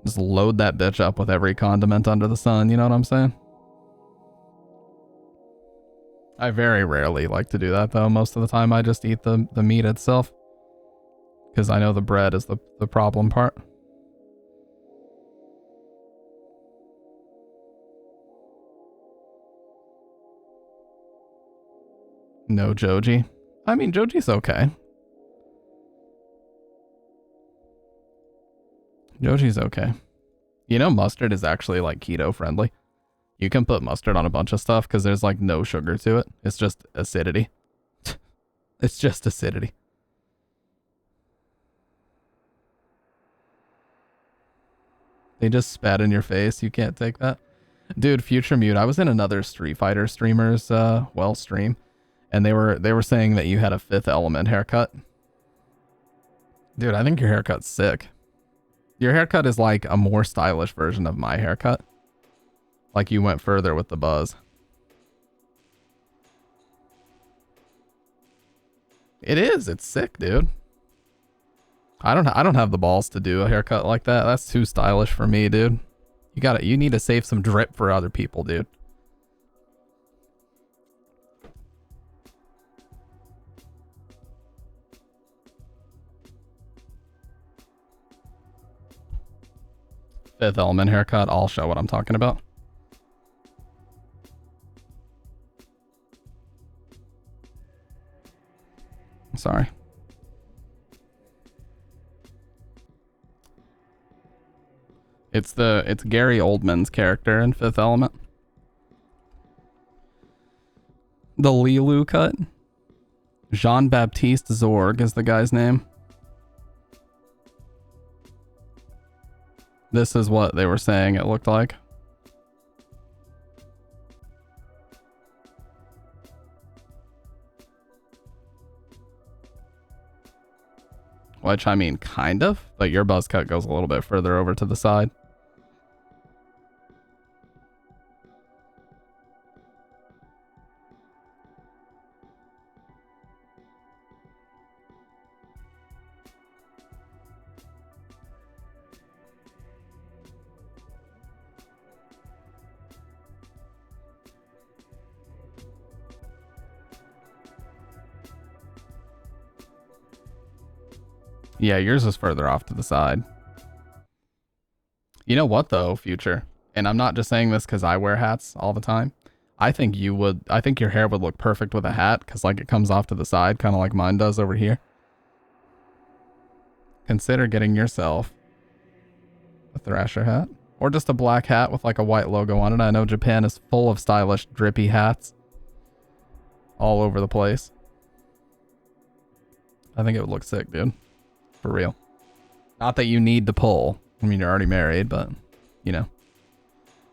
Just load that bitch up with every condiment under the sun, you know what I'm saying? I very rarely like to do that though. Most of the time I just eat the meat itself. Because I know the bread is the problem part. No Joji. I mean, Joji's okay. Joji's okay. You know, mustard is actually like keto friendly. You can put mustard on a bunch of stuff because there's like no sugar to it. It's just acidity. It's just acidity. They just spat in your face. You can't take that. Dude, Future Mute, I was in another Street Fighter streamer's stream, and they were saying that you had a Fifth Element haircut. Dude, I think your haircut's sick. Your haircut is like a more stylish version of my haircut. Like you went further with the buzz. It is. It's sick, dude. I don't have the balls to do a haircut like that. That's too stylish for me, dude. You need to save some drip for other people, dude. Fifth Element haircut. I'll show what I'm talking about. Sorry. It's Gary Oldman's character in Fifth Element. The Lilu cut. Jean-Baptiste Zorg is the guy's name. This is what they were saying it looked like. Which, I mean, kind of, but your buzz cut goes a little bit further over to the side. Yeah, yours is further off to the side. You know what though, Future? And I'm not just saying this because I wear hats all the time. I think your hair would look perfect with a hat because like it comes off to the side, kind of like mine does over here. Consider getting yourself a Thrasher hat. Or just a black hat with like a white logo on it. I know Japan is full of stylish, drippy hats. All over the place. I think it would look sick, dude. For real. Not that you need to pull. I mean, you're already married, but, you know.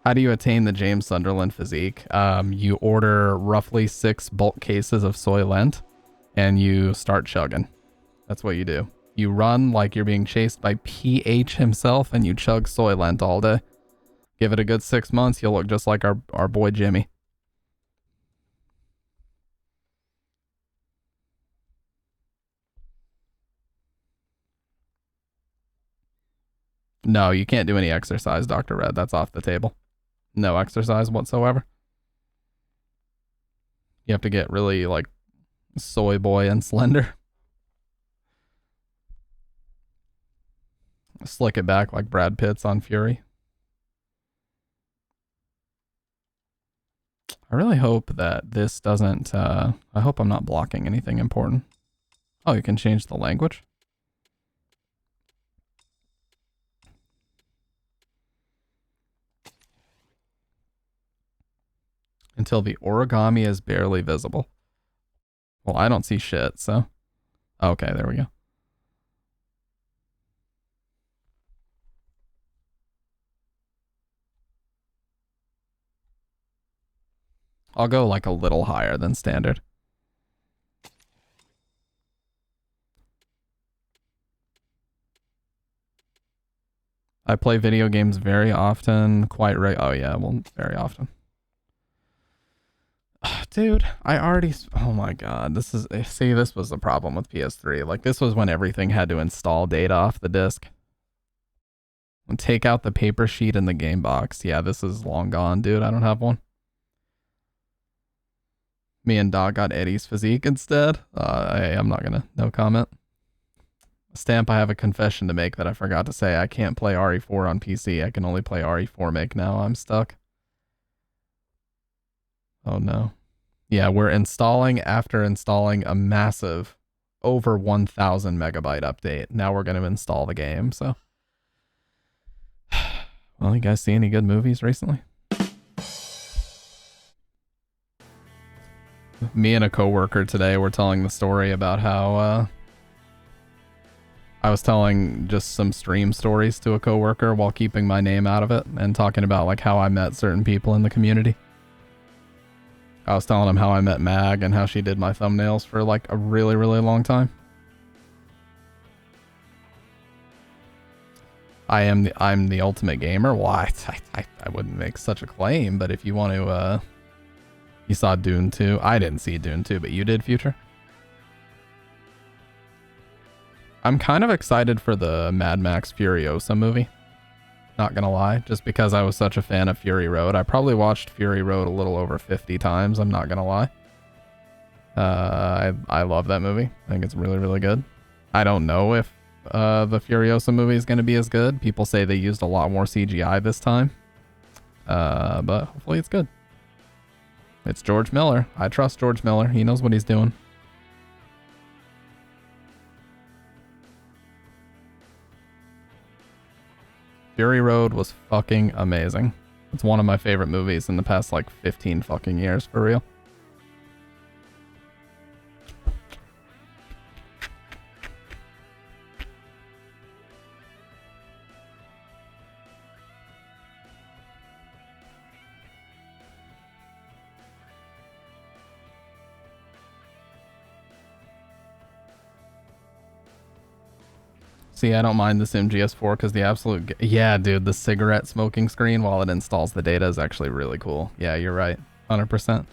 How do you attain the James Sunderland physique? You order roughly 6 bulk cases of Soylent, and you start chugging. That's what you do. You run like you're being chased by PH himself, and you chug Soylent all day. Give it a good 6 months, you'll look just like our boy Jimmy. No, you can't do any exercise, Dr. Red. That's off the table. No exercise whatsoever. You have to get really, like, soy boy and slender. Slick it back like Brad Pitt's on Fury. I really hope that this doesn't... I hope I'm not blocking anything important. Oh, you can change the language? Until the origami is barely visible. Well, I don't see shit, so... Okay, there we go. I'll go like a little higher than standard. I play video games very often, oh yeah, well, very often. Dude, I already, oh my god, this was the problem with PS3. Like, this was when everything had to install data off the disc. And take out the paper sheet in the game box. Yeah, this is long gone, dude. I don't have one. Me and Dog got Eddie's physique instead. I'm not gonna, no comment. Stamp, I have a confession to make that I forgot to say. I can't play RE4 on PC. I can only play RE4 Make now. I'm stuck. Oh no. Yeah, we're installing after installing a massive over 1,000 megabyte update. Now we're going to install the game, so. Well, you guys see any good movies recently? Me and a coworker today were telling the story about how I was telling just some stream stories to a coworker while keeping my name out of it and talking about like how I met certain people in the community. I was telling him how I met Mag and how she did my thumbnails for like a really, really long time. I'm the ultimate gamer. Well, I wouldn't make such a claim, but if you want to, you saw Dune 2. I didn't see Dune 2, but you did, Future. I'm kind of excited for the Mad Max Furiosa movie. Not gonna lie, just because I was such a fan of Fury Road. I probably watched Fury Road a little over 50 times, I'm not gonna lie. I love that movie. I think it's really, really good. I don't know if the Furiosa movie is gonna be as good. People say they used a lot more CGI this time. But hopefully it's good. It's George Miller. I trust George Miller. He knows what he's doing. Fury Road was fucking amazing. It's one of my favorite movies in the past like 15 fucking years, for real. See, I don't mind this MGS4 because the absolute... Yeah, dude, the cigarette smoking screen while it installs the data is actually really cool. Yeah, you're right. 100%.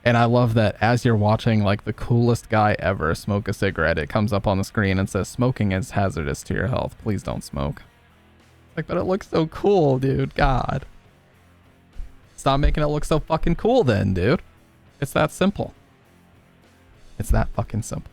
And I love that as you're watching, like, the coolest guy ever smoke a cigarette, it comes up on the screen and says, smoking is hazardous to your health. Please don't smoke. Like, but it looks so cool, dude. God. Stop making it look so fucking cool then, dude. It's that simple. It's that fucking simple.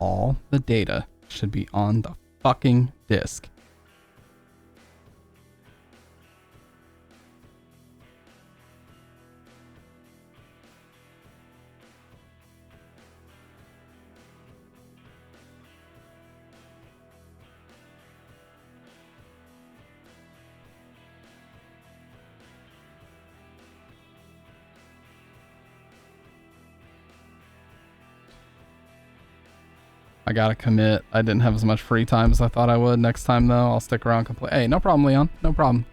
All the data should be on the fucking disk. I gotta commit. I didn't have as much free time as I thought I would. Next time, though, I'll stick around complete. Hey, no problem, Leon. No problem.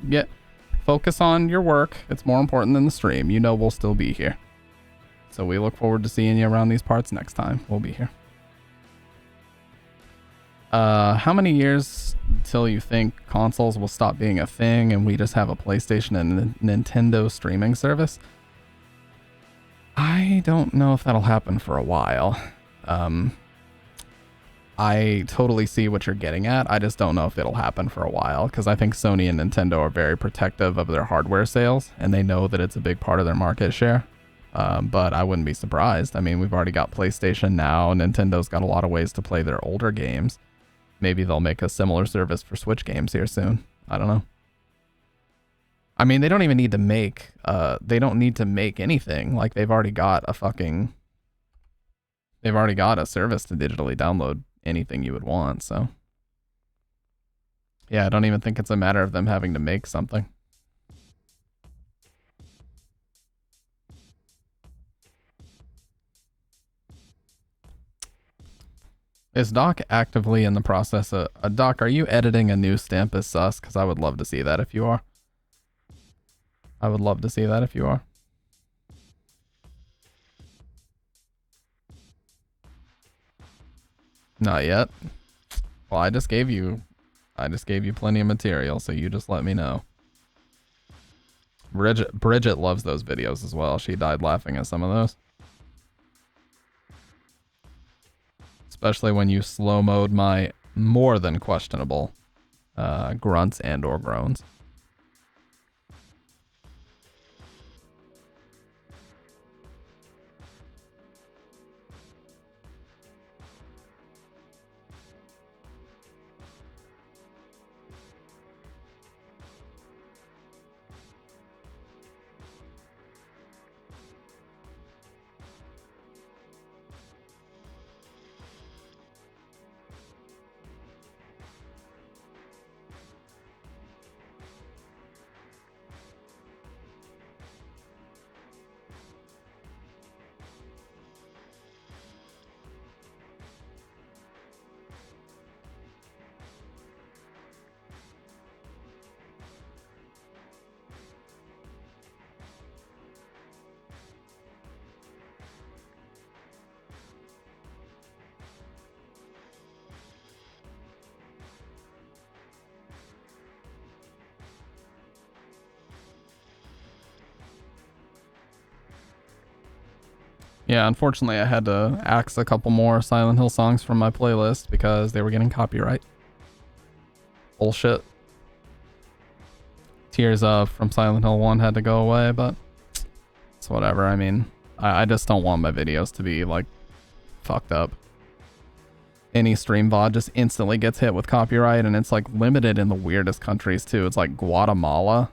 Focus on your work. It's more important than the stream. You know we'll still be here. So we look forward to seeing you around these parts next time. We'll be here. How many years till you think consoles will stop being a thing and we just have a PlayStation and Nintendo streaming service? I don't know if that'll happen for a while. I totally see what you're getting at. I just don't know if it'll happen for a while because I think Sony and Nintendo are very protective of their hardware sales and they know that it's a big part of their market share. But I wouldn't be surprised. I mean, we've already got PlayStation now. Nintendo's got a lot of ways to play their older games. Maybe they'll make a similar service for Switch games here soon. I don't know. I mean, they don't even need to make, they don't need to make anything. Like, they've already got a service to digitally download anything you would want, so. Yeah, I don't even think it's a matter of them having to make something. Is Doc actively in the process of... Doc, are you editing a new stamp as sus? Because I would love to see that if you are. I would love to see that if you are. Not yet. Well, I just gave you plenty of material, so you just let me know. Bridget loves those videos as well. She died laughing at some of those. Especially when you slow-mode my more than questionable grunts and or groans. Yeah, unfortunately I had to axe a couple more Silent Hill songs from my playlist because they were getting copyright. Bullshit. Tears of from Silent Hill 1 had to go away, but it's whatever. I mean, I just don't want my videos to be like fucked up. Any stream VOD just instantly gets hit with copyright, and it's like limited in the weirdest countries too. It's like Guatemala,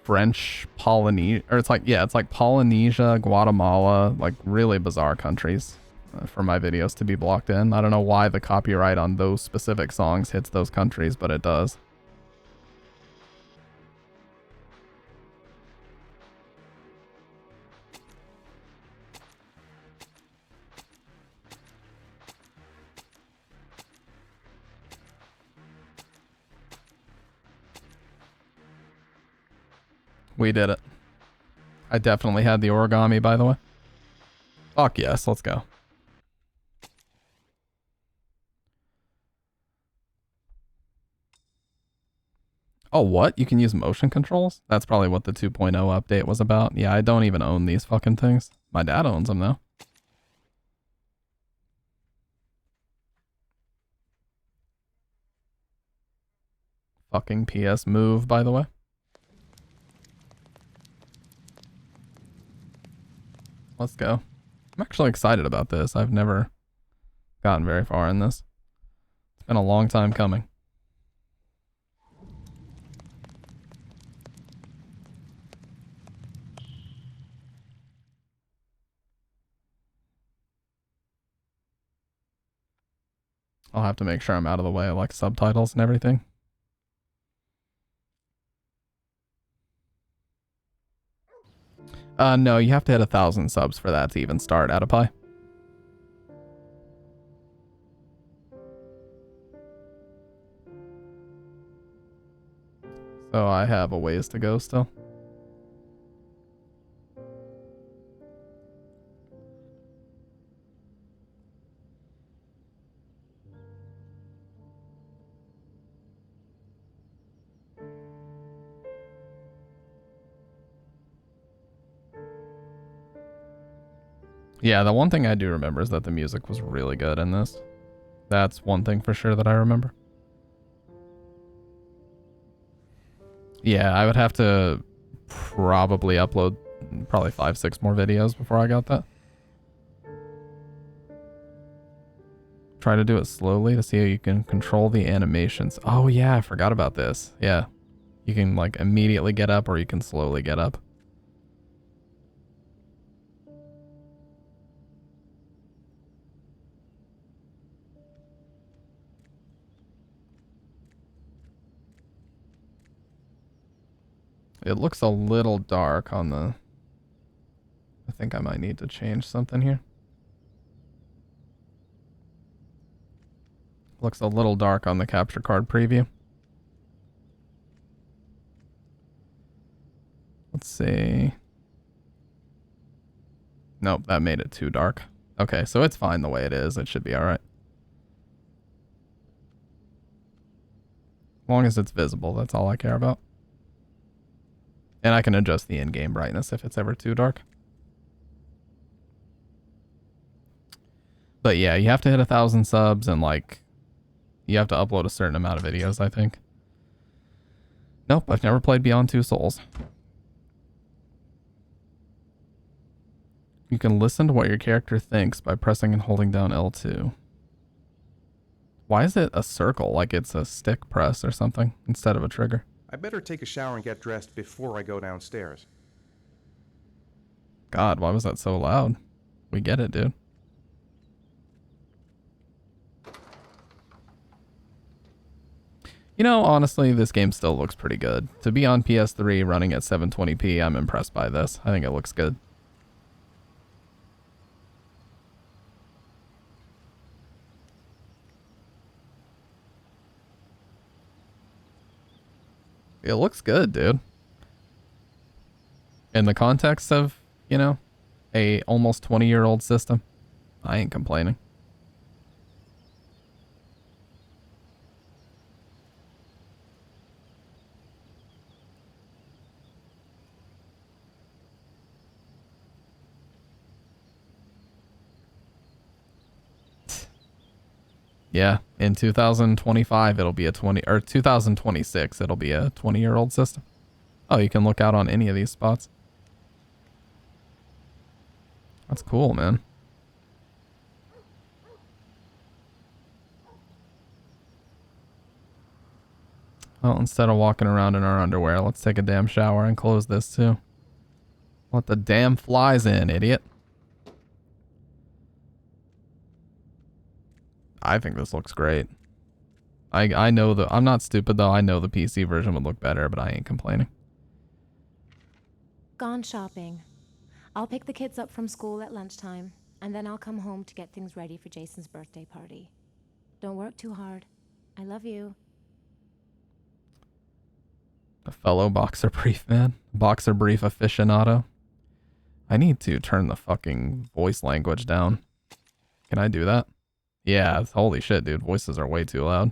French Polynesia, or it's like Polynesia, Guatemala, like really bizarre countries for my videos to be blocked in. I don't know why the copyright on those specific songs hits those countries, but it does. We did it. I definitely had the origami, by the way. Fuck yes, let's go. Oh, what? You can use motion controls? That's probably what the 2.0 update was about. Yeah, I don't even own these fucking things. My dad owns them, though. Fucking PS Move, by the way. Let's go. I'm actually excited about this. I've never gotten very far in this. It's been a long time coming. I'll have to make sure I'm out of the way of like subtitles and everything. No, you have to hit 1,000 subs for that to even start, Adipie. So I have a ways to go still. Yeah, the one thing I do remember is that the music was really good in this. That's one thing for sure that I remember. Yeah, I would have to probably upload probably 5-6 more videos before I got that. Try to do it slowly to see how you can control the animations. Oh yeah, I forgot about this. Yeah. You can like immediately get up or you can slowly get up. It looks a little dark on the... I think I might need to change something here. Looks a little dark on the capture card preview. Let's see. Nope, that made it too dark. Okay, so it's fine the way it is. It should be alright. As long as it's visible, that's all I care about. And I can adjust the in-game brightness if it's ever too dark. But yeah, you have to hit 1,000 subs and like, you have to upload a certain amount of videos, I think. Nope, I've never played Beyond Two Souls. You can listen to what your character thinks by pressing and holding down L2. Why is it a circle, like it's a stick press or something, instead of a trigger? I better take a shower and get dressed before I go downstairs. God, why was that so loud? We get it, dude. You know, honestly, this game still looks pretty good. To be on PS3 running at 720p, I'm impressed by this. I think it looks good. It looks good, dude. In the context of, you know, a almost 20-year-old system, I ain't complaining. Yeah, in 2025 it'll be a 2026 it'll be a 20-year-old system. Oh, you can look out on any of these spots. That's cool, man. Well, instead of walking around in our underwear, let's take a damn shower and close this too. Let the damn flies in, idiot. I think this looks great. I know I'm not stupid though. I know the PC version would look better, but I ain't complaining. Gone shopping. I'll pick the kids up from school at lunchtime, and then I'll come home to get things ready for Jason's birthday party. Don't work too hard. I love you. A fellow boxer brief man. Boxer brief aficionado. I need to turn the fucking voice language down. Can I do that? Yeah, holy shit, dude. Voices are way too loud.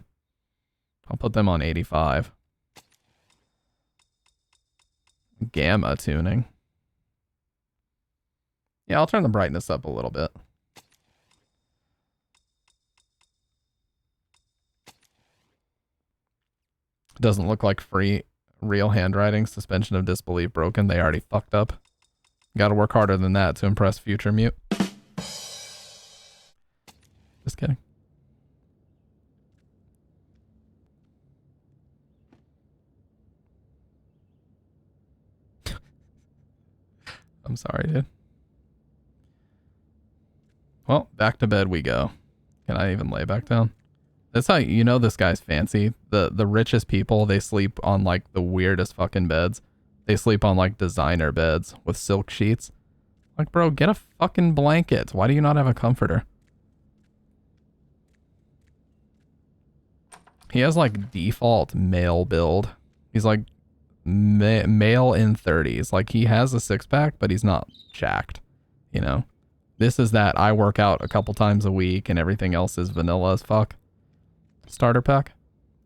I'll put them on 85. Gamma tuning. Yeah, I'll turn the brightness up a little bit. Doesn't look like real handwriting. Suspension of disbelief broken. They already fucked up. Gotta work harder than that to impress future mute. Just kidding. I'm sorry, dude. Well, back to bed we go. Can I even lay back down? That's how you know this guy's fancy. The richest people, they sleep on like the weirdest fucking beds. They sleep on like designer beds with silk sheets. Like, bro, get a fucking blanket. Why do you not have a comforter? He has like default male build. He's like male in 30s. Like he has a six pack, but he's not jacked. You know, this is that I work out a couple times a week and everything else is vanilla as fuck. Starter pack.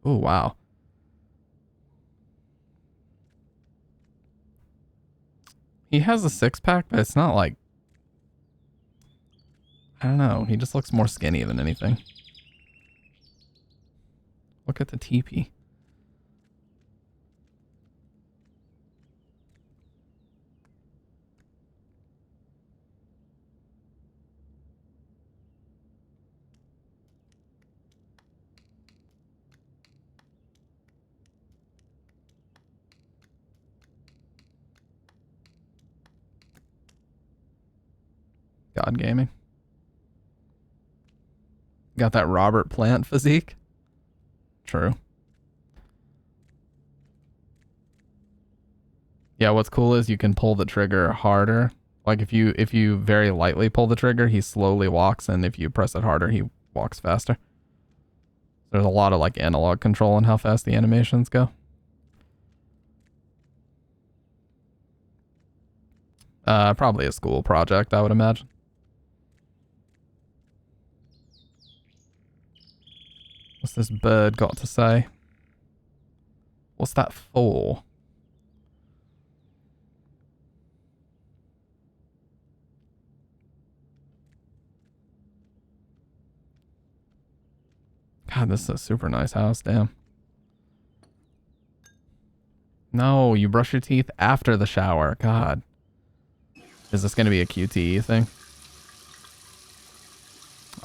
Oh, wow. He has a six pack, but it's not like, I don't know. He just looks more skinny than anything. Look at the teepee. God gaming. Got that Robert Plant physique. True. Yeah, what's cool is you can pull the trigger harder. Like if you very lightly pull the trigger, he slowly walks, and if you press it harder, he walks faster. There's a lot of like analog control in how fast the animations go. Probably a school project, I would imagine. What's this bird got to say? What's that for? God, this is a super nice house, damn. No, you brush your teeth after the shower. God. Is this going to be a QTE thing?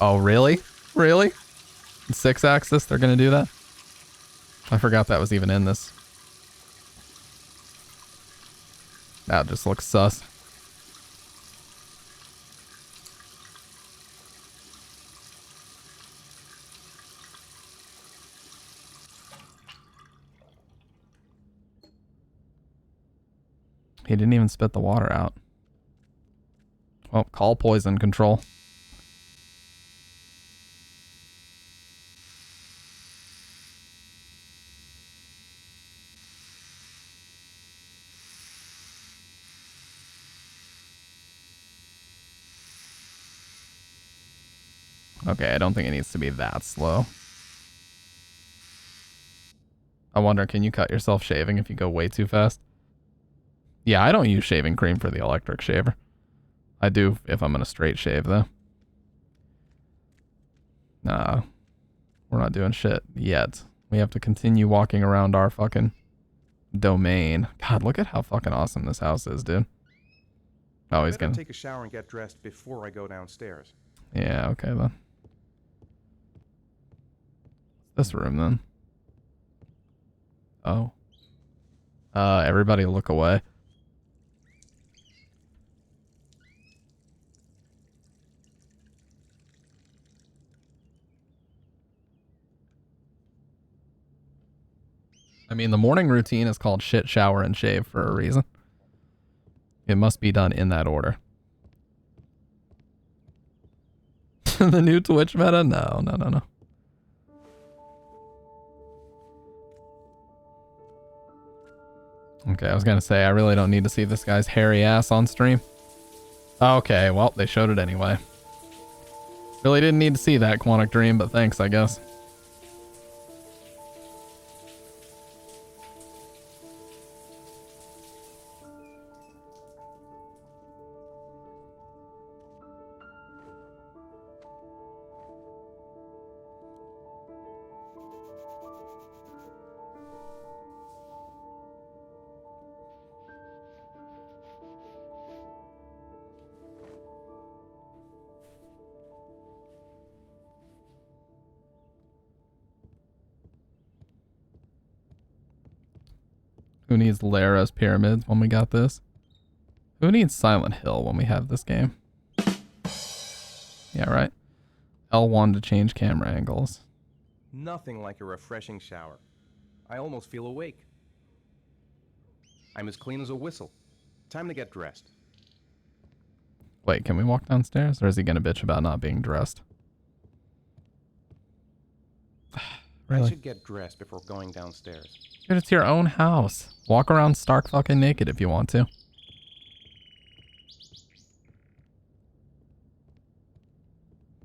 Oh, really? Really? 6-axis, they're going to do that? I forgot that was even in this. That just looks sus. He didn't even spit the water out. Well, call poison control. Okay, I don't think it needs to be that slow. I wonder, can you cut yourself shaving if you go way too fast? Yeah, I don't use shaving cream for the electric shaver. I do if I'm gonna straight shave though. Nah. We're not doing shit yet. We have to continue walking around our fucking domain. God, look at how fucking awesome this house is, dude. Oh, he's Better gonna take a shower and get dressed before I go downstairs. Yeah, okay then. This room then. Oh. Everybody look away. I mean, the morning routine is called shit, shower, and shave for a reason. It must be done in that order. The new Twitch meta? No. Okay, I was gonna say, I really don't need to see this guy's hairy ass on stream. Okay, well, they showed it anyway. Really didn't need to see that, Quantic Dream, but thanks, I guess. Who needs Lara's pyramids when we got this? Who needs Silent Hill when we have this game? Yeah, right. L1 to change camera angles. Nothing like a refreshing shower. I almost feel awake. I'm as clean as a whistle. Time to get dressed. Wait, can we walk downstairs? Or is he gonna bitch about not being dressed? I Really? should get dressed before going downstairs. Dude, it's your own house. Walk around stark fucking naked if you want to.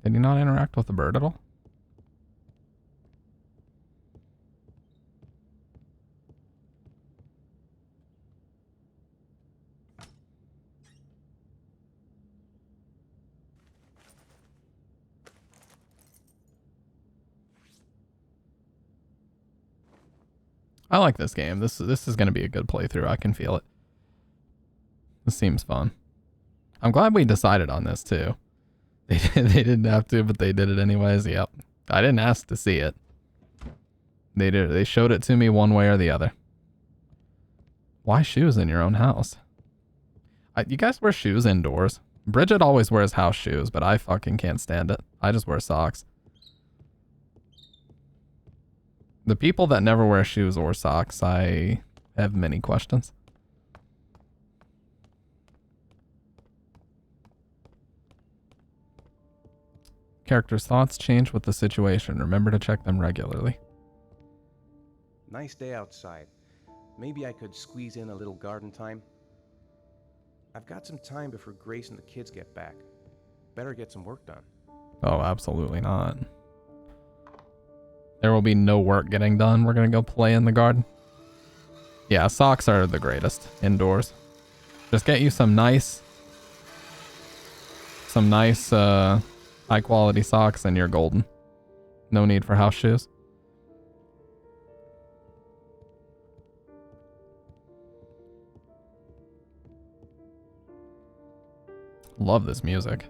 Did he not interact with the bird at all? I like this game. This is going to be a good playthrough. I can feel it. This seems fun. I'm glad we decided on this too. They didn't have to, but they did it anyways. Yep. I didn't ask to see it. They did. They showed it to me one way or the other. Why shoes in your own house? You guys wear shoes indoors. Bridget always wears house shoes, but I fucking can't stand it. I just wear socks. The people that never wear shoes or socks, I have many questions. Characters' thoughts change with the situation. Remember to check them regularly. Nice day outside. Maybe I could squeeze in a little garden time. I've got some time before Grace and the kids get back. Better get some work done. Oh, absolutely not. There will be no work getting done. We're going to go play in the garden. Yeah, socks are the greatest indoors. Just get you some nice high quality socks and you're golden. No need for house shoes. Love this music.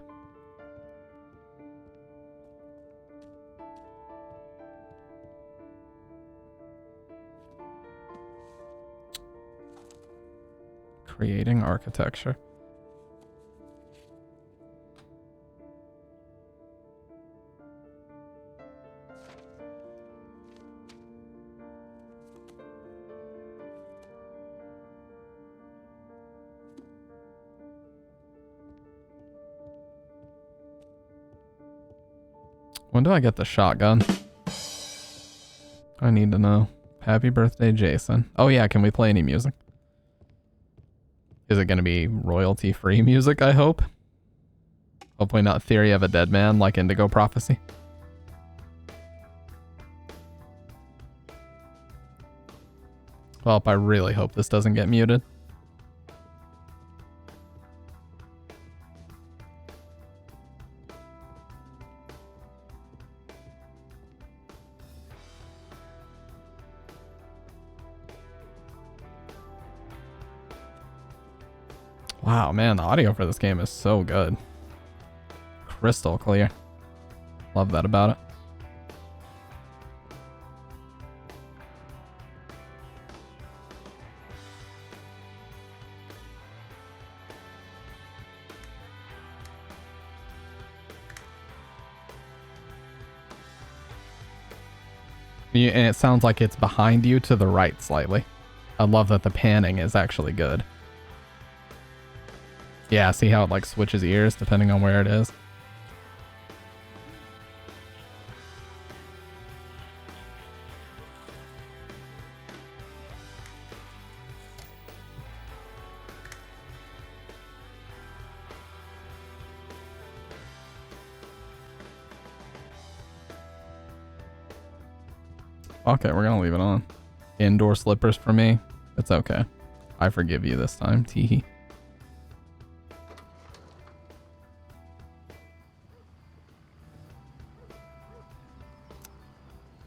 Creating architecture. When do I get the shotgun? I need to know. Happy birthday, Jason. Oh yeah, can we play any music? Is it going to be royalty-free music, I hope? Hopefully not Theory of a Dead Man like Indigo Prophecy. Well, I really hope this doesn't get muted. Wow, man, the audio for this game is so good. Crystal clear. Love that about it. And it sounds like it's behind you to the right slightly. I love that the panning is actually good. Yeah, see how it like switches ears depending on where it is? Okay, we're gonna leave it on. Indoor slippers for me. It's okay. I forgive you this time, teehee.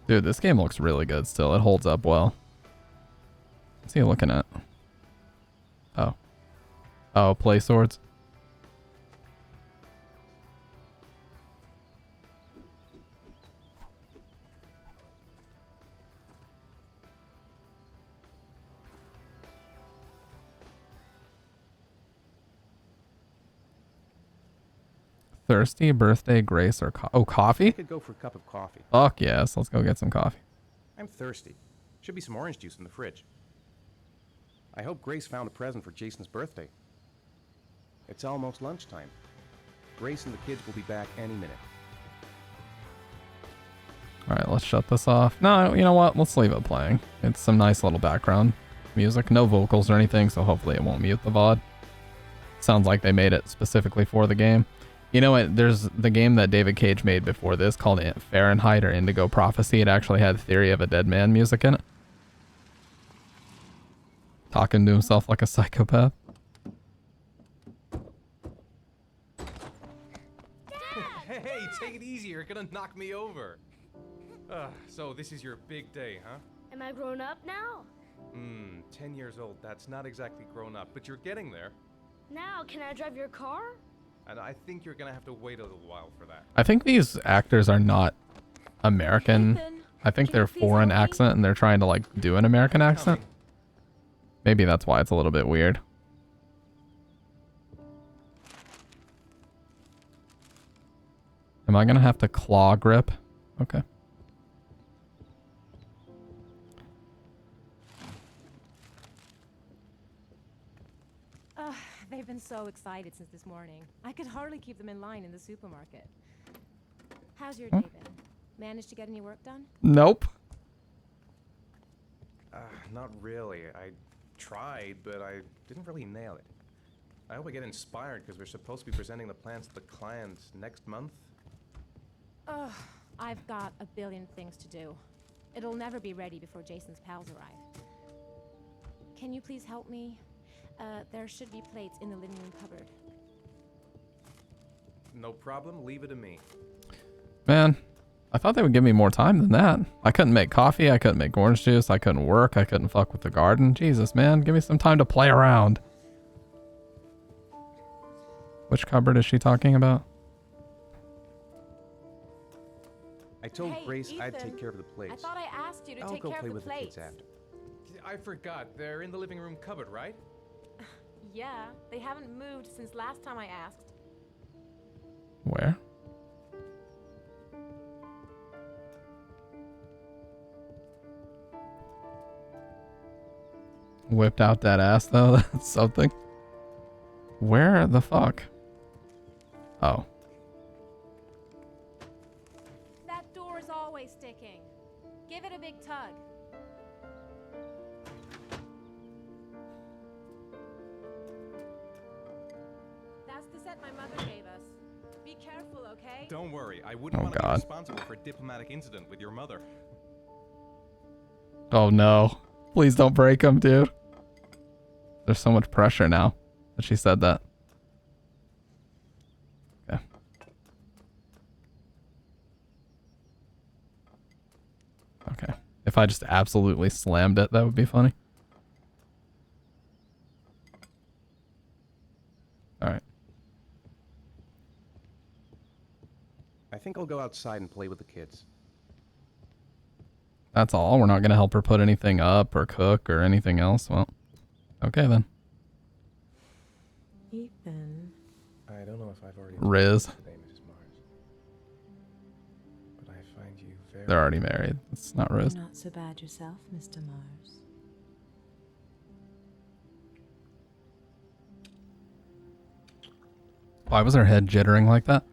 Dude, this game looks really good still. It holds up well. What's he looking at? Oh. Oh, play swords. Thirsty, birthday, Grace, or I coffee? could go for a cup of coffee. Fuck yes, let's go get some coffee. I'm thirsty. Should be some orange juice in the fridge. I hope Grace found a present for Jason's birthday. It's almost lunchtime. Grace and the kids will be back any minute. Alright, let's shut this off. No, you know what? Let's leave it playing. It's some nice little background music. No vocals or anything, so hopefully it won't mute the VOD. Sounds like they made it specifically for the game. You know what? There's the game that David Cage made before this called Fahrenheit or Indigo Prophecy. It actually had Theory of a Dead Man music in it. Talking to himself like a psychopath. Hey, take it easy. You're gonna knock me over. So this is your big day, huh? Am I grown up now? 10 years old. That's not exactly grown up, but you're getting there. Now, can I drive your car? And I think you're gonna have to wait a little while for that. I think these actors are not American. I think they're foreign accent and they're trying to like do an American accent. Maybe that's why it's a little bit weird. Am I gonna have to claw grip? Okay. They've been so excited since this morning. I could hardly keep them in line in the supermarket. How's your day been? Managed to get any work done? Nope. Not really. I tried, but I didn't really nail it. I hope I get inspired because we're supposed to be presenting the plans to the clients next month. Ugh, I've got a billion things to do. It'll never be ready before Jason's pals arrive. Can you please help me? There should be plates in the living room cupboard. No problem. Leave it to me. Man, I thought they would give me more time than that. I couldn't make coffee. I couldn't make orange juice. I couldn't work. I couldn't fuck with the garden. Jesus, man. Give me some time to play around. Which cupboard is she talking about? I told Hey, Grace I'd Ethan, take care of the plates. I thought I asked you to I'll take go care play of the with plates. the kids after. I forgot. They're in the living room cupboard, right? Yeah, they haven't moved since last time I asked. Where? Whipped out that ass though. That's something. Where the fuck? Oh. That door is always sticking. Give it a big tug. That's the set my mother gave us. Be careful, okay? Don't worry. I wouldn't Oh, want to be God. responsible for a diplomatic incident with your mother. Oh no. Please don't break him, dude. There's so much pressure now that she said that. Okay. Okay. If I just absolutely slammed it, that would be funny. think I'll go outside and play with the kids. That's all. We're not going to help her put anything up or cook or anything else. Well, okay then. Ethan. I don't know if I've already Riz. told you today, Mrs. Mars. But I find you very... They're already married. It's not Riz. You're not so bad yourself, Mr. Mars. Why was her head jittering like that?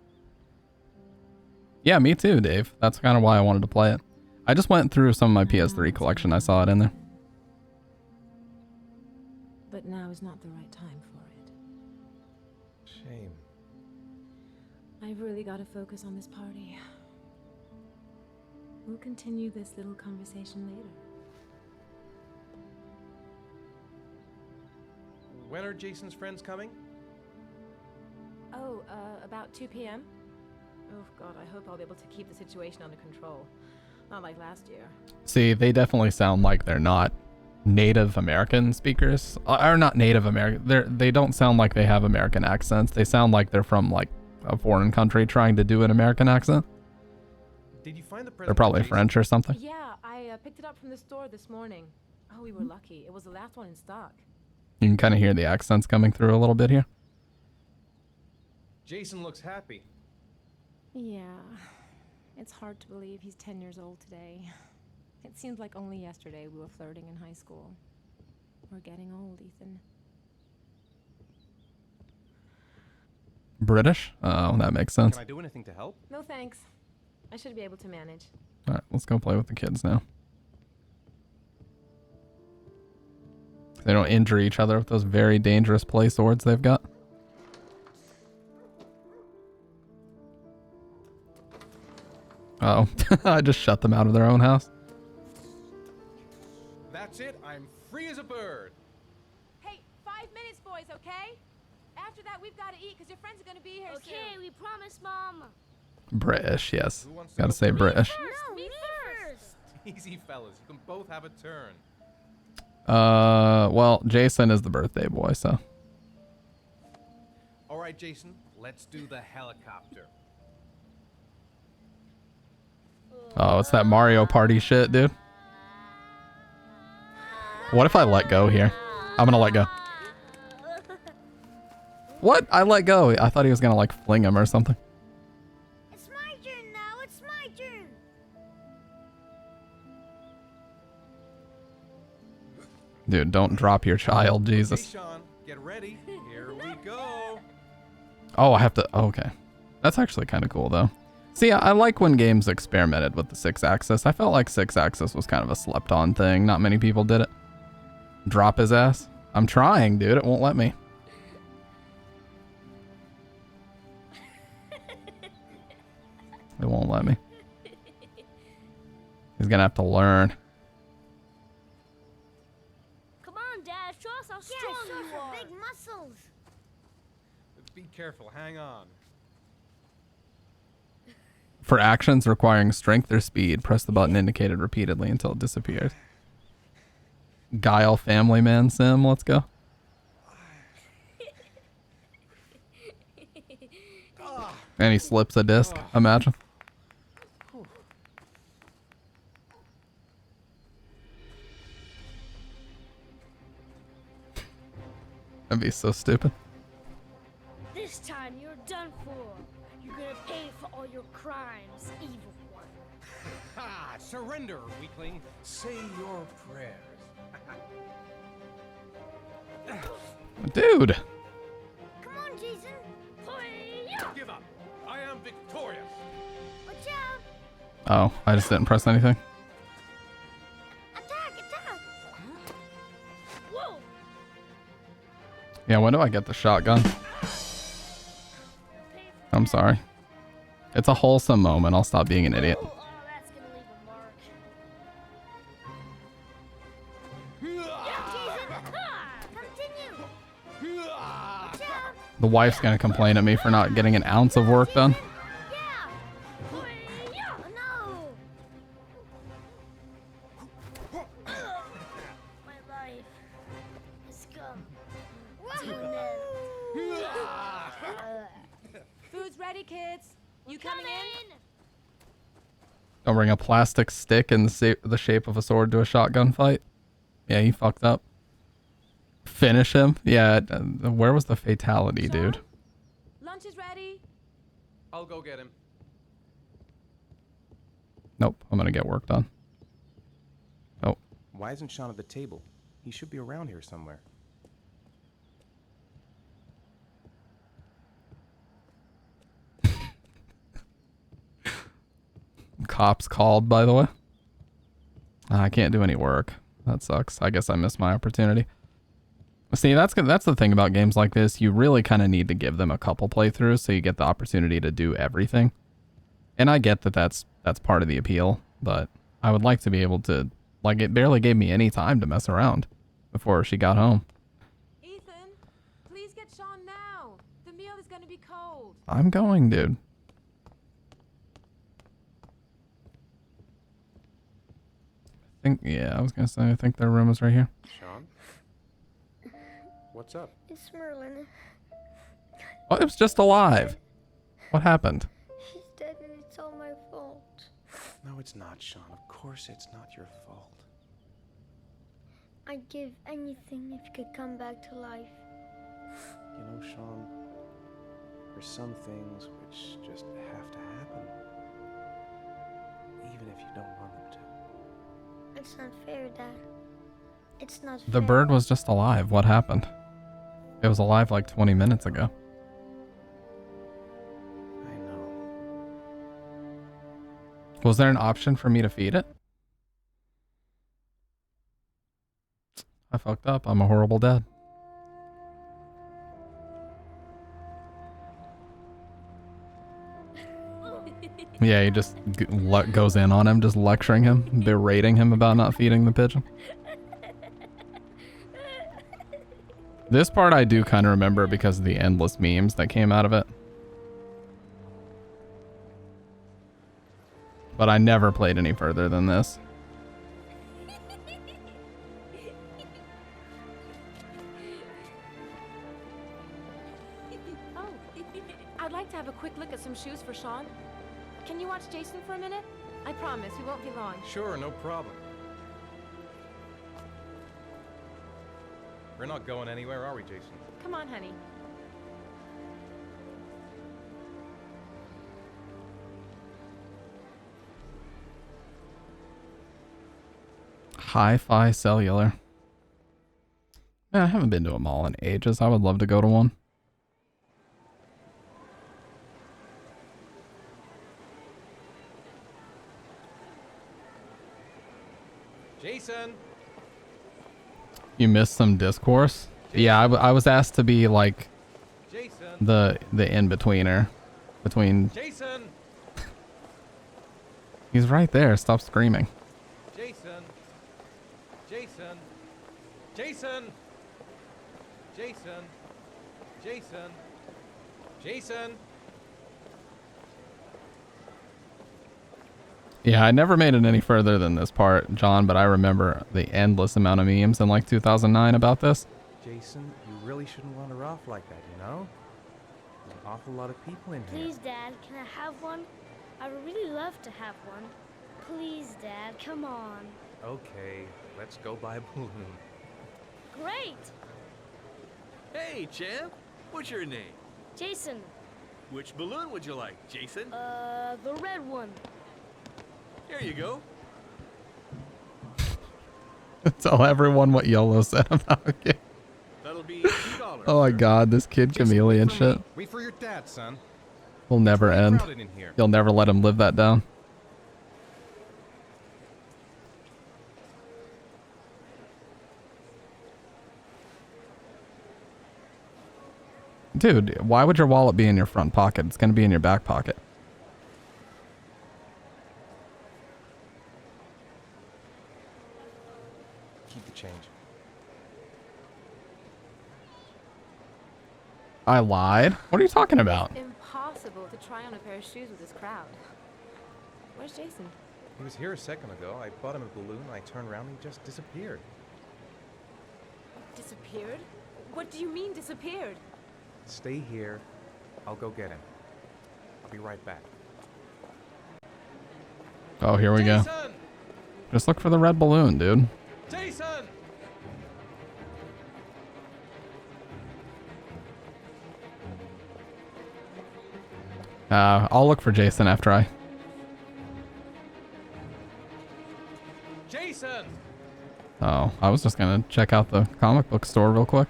Yeah, me too, Dave. That's kind of why I wanted to play it. I just went through some of my PS3 collection. I saw it in there. But now is not the right time for it. Shame. I've really got to focus on this party. We'll continue this little conversation later. When are Jason's friends coming? Oh, about 2 p.m.? Oh, God, I hope I'll be able to keep the situation under control. Not like last year. See, they definitely sound like they're not Native American speakers. Or not Native American. They don't sound like they have American accents. They sound like they're from, like, a foreign country trying to do an American accent. Did you find the present? They're probably Jason? French or something. Yeah, I picked it up from the store this morning. Oh, we were lucky. It was the last one in stock. You can kind of hear the accents coming through a little bit here. Jason looks happy. Yeah. It's hard to believe he's 10 years old today. It seems like only yesterday we were flirting in high school. We're getting old, Ethan. British? Oh, that makes sense. Can I do anything to help? No thanks. I should be able to manage. All right, let's go play with the kids now. They don't injure each other with those very dangerous play swords they've got. Uh oh, I just shut them out of their own house. That's it. I'm free as a bird. Hey, 5 minutes, boys, okay? After that, we've got to eat because your friends are going to be here Okay, soon. we promise, Mom. British, yes. Who wants to Gotta go say first? British. No, me first. Easy, fellas. You can both have a turn. Well, Jason is the birthday boy, so. All right, Jason. Let's do the helicopter. Oh, it's that Mario Party shit, dude. What if I let go here? I'm gonna let go. What? I let go. I thought he was gonna like fling him or something. It's my turn now. It's my turn. Dude, don't drop your child, Hey, Jesus. Sean, get ready. Here we go. Oh, I have to. Oh, okay. That's actually kind of cool, though. See, I like when games experimented with the 6-axis. I felt like 6-axis was kind of a slept-on thing. Not many people did it. Drop his ass. I'm trying, dude. It won't let me. It won't let me. He's gonna have to learn. Come on, Dad. Show us how strong you are. Big muscles. Be careful. Hang on. For actions requiring strength or speed, press the button indicated repeatedly until it disappears. Guile Family Man Sim, let's go. And he slips a disc, imagine. That'd be so stupid. This time you're done for. You're gonna pay for all your crimes, evil one. Ha! Surrender, weakling. Say your prayers. Dude! Come on, Jason. Hoy-ya! Give up. I am victorious. Watch out! Oh, I just didn't press anything. Attack! Attack! Whoa! Yeah, when do I get the shotgun? I'm sorry. It's a wholesome moment. I'll stop being an idiot. Oh, that's gonna leave a mark. Continue. Watch out! The wife's gonna complain at me for not getting an ounce of work done. Yeah! Hoy-ya! No! My life has come to an end. Food's ready, kids. You coming in? Don't bring a plastic stick in the shape of a sword to a shotgun fight. Yeah, he fucked up. Finish him? Yeah, where was the fatality, dude? Lunch is ready. I'll go get him. Nope, I'm gonna get work done. Oh. Why isn't Sean at the table? He should be around here somewhere. Cops called, by the way. I can't do any work. That sucks. I guess I missed my opportunity. See, that's the thing about games like this. You really kind of need to give them a couple playthroughs so you get the opportunity to do everything. And I get that that's part of the appeal, but I would like to be able to, like, it barely gave me any time to mess around before she got home. Ethan, please get Sean now. The meal is gonna be cold. I'm going, dude. I was gonna say, I think their room is right here. Sean? What's up? It's Merlin. Oh, it was just alive. What happened? He's dead and it's all my fault. No, it's not, Sean. Of course it's not your fault. I'd give anything if you could come back to life. You know, Sean, there's some things which just have to happen. Even if you don't want them to. It's not fair, Dad. It's not fair. The bird was just alive. What happened? It was alive like 20 minutes ago. I know. Was there an option for me to feed it? I fucked up. I'm a horrible dad. Yeah, he just goes in on him, just lecturing him, berating him about not feeding the pigeon. This part I do kind of remember because of the endless memes that came out of it. But I never played any further than this. Oh, I'd like to have a quick look at some shoes for Sean. Can you watch Jason for a minute? I promise, we won't be long. Sure, no problem. We're not going anywhere, are we, Jason? Come on, honey. Hi-Fi Cellular. Man, I haven't been to a mall in ages. I would love to go to one. Jason! You missed some discourse? Yeah, I was asked to be like Jason! the in-betweener between... Jason! He's right there. Stop screaming. Jason! Jason! Jason! Jason! Jason! Jason! Yeah, I never made it any further than this part, John, but I remember the endless amount of memes in like 2009 about this. Jason, you really shouldn't wander off like that, you know? There's an awful lot of people in here. Please, Dad, can I have one? I would really love to have one. Please, Dad, come on. Okay, let's go buy a balloon. Great! Hey, champ. What's your name? Jason, Which balloon would you like, Jason? the red one. Here you go. Tell everyone what YOLO said about it. That'll be $2. Oh my sir. god, this kid Jason, chameleon wait for me. shit Wait for your dad, son. will never It's really end. crowded in here. You'll never let him live that down. Dude, why would your wallet be in your front pocket? It's gonna be in your back pocket. Keep the change. I lied? What are you talking about? Impossible to try on a pair of shoes with this crowd. Where's Jason? He was here a second ago. I bought him a balloon. I turned around and he just disappeared. Disappeared? What do you mean disappeared? Stay here. I'll go get him. I'll be right back. Oh, here we go. Jason! Just look for the red balloon, dude. Jason! I'll look for Jason after I... Jason! Oh, I was just gonna check out the comic book store real quick.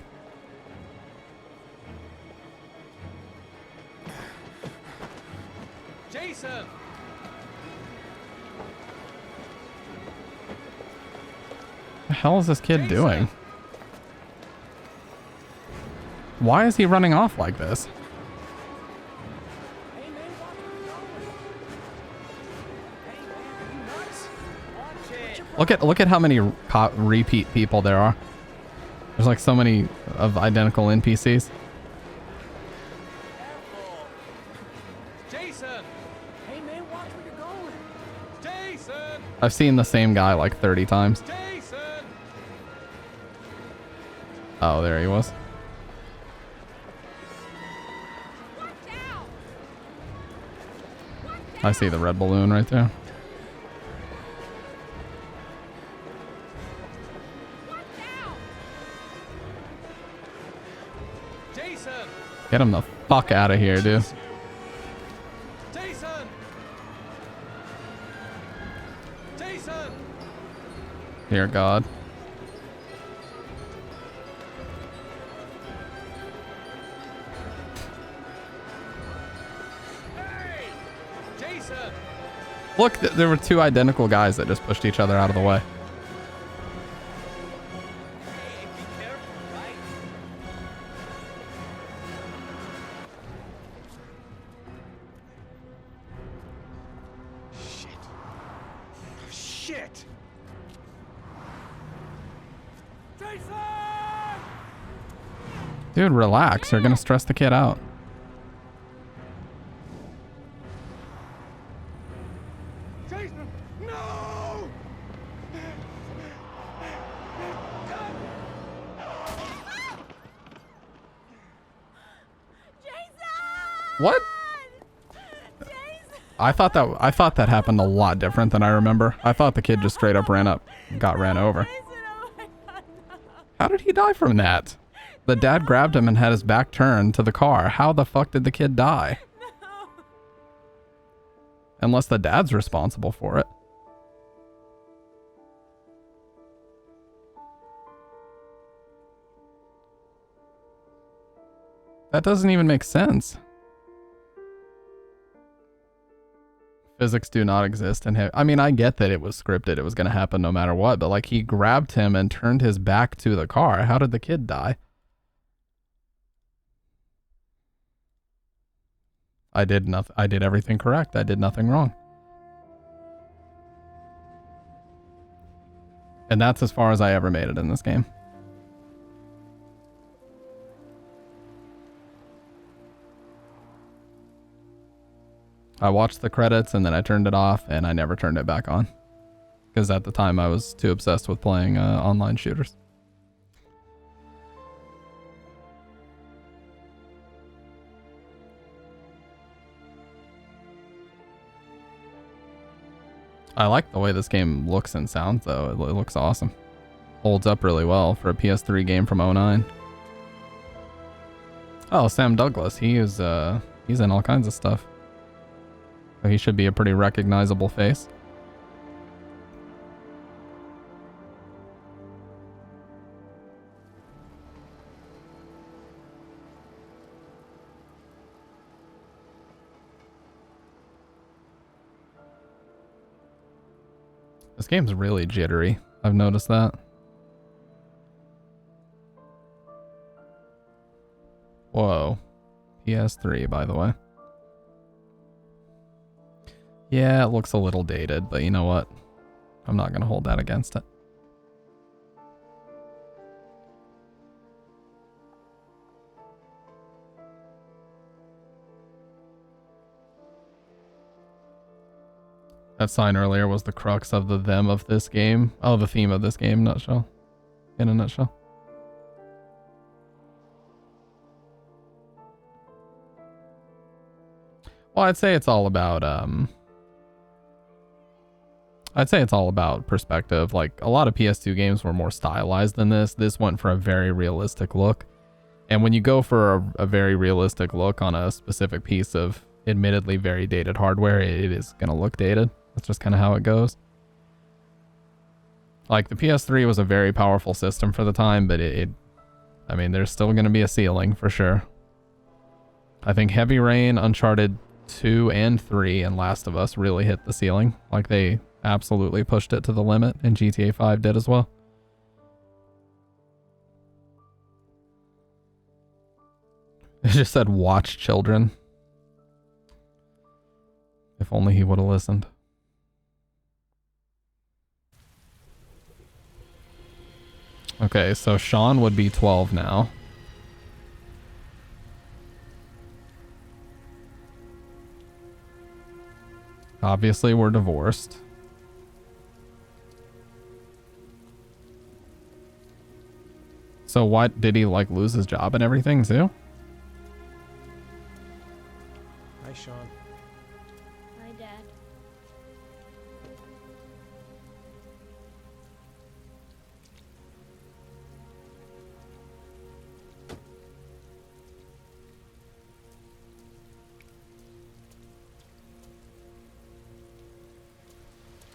Jason! The hell is this kid doing? Why is he running off like this? Look at how many repeat people there are. There's like so many of identical NPCs. Jason! Hey man, watch where you're going. Jason! I've seen the same guy like 30 times. Jason! Oh, there he was. I see the red balloon right there. Jason! Get him the fuck out of here, dude. Jason! Jason! Dear God. Jason! Look, there were two identical guys that just pushed each other out of the way. Shit! Dude, relax. You're gonna stress the kid out. Jason! No! What? I thought that happened a lot different than I remember. I thought the kid just straight up ran over. How did he die from that? The dad grabbed him and had his back turned to the car. How the fuck did the kid die? Unless the dad's responsible for it. That doesn't even make sense. Physics do not exist in him. I mean, I get that it was scripted. It was going to happen no matter what. But like, he grabbed him and turned his back to the car. How did the kid die? I did nothing. I did everything correct. I did nothing wrong. And that's as far as I ever made it in this game. I watched the credits and then I turned it off and I never turned it back on. Because at the time I was too obsessed with playing online shooters. I like the way this game looks and sounds though. It looks awesome. Holds up really well for a PS3 game from 2009. Oh, Sam Douglas. He's in all kinds of stuff. So he should be a pretty recognizable face. This game's really jittery. I've noticed that. Whoa. PS3, by the way. Yeah, it looks a little dated, but you know what? I'm not going to hold that against it. That sign earlier was the crux of the them of this game. Oh, the theme of this game, nutshell. In a nutshell. Well, I'd say it's all about, I'd say it's all about perspective. Like, a lot of PS2 games were more stylized than this. This went for a very realistic look. And when you go for a very realistic look on a specific piece of admittedly very dated hardware, it is going to look dated. That's just kind of how it goes. Like, the PS3 was a very powerful system for the time, but I mean, there's still going to be a ceiling for sure. I think Heavy Rain, Uncharted 2 and 3, and Last of Us really hit the ceiling. Like, they absolutely pushed it to the limit, and GTA 5 did as well. It just said, watch children. If only he would have listened. Okay, so Sean would be 12 now. Obviously, we're divorced. So what, did he like lose his job and everything too? Hi, Sean. Hi, Dad.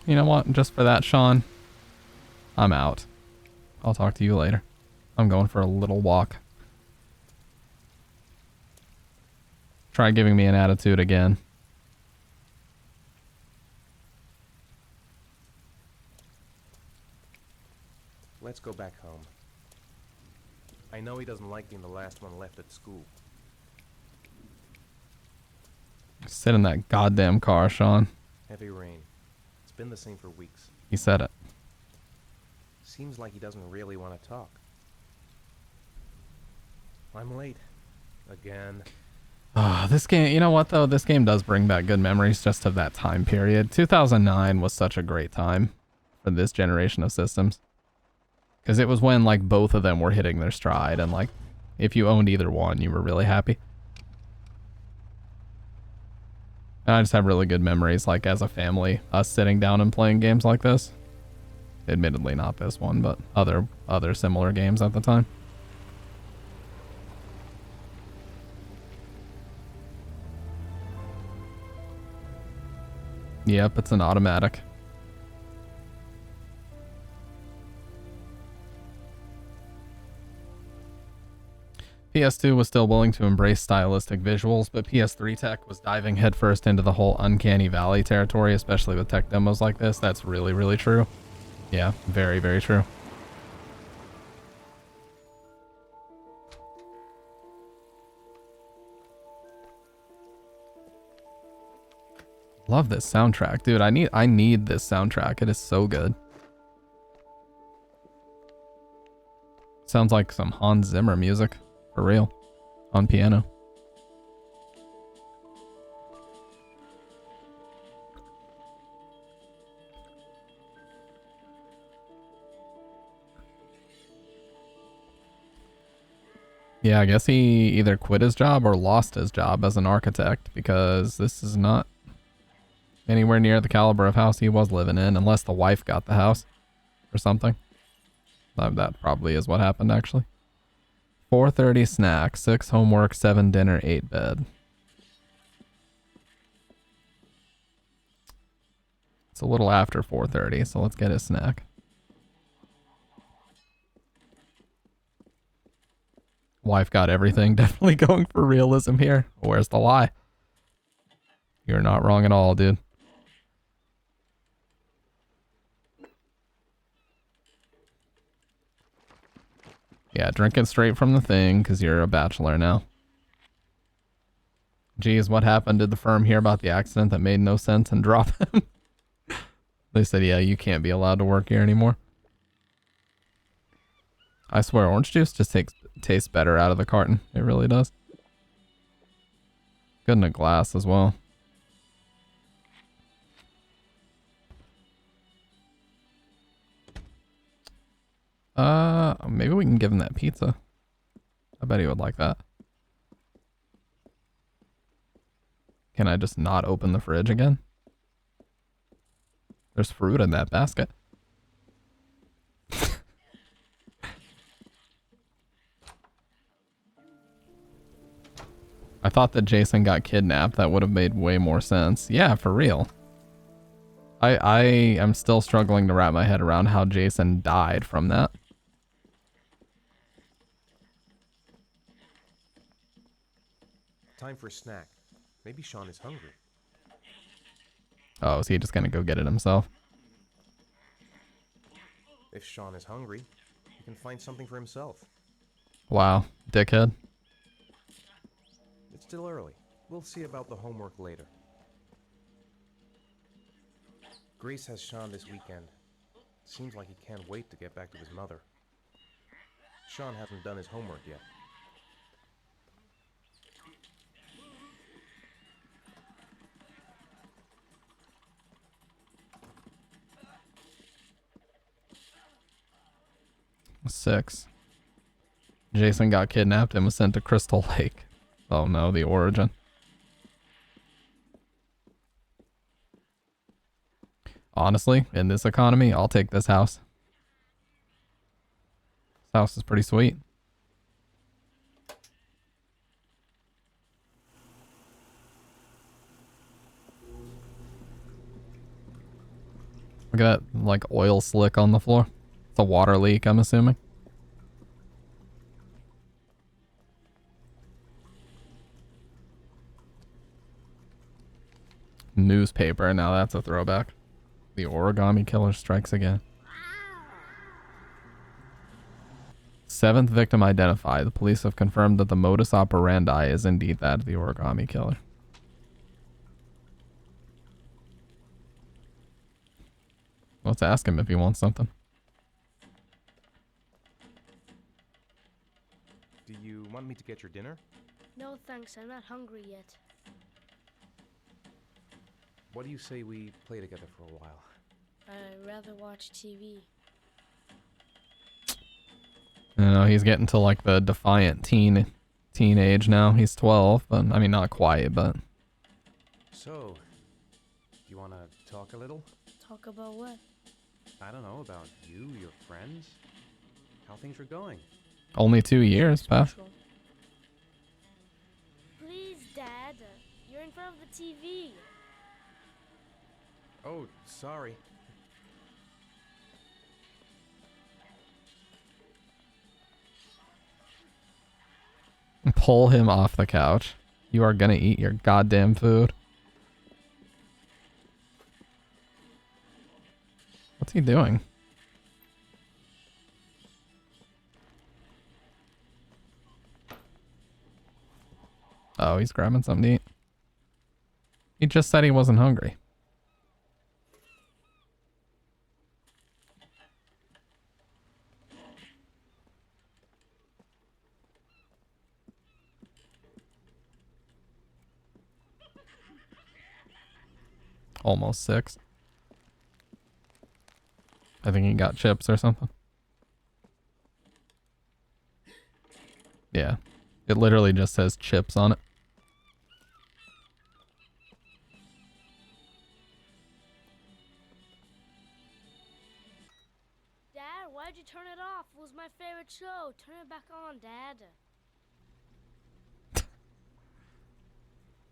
You know what? Just for that, Sean, I'm out. I'll talk to you later. I'm going for a little walk. Try giving me an attitude again. Let's go back home. I know he doesn't like being the last one left at school. Sit in that goddamn car, Sean. Heavy rain. It's been the same for weeks. He said it. Seems like he doesn't really want to talk. I'm late. Again. This game, you know what though? This game does bring back good memories just of that time period. 2009 was such a great time for this generation of systems. Because it was when like both of them were hitting their stride, and like if you owned either one, you were really happy. And I just have really good memories, like as a family, us sitting down and playing games like this. Admittedly not this one, but other similar games at the time. Yep, it's an automatic. PS2 was still willing to embrace stylistic visuals, but PS3 tech was diving headfirst into the whole uncanny valley territory, especially with tech demos like this. That's really, really true. Yeah, very, very true. Love this soundtrack, dude. I need this soundtrack. It is so good. Sounds like some Hans Zimmer music, for real, on piano. Yeah, I guess he either quit his job or lost his job as an architect, because this is not anywhere near the caliber of house he was living in, unless the wife got the house or something. That probably is what happened, actually. 4:30 snack, 6 homework, 7 dinner, 8 bed. It's a little after 4:30, so let's get his snack. Wife got everything. Definitely going for realism here. Where's the lie? You're not wrong at all, dude. Yeah, drink it straight from the thing, because you're a bachelor now. Geez, what happened? Did the firm hear about the accident that made no sense and drop him? They said, yeah, you can't be allowed to work here anymore. I swear, orange juice just tastes better out of the carton. It really does. Good in a glass as well. Maybe we can give him that pizza. I bet he would like that. Can I just not open the fridge again? There's fruit in that basket. I thought that Jason got kidnapped. That would have made way more sense. Yeah, for real. I am still struggling to wrap my head around how Jason died from that. Time for a snack. Maybe Sean is hungry. Oh, is he just gonna go get it himself? If Sean is hungry, he can find something for himself. Wow, dickhead. It's still early. We'll see about the homework later. Grace has Sean this weekend. Seems like he can't wait to get back to his mother. Sean hasn't done his homework yet. Six. Jason got kidnapped and was sent to Crystal Lake. Oh no, the origin. Honestly, in this economy, I'll take this house. This house is pretty sweet. Look at that, like, oil slick on the floor. It's a water leak, I'm assuming. Newspaper, now that's a throwback. The origami killer strikes again. 7th victim identified. The police have confirmed that the modus operandi is indeed that of the origami killer. Let's ask him if he wants something. Do you want me to get your dinner? No thanks, I'm not hungry yet. What do you say we play together for a while? I'd rather watch TV. You know, he's getting to like the defiant teenage now. He's 12, but I mean not quite, but So, do you want to talk a little? Talk about what? I don't know, about you, your friends, how things are going. only 2 years, Beth. Special. Please, Dad. You're in front of the TV. Oh, sorry. Pull him off the couch. You are gonna eat your goddamn food. What's he doing? Oh, he's grabbing something to eat. He just said he wasn't hungry. Almost 6. I think he got chips or something. Yeah. It literally just says chips on it. Dad, why'd you turn it off? It was my favorite show. Turn it back on, Dad.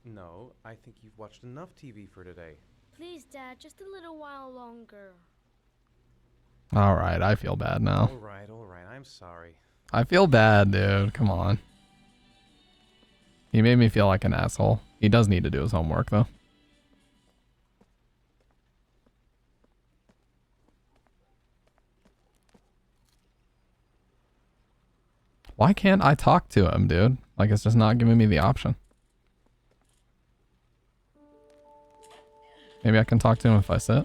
No, I think you've watched enough TV for today. Please, Dad, just a little while longer. Alright, I feel bad now. All right, I'm sorry. I feel bad, dude. Come on. He made me feel like an asshole. He does need to do his homework, though. Why can't I talk to him, dude? Like, it's just not giving me the option. Maybe I can talk to him if I sit.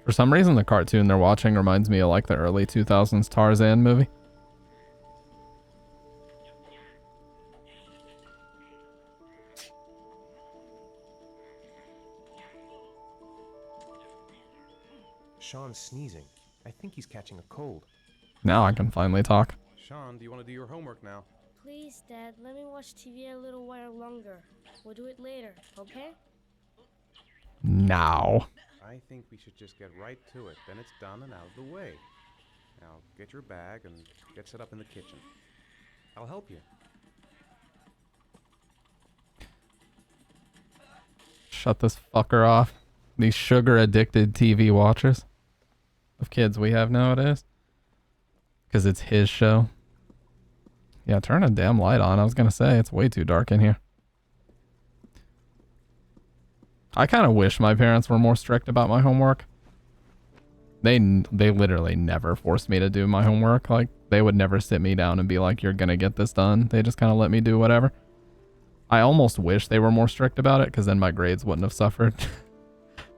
For some reason, the cartoon they're watching reminds me of like the early 2000s Tarzan movie. Sean's sneezing. I think he's catching a cold. Now I can finally talk. Sean, do you want to do your homework now? Please, Dad, let me watch TV a little while longer. We'll do it later, okay? Now. I think we should just get right to it. Then it's done and out of the way. Now, get your bag and get set up in the kitchen. I'll help you. Shut this fucker off. These sugar-addicted TV watchers of kids we have nowadays. Because it's his show. Yeah, turn a damn light on. I was going to say, it's way too dark in here. I kind of wish my parents were more strict about my homework. They literally never forced me to do my homework. Like, they would never sit me down and be like, you're going to get this done. They just kind of let me do whatever. I almost wish they were more strict about it, because then my grades wouldn't have suffered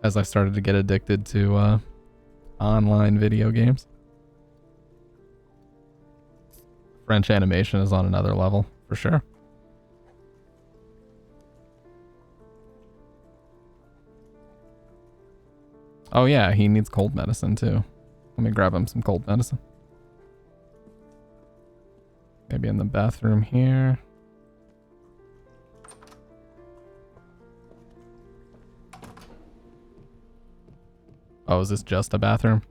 as I started to get addicted to online video games. French animation is on another level, for sure. Oh yeah, he needs cold medicine too. Let me grab him some cold medicine. Maybe in the bathroom here. Oh, is this just a bathroom?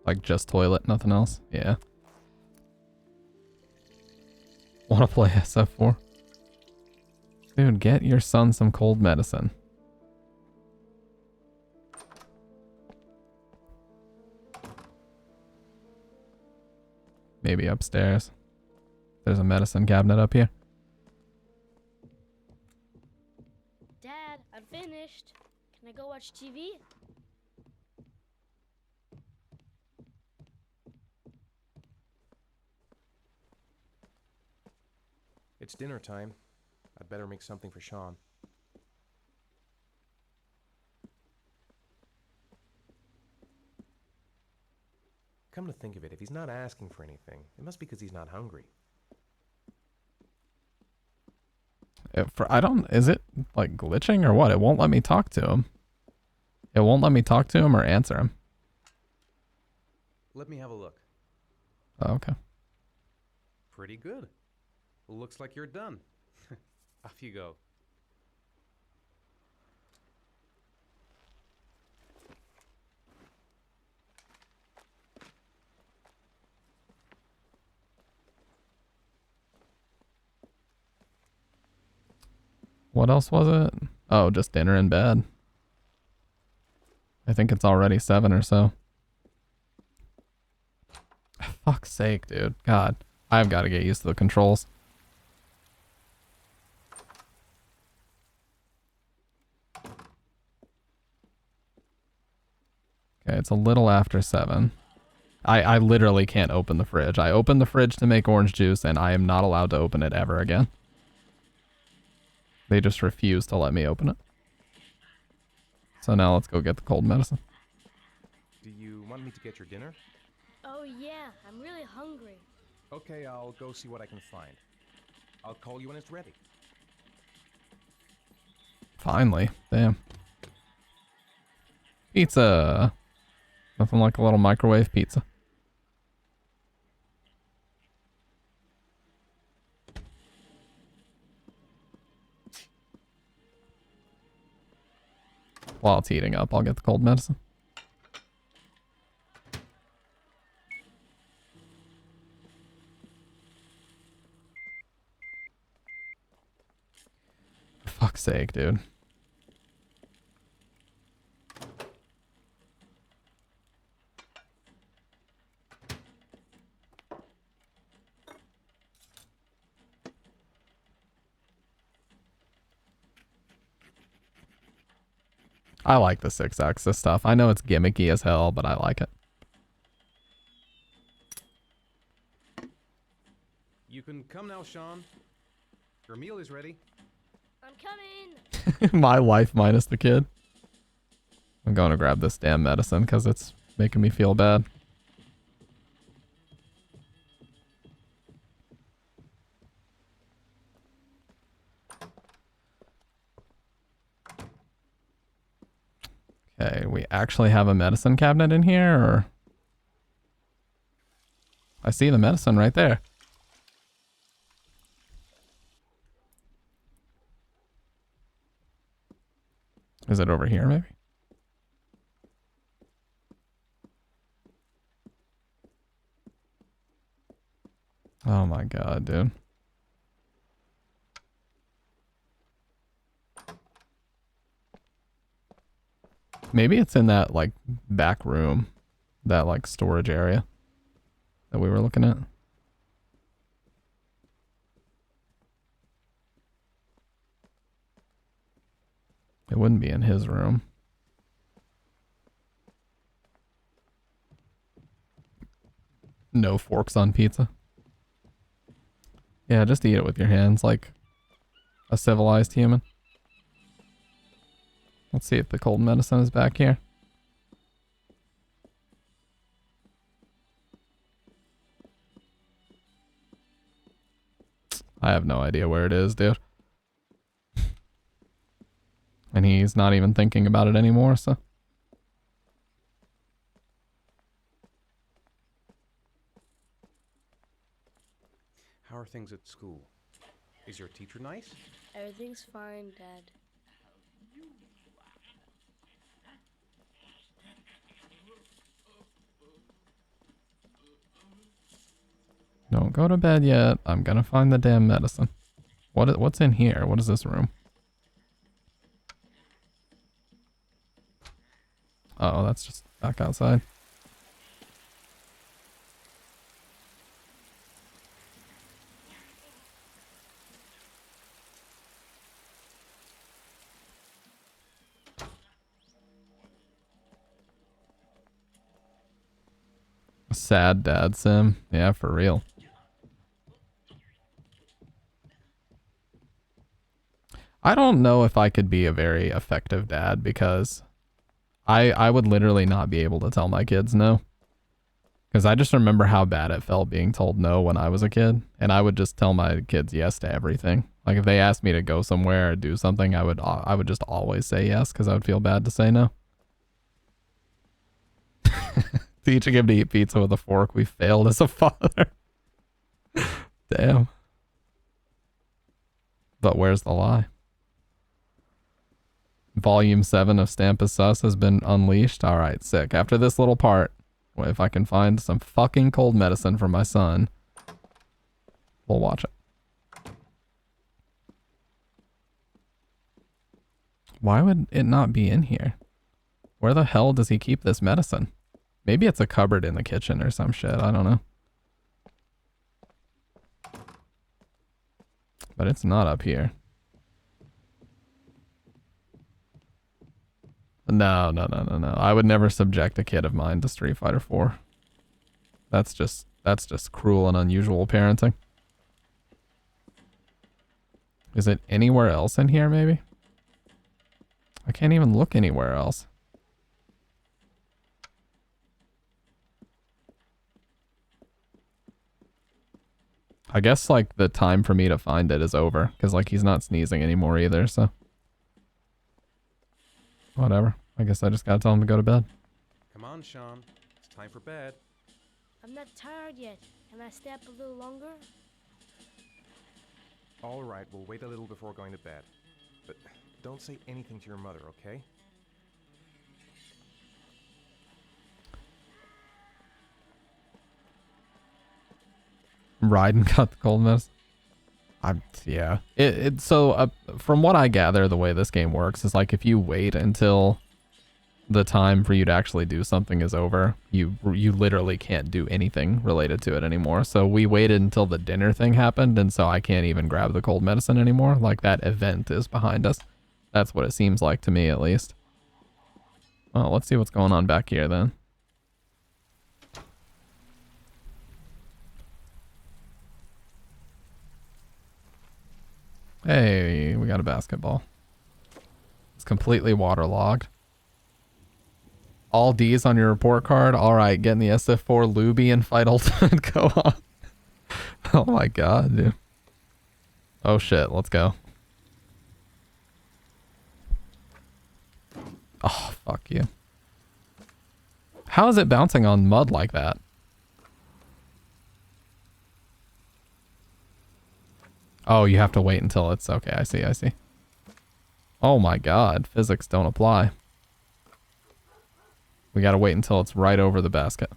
Like just toilet, nothing else? Yeah. Want to play SF4? Dude, get your son some cold medicine. Maybe upstairs. There's a medicine cabinet up here. Dad, I'm finished. Can I go watch TV? It's dinner time. I'd better make something for Sean. Come to think of it, if he's not asking for anything, it must be because he's not hungry. Is it like glitching or what? It won't let me talk to him. It won't let me talk to him or answer him. Let me have a look. Oh, okay. Pretty good. Looks like you're done. Off you go. What else was it? Oh, just dinner in bed. I think it's already 7 or so. Fuck's sake, dude. God, I've got to get used to the controls. Okay, it's a little after 7. I literally can't open the fridge. I opened the fridge to make orange juice, and I am not allowed to open it ever again. They just refuse to let me open it. So now let's go get the cold medicine. Do you want me to get your dinner? Oh yeah, I'm really hungry. Okay, I'll go see what I can find. I'll call you when it's ready. Finally. Damn. Pizza. Nothing like a little microwave pizza. While it's heating up, I'll get the cold medicine. For fuck's sake, dude. I like the 6-axis stuff. I know it's gimmicky as hell, but I like it. You can come now, Sean. Your meal is ready. I'm coming. My life minus the kid. I'm going to grab this damn medicine because it's making me feel bad. Okay, we actually have a medicine cabinet in here, or? I see the medicine right there. Is it over here, maybe? Oh my god, dude. Maybe it's in that, like, back room. That, like, storage area that we were looking at. It wouldn't be in his room. No forks on pizza. Yeah, just eat it with your hands like a civilized human. Let's see if the cold medicine is back here. I have no idea where it is, dude. And he's not even thinking about it anymore, so. How are things at school? Is your teacher nice? Everything's fine, Dad. Don't go to bed yet. I'm gonna find the damn medicine. What's in here? What is this room? Oh, that's just back outside. A sad dad sim. Yeah, for real. I don't know if I could be a very effective dad because I would literally not be able to tell my kids no. Because I just remember how bad it felt being told no when I was a kid. And I would just tell my kids yes to everything. Like if they asked me to go somewhere or do something, I would just always say yes because I would feel bad to say no. Teaching him to eat pizza with a fork. We failed as a father. Damn. But where's the lie? Volume 7 of Stampus Sus has been unleashed. Alright, sick. After this little part, if I can find some fucking cold medicine for my son, we'll watch it. Why would it not be in here? Where the hell does he keep this medicine? Maybe it's a cupboard in the kitchen or some shit. I don't know. But it's not up here. No. I would never subject a kid of mine to Street Fighter 4. That's just cruel and unusual parenting. Is it anywhere else in here, maybe? I can't even look anywhere else. I guess, like, the time for me to find it is over. Because, like, he's not sneezing anymore either, so. Whatever. I guess I just gotta tell him to go to bed. Come on, Sean. It's time for bed. I'm not tired yet. Can I stay up a little longer? All right, we'll wait a little before going to bed. But don't say anything to your mother, okay? Raiden got the cold medicine. Yeah. So from what I gather, the way this game works is like if you wait until the time for you to actually do something is over, you literally can't do anything related to it anymore. So we waited until the dinner thing happened, and so I can't even grab the cold medicine anymore. Like that event is behind us. That's what it seems like to me, at least. Well, let's see what's going on back here then. Hey, we got a basketball. It's completely waterlogged. All D's on your report card. All right, getting the SF4 Luby and Fight Ultimate. Go on. Oh my god, dude. Oh shit, let's go. Oh, fuck you. How is it bouncing on mud like that? Oh, you have to wait until it's... Okay, I see, I see. Oh my god, physics don't apply. We gotta wait until it's right over the basket.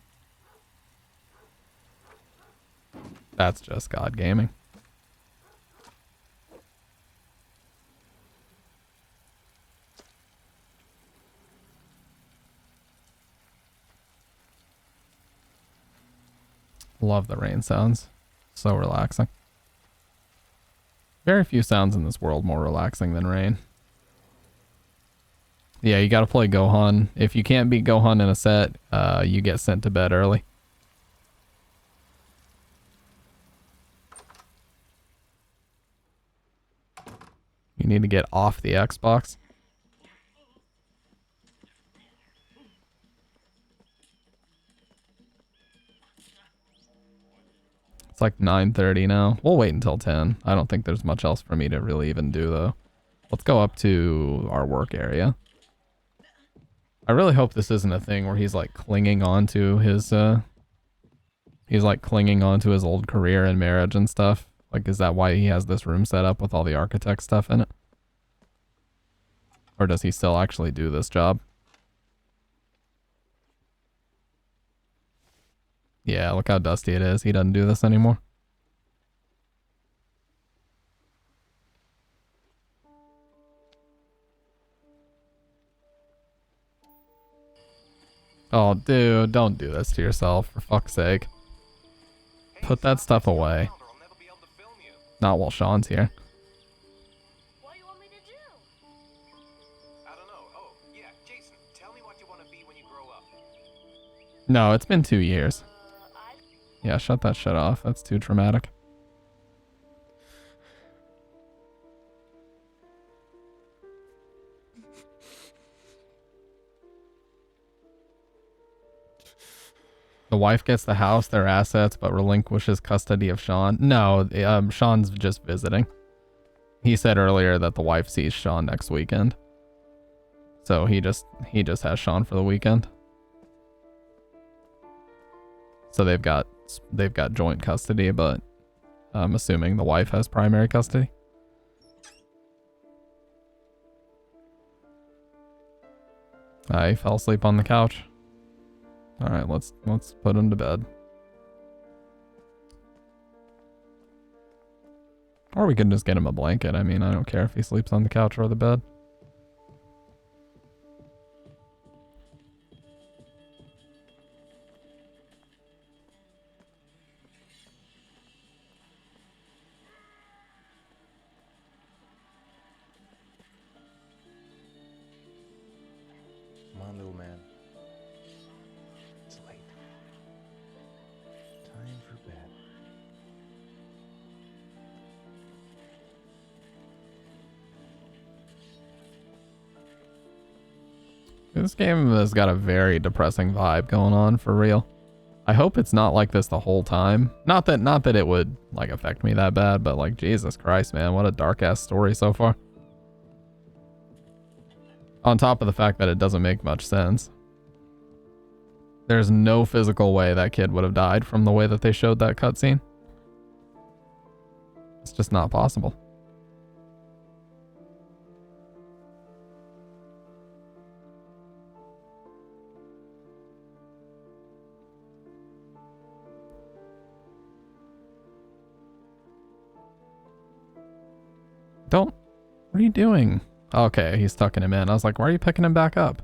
That's just God gaming. Love the rain sounds. So relaxing. Very few sounds in this world more relaxing than rain. Yeah, you gotta play Gohan. If you can't beat Gohan in a set, you get sent to bed early. You need to get off the Xbox. It's like 9:30 now. We'll wait until 10. I don't think there's much else for me to really even do, though. Let's go up to our work area. I really hope this isn't a thing where he's like clinging on to his, he's like clinging on to his old career and marriage and stuff. Like, is that why he has this room set up with all the architect stuff in it? Or does he still actually do this job? Yeah, look how dusty it is. He doesn't do this anymore. Oh, dude, don't do this to yourself, for fuck's sake. Put that stuff away. Not while Sean's here. What do you want me to do? I don't know. Oh, yeah, Jason, tell me what you want to be when you grow up. No, it's been 2 years. I Yeah, shut that shit off. That's too traumatic. The wife gets the house, their assets, but relinquishes custody of Sean. No, Sean's just visiting. He said earlier that the wife sees Sean next weekend. So he just has Sean for the weekend. So they've got joint custody, but I'm assuming the wife has primary custody. I fell asleep on the couch. All right, let's put him to bed. Or we can just get him a blanket. I mean, I don't care if he sleeps on the couch or the bed. Come on, little man. It's late. Time for bed. This game has got a very depressing vibe going on, for real. I hope it's not like this the whole time. Not that it would like affect me that bad, but like Jesus Christ, man, what a dark ass story so far. On top of the fact that it doesn't make much sense. There's no physical way that kid would have died from the way that they showed that cutscene. It's just not possible. Don't. What are you doing? Okay, he's tucking him in. I was like, why are you picking him back up?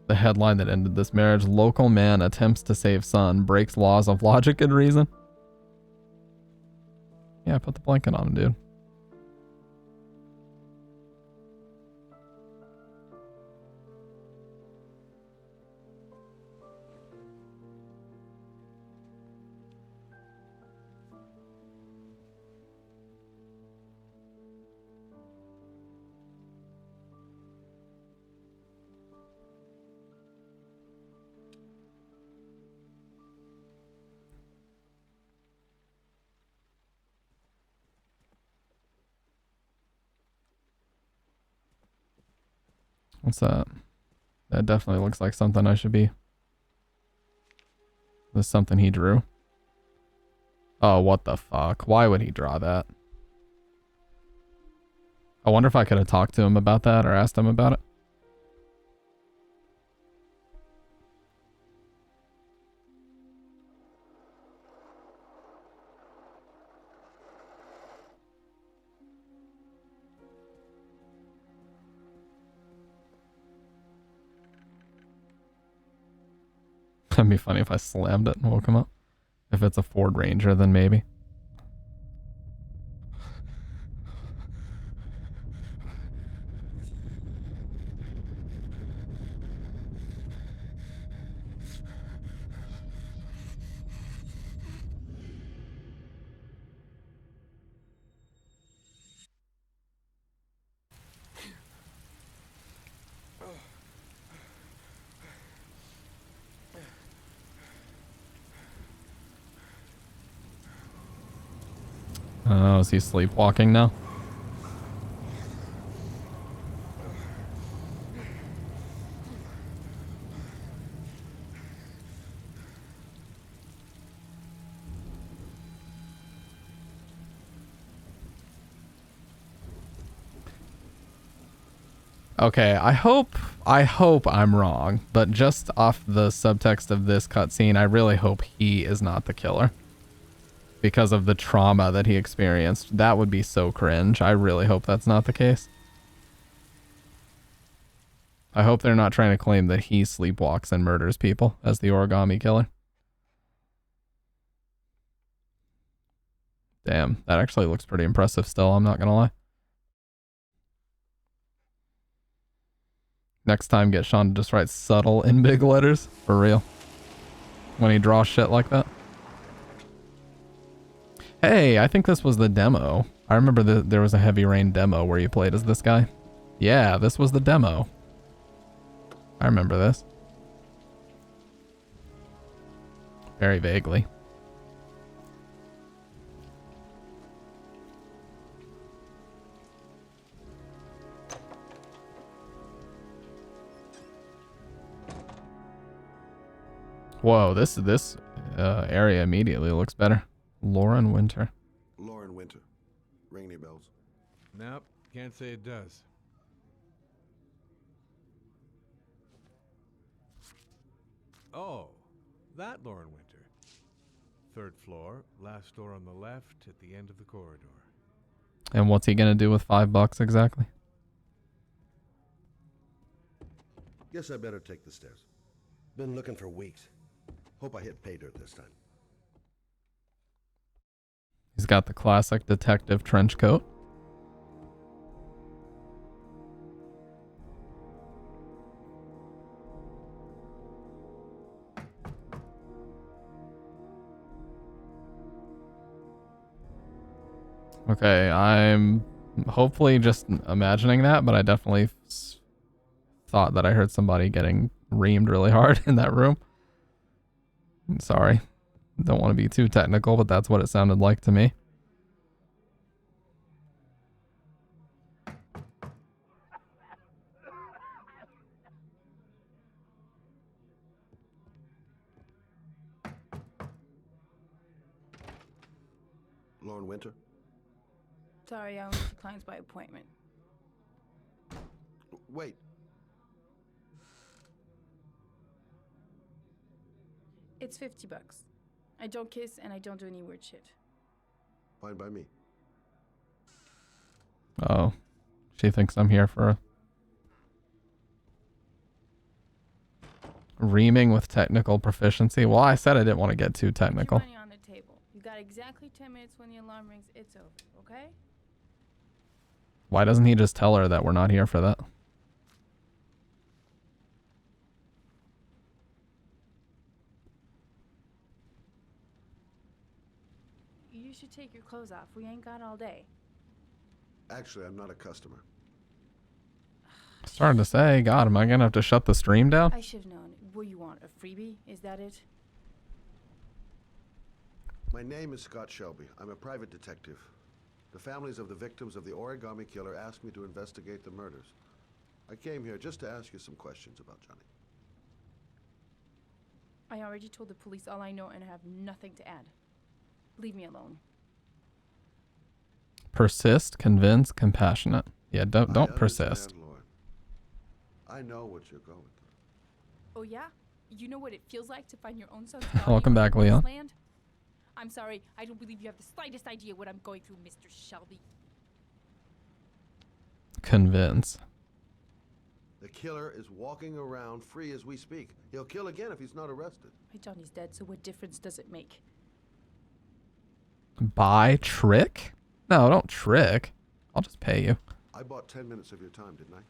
The headline that ended this marriage: local man attempts to save son, breaks laws of logic and reason. Yeah, put the blanket on him, dude. What's that? That definitely looks like something I should be. This is something he drew. Oh, what the fuck? Why would he draw that? I wonder if I could have talked to him about that or asked him about it. That'd be funny if I slammed it and woke him up. If it's a Ford Ranger, then maybe. Oh, is he sleepwalking now? Okay, I hope I'm wrong, but just off the subtext of this cutscene, I really hope he is not the killer. Because of the trauma that he experienced. That would be so cringe. I really hope that's not the case. I hope they're not trying to claim that he sleepwalks and murders people as the origami killer. Damn, that actually looks pretty impressive still, I'm not gonna lie. Next time, get Sean to just write subtle in big letters. For real. When he draws shit like that. Hey, I think this was the demo. I remember there was a Heavy Rain demo where you played as this guy. Yeah, this was the demo. I remember this. Very vaguely. Whoa, this area immediately looks better. Lauren Winter. Lauren Winter. Ring any bells? Nope, can't say it does. Oh, that Lauren Winter. 3rd floor, last door on the left at the end of the corridor. And what's he gonna do with $5 exactly? Guess I better take the stairs. Been looking for weeks. Hope I hit pay dirt this time. He's got the classic detective trench coat. Okay, I'm hopefully just imagining that, but I definitely thought that I heard somebody getting reamed really hard in that room. I'm sorry. Don't want to be too technical, but that's what it sounded like to me. Lauren Winter? Sorry, I only see clients by appointment. Wait. It's $50. I don't kiss and I don't do any weird shit. Fine by me. Oh, she thinks I'm here for a reaming with technical proficiency. Well, I said I didn't want to get too technical. Put your money on the table. You got exactly 10 minutes when the alarm rings. It's over, okay? Why doesn't he just tell her that we're not here for that? You should take your clothes off. We ain't got all day. Actually, I'm not a customer. Starting to say, God, am I gonna have to shut the stream down? I should have known. What you want, a freebie? Is that it? My name is Scott Shelby. I'm a private detective. The families of the victims of the origami killer asked me to investigate the murders. I came here just to ask you some questions about Johnny. I already told the police all I know and I have nothing to add. Leave me alone. Persist, convince, compassionate. Yeah, don't persist. Understand, Lauren. I know what you're going through. Oh yeah? You know what it feels like to find your own son's body Welcome on a back, Leon. wasteland? I'm sorry, I don't believe you have the slightest idea what I'm going through, Mr. Shelby. Convince. The killer is walking around free as we speak. He'll kill again if he's not arrested. My Johnny's dead, so what difference does it make? Buy trick? No, don't trick. I'll just pay you. I bought 10 minutes of your time, didn't I?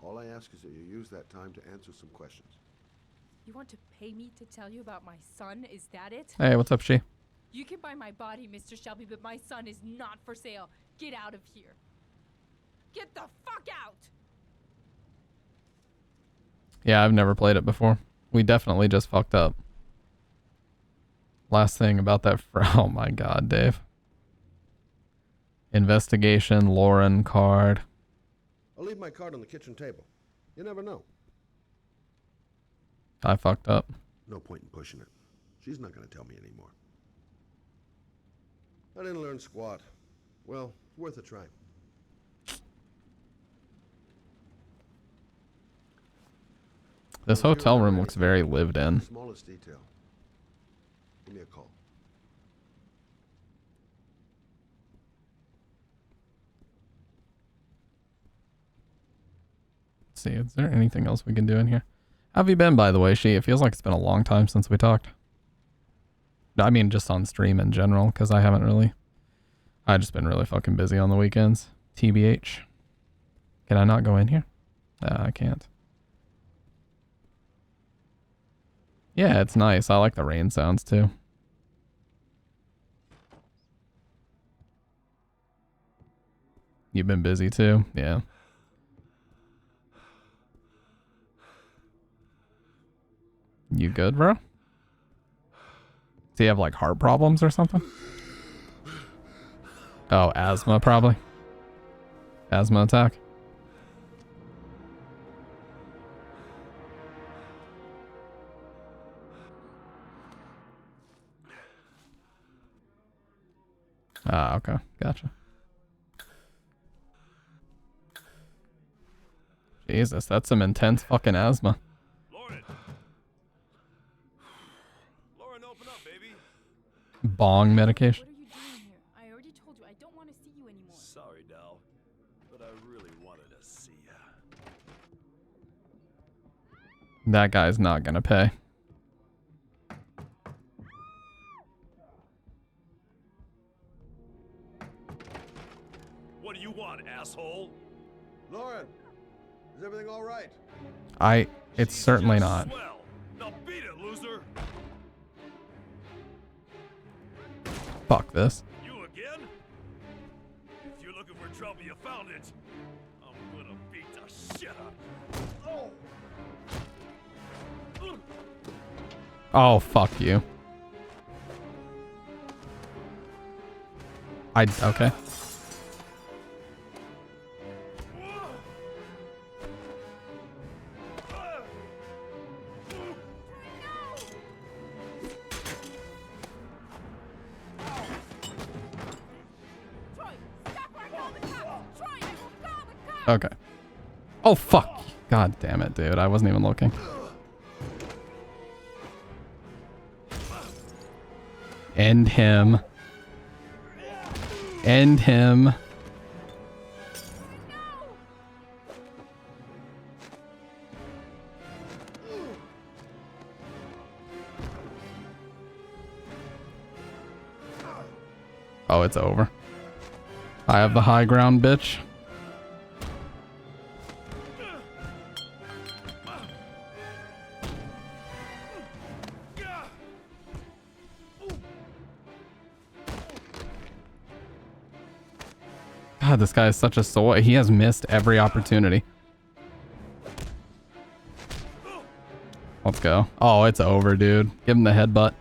All I ask is that you use that time to answer some questions. You want to pay me to tell you about my son? Is that it? Hey, what's up, she? You can buy my body, Mr. Shelby, but my son is not for sale. Get out of here. Get the fuck out! Yeah, I've never played it before. We definitely just fucked up. Last thing about that oh my god, Dave. Investigation, Lauren card. I'll leave my card on the kitchen table. You never know. I fucked up. No point in pushing it. She's not going to tell me anymore. I didn't learn squat. Well, worth a try. This hotel room looks very lived in. Smallest detail. Give me a call. Let's see, is there anything else we can do in here? How have you been, by the way, She? It feels like it's been a long time since we talked. I mean, just on stream in general, because I haven't really... I've just been really fucking busy on the weekends. TBH. Can I not go in here? I can't. Yeah, it's nice. I like the rain sounds, too. You've been busy, too? Yeah. You good, bro? Do you have, like, heart problems or something? Oh, asthma, probably. Asthma attack. Ah, okay. Gotcha. Jesus, that's some intense fucking asthma. Lauren, open up, baby. Bong medication. What are you doing here? I already told you I don't want to see you anymore. Sorry, Dal, but I really wanted to see ya. That guy's not gonna pay. What do you want, asshole? Lauren, is everything all right? It's certainly not. Swell. Now beat it, loser. Fuck this. You again? If you're looking for trouble, you found it. I'm gonna beat the shit out of you. Oh, fuck you. Okay. Okay. Oh, fuck. God damn it, dude. I wasn't even looking. End him. End him. Oh, it's over. I have the high ground, bitch. God, this guy is such a soy. He has missed every opportunity. Let's go. Oh, it's over, dude. Give him the headbutt.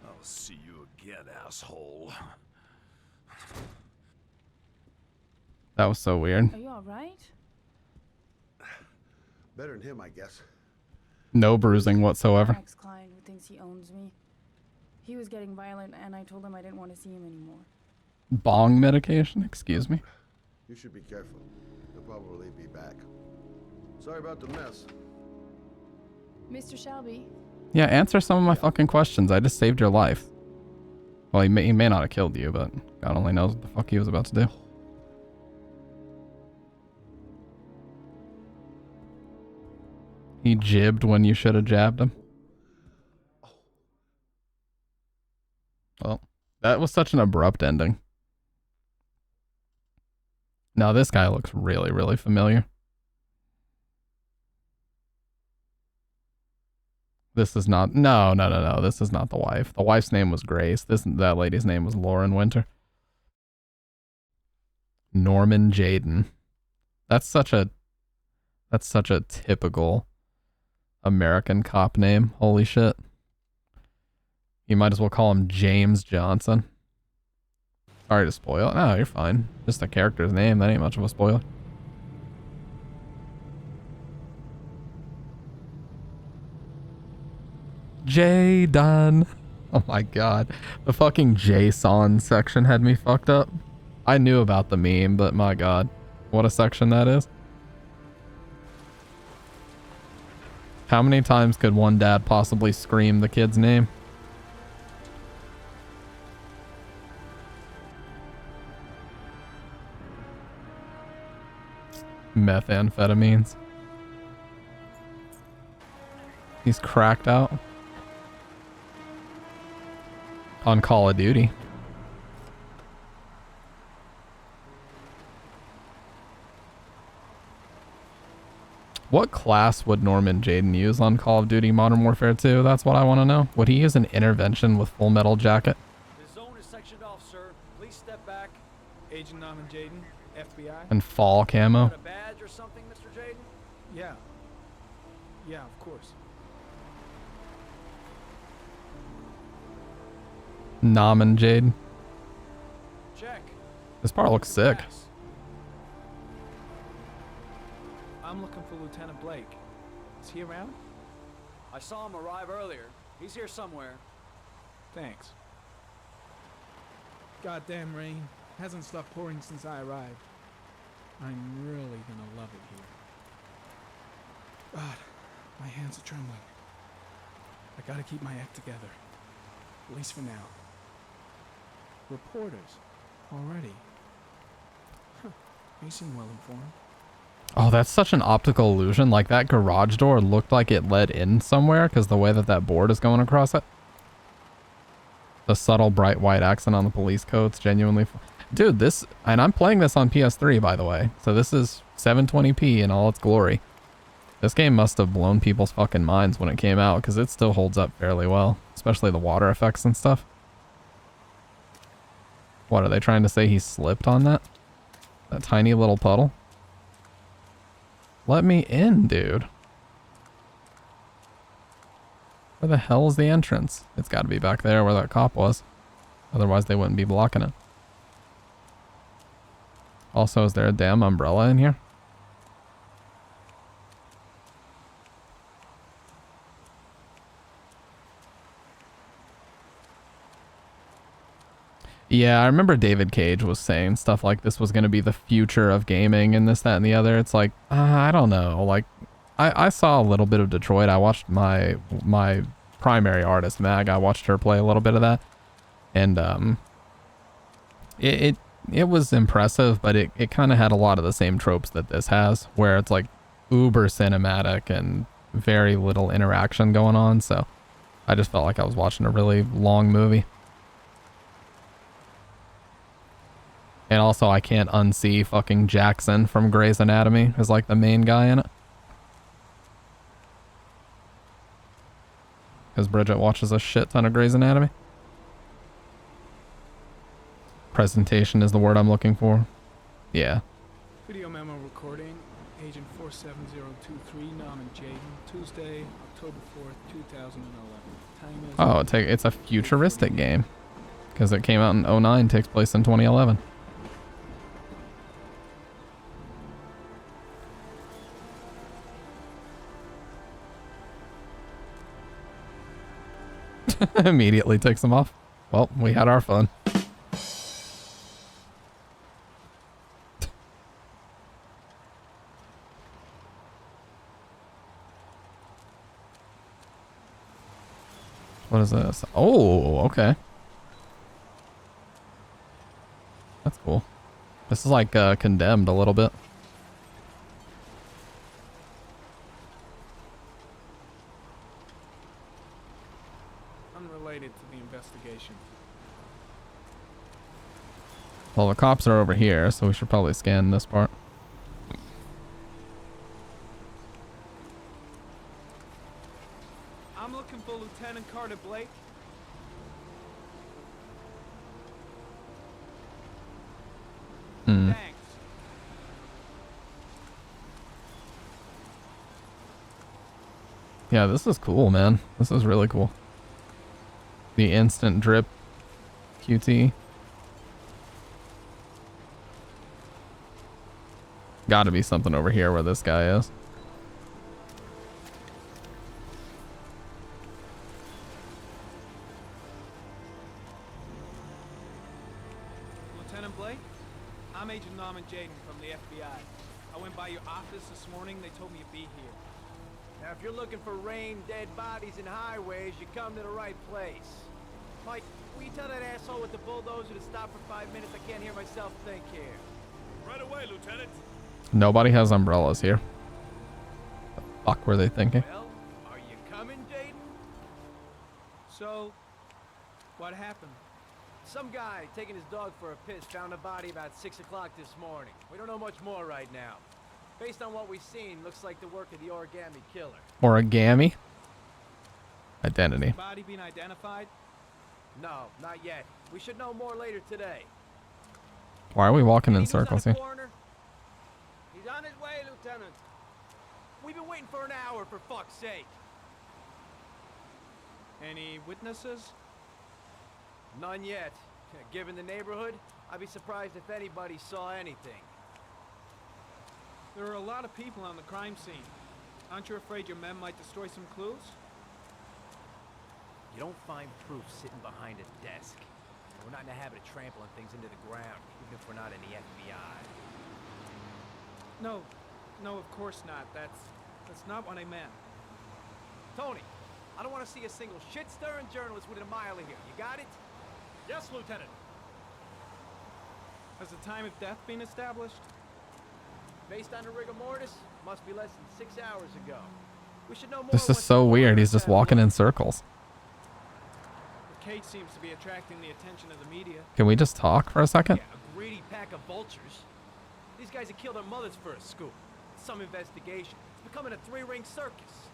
I'll see you again, asshole. That was so weird. Are you all right? Better than him, I guess. No bruising whatsoever. My ex-client who thinks he owns me. He was getting violent, and I told him I didn't want to see him anymore. Bong medication? Excuse me. You should be careful. He'll probably be back. Sorry about the mess. Mr. Shelby. Yeah, answer some of my fucking questions. I just saved your life. Well, he may not have killed you, but God only knows what the fuck he was about to do. He jibbed when you should have jabbed him. Well, that was such an abrupt ending. Now this guy looks really, really familiar. This is not, no. This is not the wife. The wife's name was Grace. That lady's name was Lauren Winter. Norman Jayden. That's such a typical American cop name. Holy shit. You might as well call him James Johnson. Sorry to spoil it. No, you're fine. Just a character's name. That ain't much of a spoiler. Jayden. Oh my god. The fucking JSON section had me fucked up. I knew about the meme, but my god. What a section that is. How many times could one dad possibly scream the kid's name? Methamphetamines. He's cracked out. On Call of Duty. What class would Norman Jayden use on Call of Duty Modern Warfare 2? That's what I want to know. Would he use an intervention with Full Metal Jacket? The zone is sectioned off, sir. Please step back. Agent Norman Jayden, FBI. And fall camo? Got a badge or something, Mr. Jayden? Yeah. Yeah, of course. Norman Jayden. Check. This part looks sick. I'm looking for Lieutenant Blake. Is he around? I saw him arrive earlier. He's here somewhere. Thanks. Goddamn rain. Hasn't stopped pouring since I arrived. I'm really gonna love it here. God, my hands are trembling. I gotta keep my act together. At least for now. Reporters. Already. Huh. They seem well informed. Oh, that's such an optical illusion. Like, that garage door looked like it led in somewhere because the way that that board is going across it. The subtle bright white accent on the police coat's genuinely... Dude, this... And I'm playing this on PS3, by the way. So this is 720p in all its glory. This game must have blown people's fucking minds when it came out because it still holds up fairly well. Especially the water effects and stuff. What, are they trying to say he slipped on that? That tiny little puddle? Let me in, dude. Where the hell is the entrance? It's got to be back there where that cop was. Otherwise, they wouldn't be blocking it. Also, is there a damn umbrella in here? Yeah, I remember David Cage was saying stuff like this was going to be the future of gaming and this, that, and the other. It's like, I don't know. Like, I saw a little bit of Detroit. I watched my primary artist, Mag. I watched her play a little bit of that. And it was impressive, but it kind of had a lot of the same tropes that this has, where it's like uber cinematic and very little interaction going on. So I just felt like I was watching a really long movie. And also, I can't unsee fucking Jackson from Grey's Anatomy as like the main guy in it. Because Bridget watches a shit ton of Grey's Anatomy. Presentation is the word I'm looking for. Yeah. Video memo recording. Agent 47023, Norman Jayden. Tuesday, October 4th, 2011. Time is... Oh, it's a futuristic game. Because it came out in 2009, takes place in 2011. Immediately takes them off. Well, we had our fun. What is this? Oh, okay. That's cool. This is like Condemned a little bit. Unrelated to the investigation. Well, the cops are over here, so we should probably scan this part. I'm looking for Lieutenant Carter Blake. Hmm. Thanks. Yeah, this is cool, man. This is really cool. The instant drip QT. Gotta be something over here where this guy is. Lieutenant Blake? I'm Agent Norman Jaden from the FBI. I went by your office this morning. They told me to be here. Now, if you're looking for rain, dead bodies, and highways, you come to the right place. Mike, will you tell that asshole with the bulldozer to stop for 5 minutes? I can't hear myself think here. Right away, Lieutenant. Nobody has umbrellas here. The fuck were they thinking? Well, are you coming, Jaden? So, what happened? Some guy taking his dog for a piss found a body about 6 o'clock this morning. We don't know much more right now. Based on what we've seen, looks like the work of the origami killer. Origami? Identity. Body being identified? No, not yet. We should know more later today. Why are we walking in circles here? He's on his way, Lieutenant. We've been waiting for an hour, for fuck's sake. Any witnesses? None yet. Given the neighborhood, I'd be surprised if anybody saw anything. There are a lot of people on the crime scene. Aren't you afraid your men might destroy some clues? You don't find proof sitting behind a desk. We're not in the habit of trampling things into the ground, even if we're not in the FBI. No, of course not. That's not what I meant. Tony, I don't want to see a single shit-stirring journalist within a mile of here. You got it? Yes, Lieutenant. Has the time of death been established? Based on the rigor mortis, must be less than 6 hours ago. We should know more. This is so weird. He's just walking in circles. The case seems to be attracting the attention of the media. Can we just talk for a second? Yeah, a greedy pack of vultures. These guys have killed their mothers for a scoop. Some investigation. It's becoming a three-ring circus.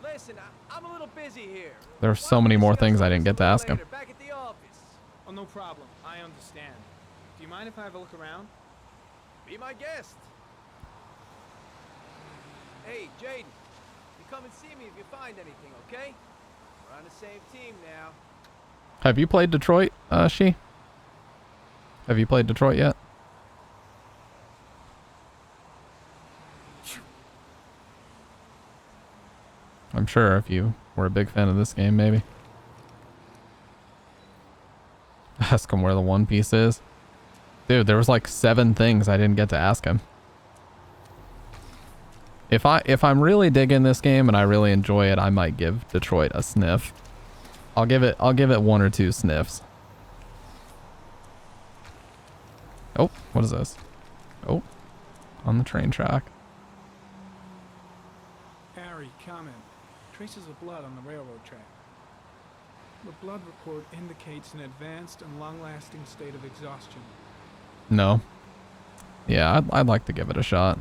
Listen, I'm a little busy here. There are so many more things I didn't get to ask him. Back at the office. Oh, no problem. I understand. Do you mind if I have a look around? Be my guest. Hey, Jaden, you come and see me if you find anything, okay? We're on the same team now. Have you played Detroit, She? Have you played Detroit yet? I'm sure if you were a big fan of this game, maybe. Ask him where the One Piece is. Dude, there was like 7 things I didn't get to ask him. If I'm really digging this game and I really enjoy it, I might give Detroit a sniff. I'll give it 1 or 2 sniffs. Oh, what is this? Oh, on the train track. Harry, comment. Traces of blood on the railroad track. The blood report indicates an advanced and long-lasting state of exhaustion. No. Yeah, I'd like to give it a shot.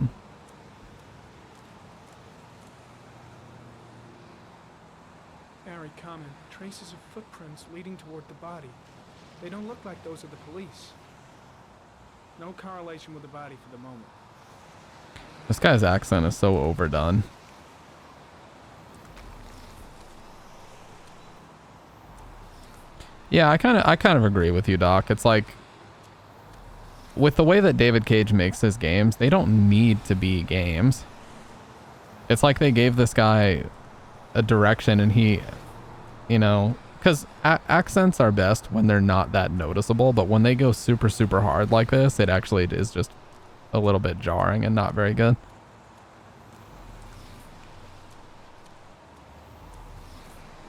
Harry, comment. Traces of footprints leading toward the body. They don't look like those of the police. No correlation with the body for the moment. This guy's accent is so overdone. Yeah, I kind of agree with you, Doc. It's like, with the way that David Cage makes his games, they don't need to be games. It's like they gave this guy a direction and he, you know, because accents are best when they're not that noticeable, but when they go super, super hard like this, it actually is just a little bit jarring and not very good.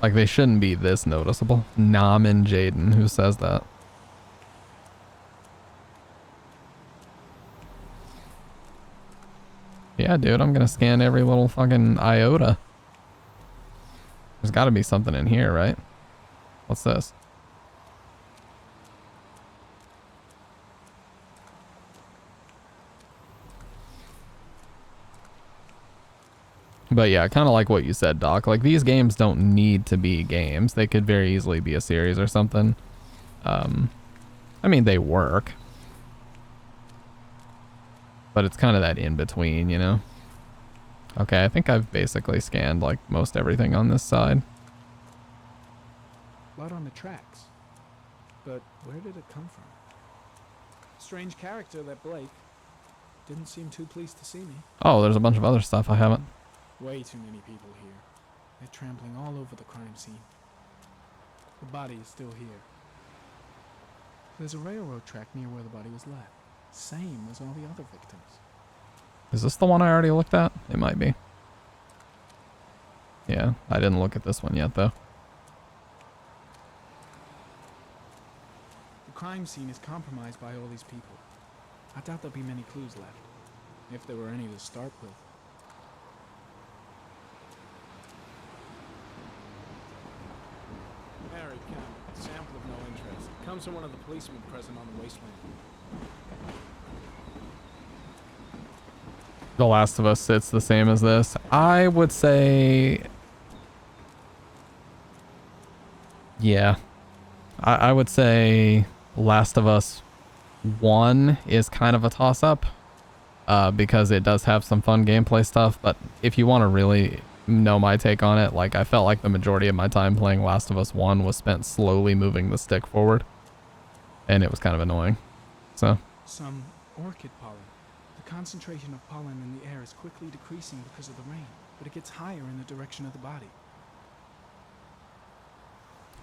Like, they shouldn't be this noticeable. Namen Jaden, who says that? Yeah, dude, I'm gonna scan every little fucking iota. There's gotta be something in here, right? What's this? But yeah, kind of like what you said, Doc. Like, these games don't need to be games. They could very easily be a series or something. I mean, they work. But it's kind of that in-between, you know? Okay, I think I've basically scanned, like, most everything on this side. Blood on the tracks. But where did it come from? Strange character, that Blake. Didn't seem too pleased to see me. Oh, there's a bunch of other stuff I haven't. Way too many people here. They're trampling all over the crime scene. The body is still here. There's a railroad track near where the body was left. Same as all the other victims. Is this the one I already looked at? It might be. Yeah, I didn't look at this one yet, though. The crime scene is compromised by all these people. I doubt there'll be many clues left, if there were any to start with. Harry Kemp, sample of no interest. Comes from one of the policemen present on the wasteland. The Last of Us sits the same as this. I would say... Yeah. I would say Last of Us 1 is kind of a toss-up. Because it does have some fun gameplay stuff. But if you want to really know my take on it, like, I felt like the majority of my time playing Last of Us 1 was spent slowly moving the stick forward. And it was kind of annoying. So... Some orchid pollen. The concentration of pollen in the air is quickly decreasing because of the rain, but it gets higher in the direction of the body.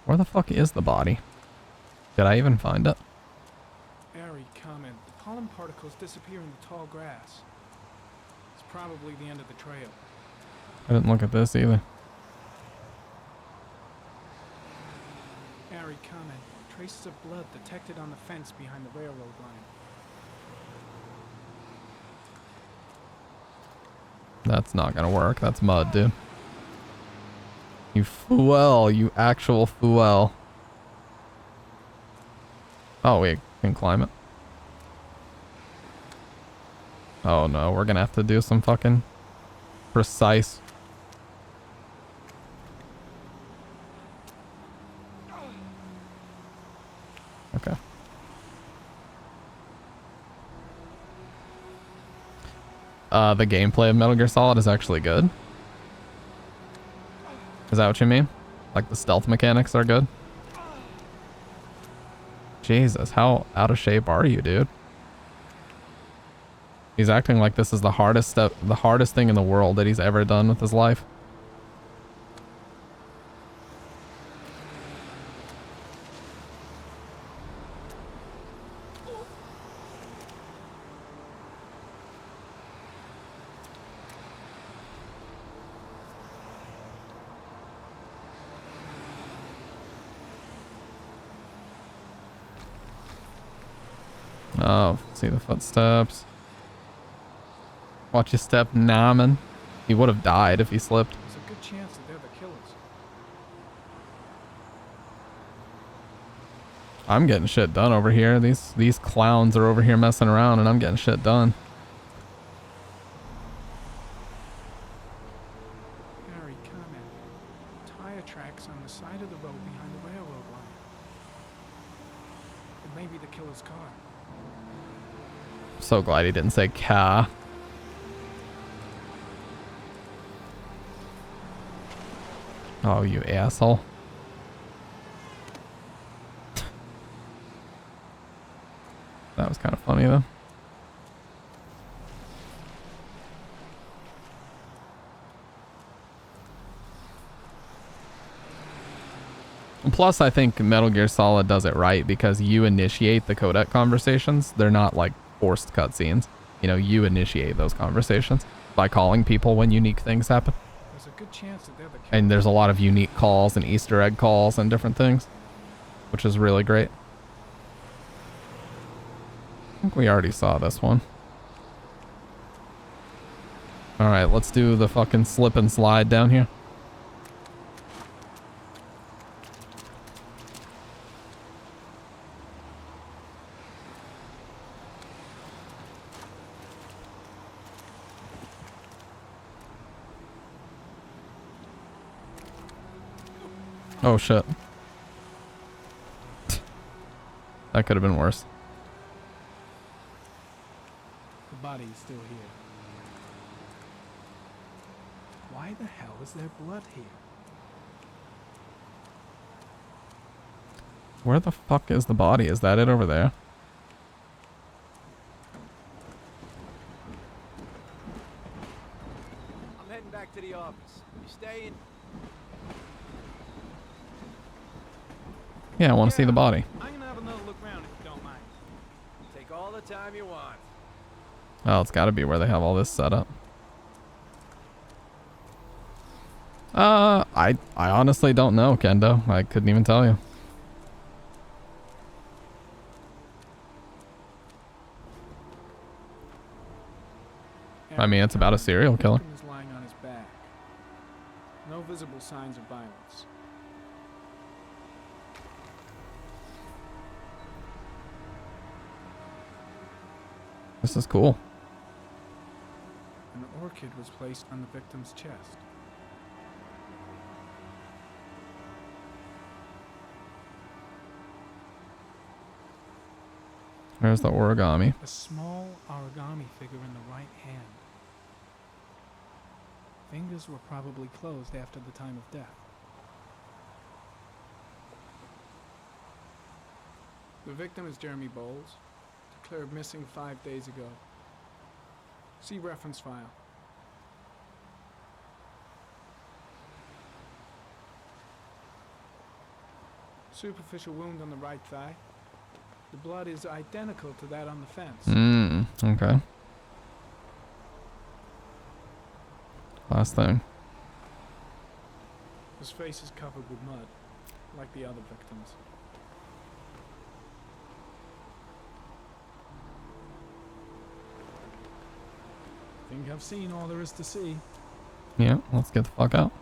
Where the fuck is the body? Did I even find it? Airy comment. The pollen particles disappear in the tall grass. It's probably the end of the trail. I didn't look at this either. Airy comment. Traces of blood detected on the fence behind the railroad line. That's not gonna work. That's mud, dude. You fool, you actual fool. Oh, we can climb it. Oh no, we're gonna have to do some fucking precise. Okay. The gameplay of Metal Gear Solid is actually good. Is that what you mean? Like the stealth mechanics are good? Jesus, how out of shape are you, dude? He's acting like this is the hardest thing in the world that he's ever done with his life. Oh, see the footsteps. Watch your step, Namen. He would have died if he slipped. There's a good chance that they're the killers. I'm getting shit done over here. These clowns are over here messing around and I'm getting shit done. Harry, comment. Tire tracks on the side of the road behind the railroad line. It may be the killer's car. So glad he didn't say car. Oh, you asshole. That was kind of funny though. Plus, I think Metal Gear Solid does it right because you initiate the codec conversations. They're not like forced cutscenes. You know, you initiate those conversations by calling people when unique things happen. There's a good chance that they're the And there's a lot of unique calls and Easter egg calls and different things, which is really great. I think we already saw this one. All right, let's do the fucking slip and slide down here. Oh shit. That could have been worse. The body is still here. Why the hell is there blood here? Where the fuck is the body? Is that it over there? I'm heading back to the office. You staying? Yeah, I want to see the body. I'm gonna have another look around if you don't mind. Take all the time you want. Oh, it's got to be where they have all this set up. I honestly don't know, Kendo. I couldn't even tell you. I mean, it's about a serial killer. Is lying on his back. No visible signs of violence. This is cool. An orchid was placed on the victim's chest. There's the origami. A small origami figure in the right hand. Fingers were probably closed after the time of death. The victim is Jeremy Bowles, declared missing 5 days ago. See reference file. Superficial wound on the right thigh. The blood is identical to that on the fence. Okay. Last thing. His face is covered with mud, like the other victims. Think I've seen all there is to see. Yeah, let's get the fuck out.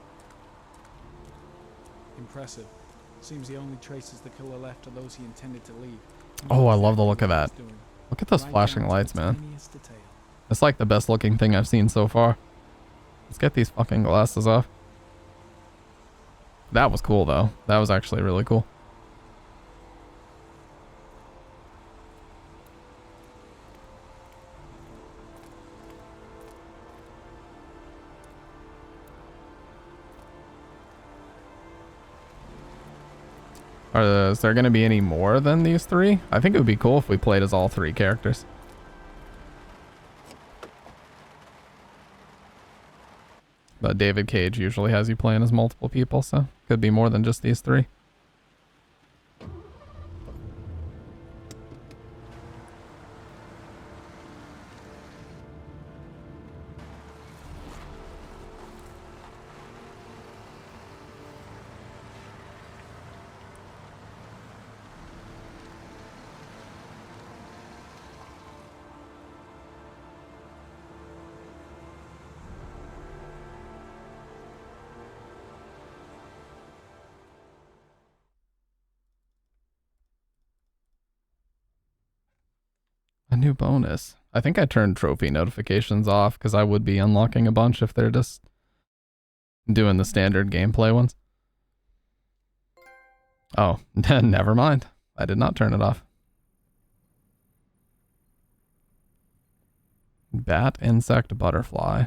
Impressive. Seems the only traces the killer left are those he intended to leave. Oh, I love the look of that. Look at those flashing lights, man. It's like the best looking thing I've seen so far. Let's get these fucking glasses off. That was cool, though. That was actually really cool. Is there going to be any more than these three? I think it would be cool if we played as all three characters. But David Cage usually has you playing as multiple people, so could be more than just these three. A new bonus. I think I turned trophy notifications off because I would be unlocking a bunch if they're just doing the standard gameplay ones. Oh, never mind. I did not turn it off. Bat, insect, butterfly.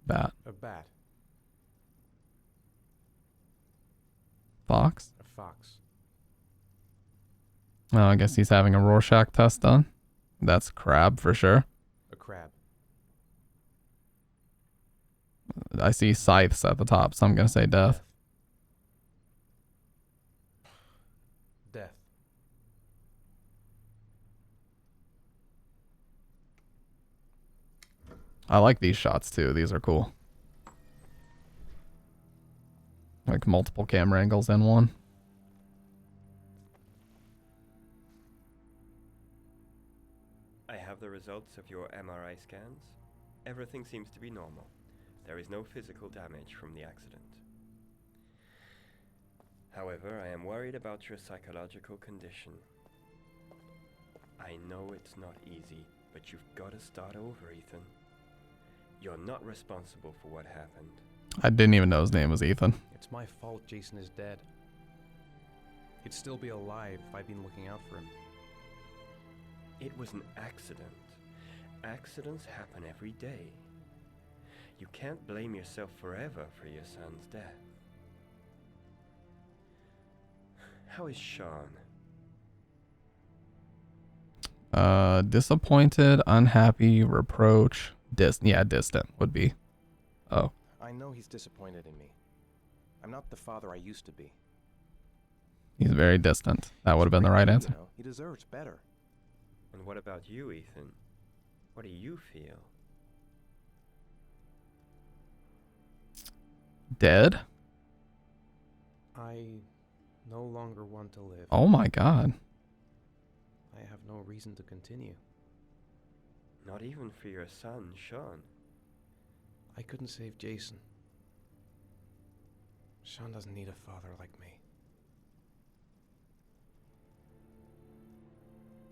Bat. A bat. Fox. A fox. Oh, I guess he's having a Rorschach test done. That's crab for sure. A crab. I see scythes at the top, so I'm going to say death. I like these shots too. These are cool. Like multiple camera angles in one. I have the results of your MRI scans. Everything seems to be normal. There is no physical damage from the accident. However, I am worried about your psychological condition. I know it's not easy, but you've got to start over, Ethan. You're not responsible for what happened. I didn't even know his name was Ethan. It's my fault Jason is dead. He'd still be alive if I'd been looking out for him. It was an accident. Accidents happen every day. You can't blame yourself forever for your son's death. How is Sean? Disappointed, unhappy, reproach, distant would be. Oh. I know he's disappointed in me. I'm not the father I used to be. He's very distant. That would have been the right answer. You know, he deserves better. And what about you, Ethan? What do you feel? Dead? I no longer want to live. Oh my god. I have no reason to continue. Not even for your son, Sean. I couldn't save Jason. Sean doesn't need a father like me.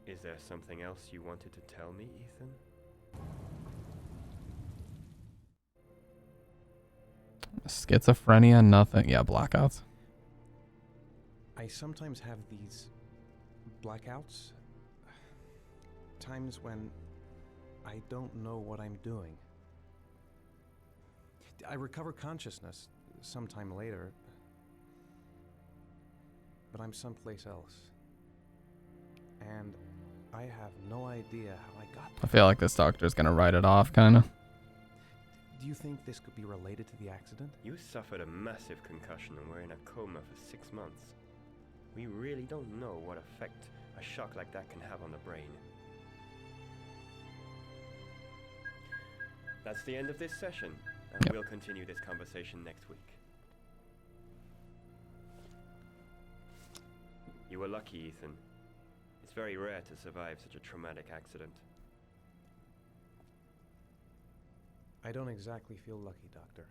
Is there something else you wanted to tell me, Ethan? Schizophrenia, nothing. Yeah, blackouts. I sometimes have these blackouts. Times when I don't know what I'm doing. I recover consciousness sometime later, but I'm someplace else. And I have no idea how I got there. I feel like this doctor's gonna write it off, kinda. Do you think this could be related to the accident? You suffered a massive concussion and were in a coma for 6 months. We really don't know what effect a shock like that can have on the brain. That's the end of this session, and we'll continue this conversation next week. You were lucky, Ethan. It's very rare to survive such a traumatic accident. I don't exactly feel lucky, Doctor.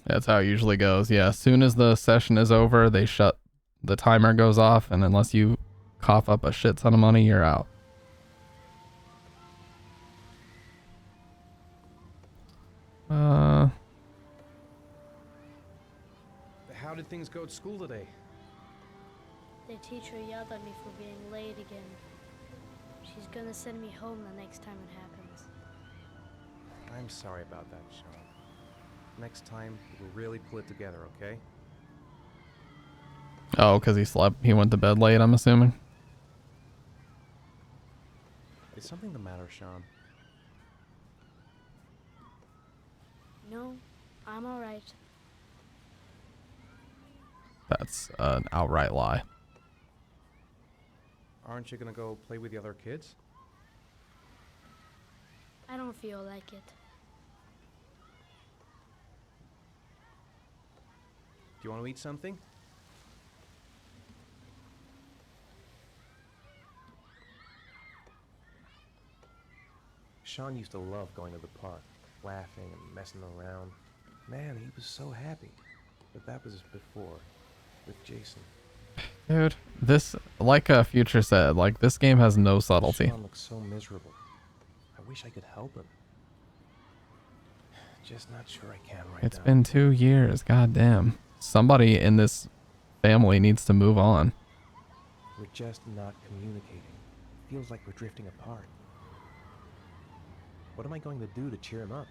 That's how it usually goes. Yeah, as soon as the session is over, they shut, the timer goes off, and unless you cough up a shit ton of money, you're out. How did things go at school today? The teacher yelled at me for being late again. She's gonna send me home the next time it happens. I'm sorry about that, Sean. Next time, we'll really pull it together, okay? Oh, because he went to bed late, I'm assuming. Is something the matter, Sean? No, I'm alright. That's an outright lie. Aren't you gonna go play with the other kids? I don't feel like it. Do you want to eat something? Sean used to love going to the park, laughing and messing around. Man, he was so happy. But that was before, with Jason. Dude, this, like Future said, like, this game has no subtlety. Sean looks so miserable. I wish I could help him. Just not sure I can right now. It's been 2 years, goddamn. Somebody in this family needs to move on. We're just not communicating. Feels like we're drifting apart. What am I going to do to cheer him up?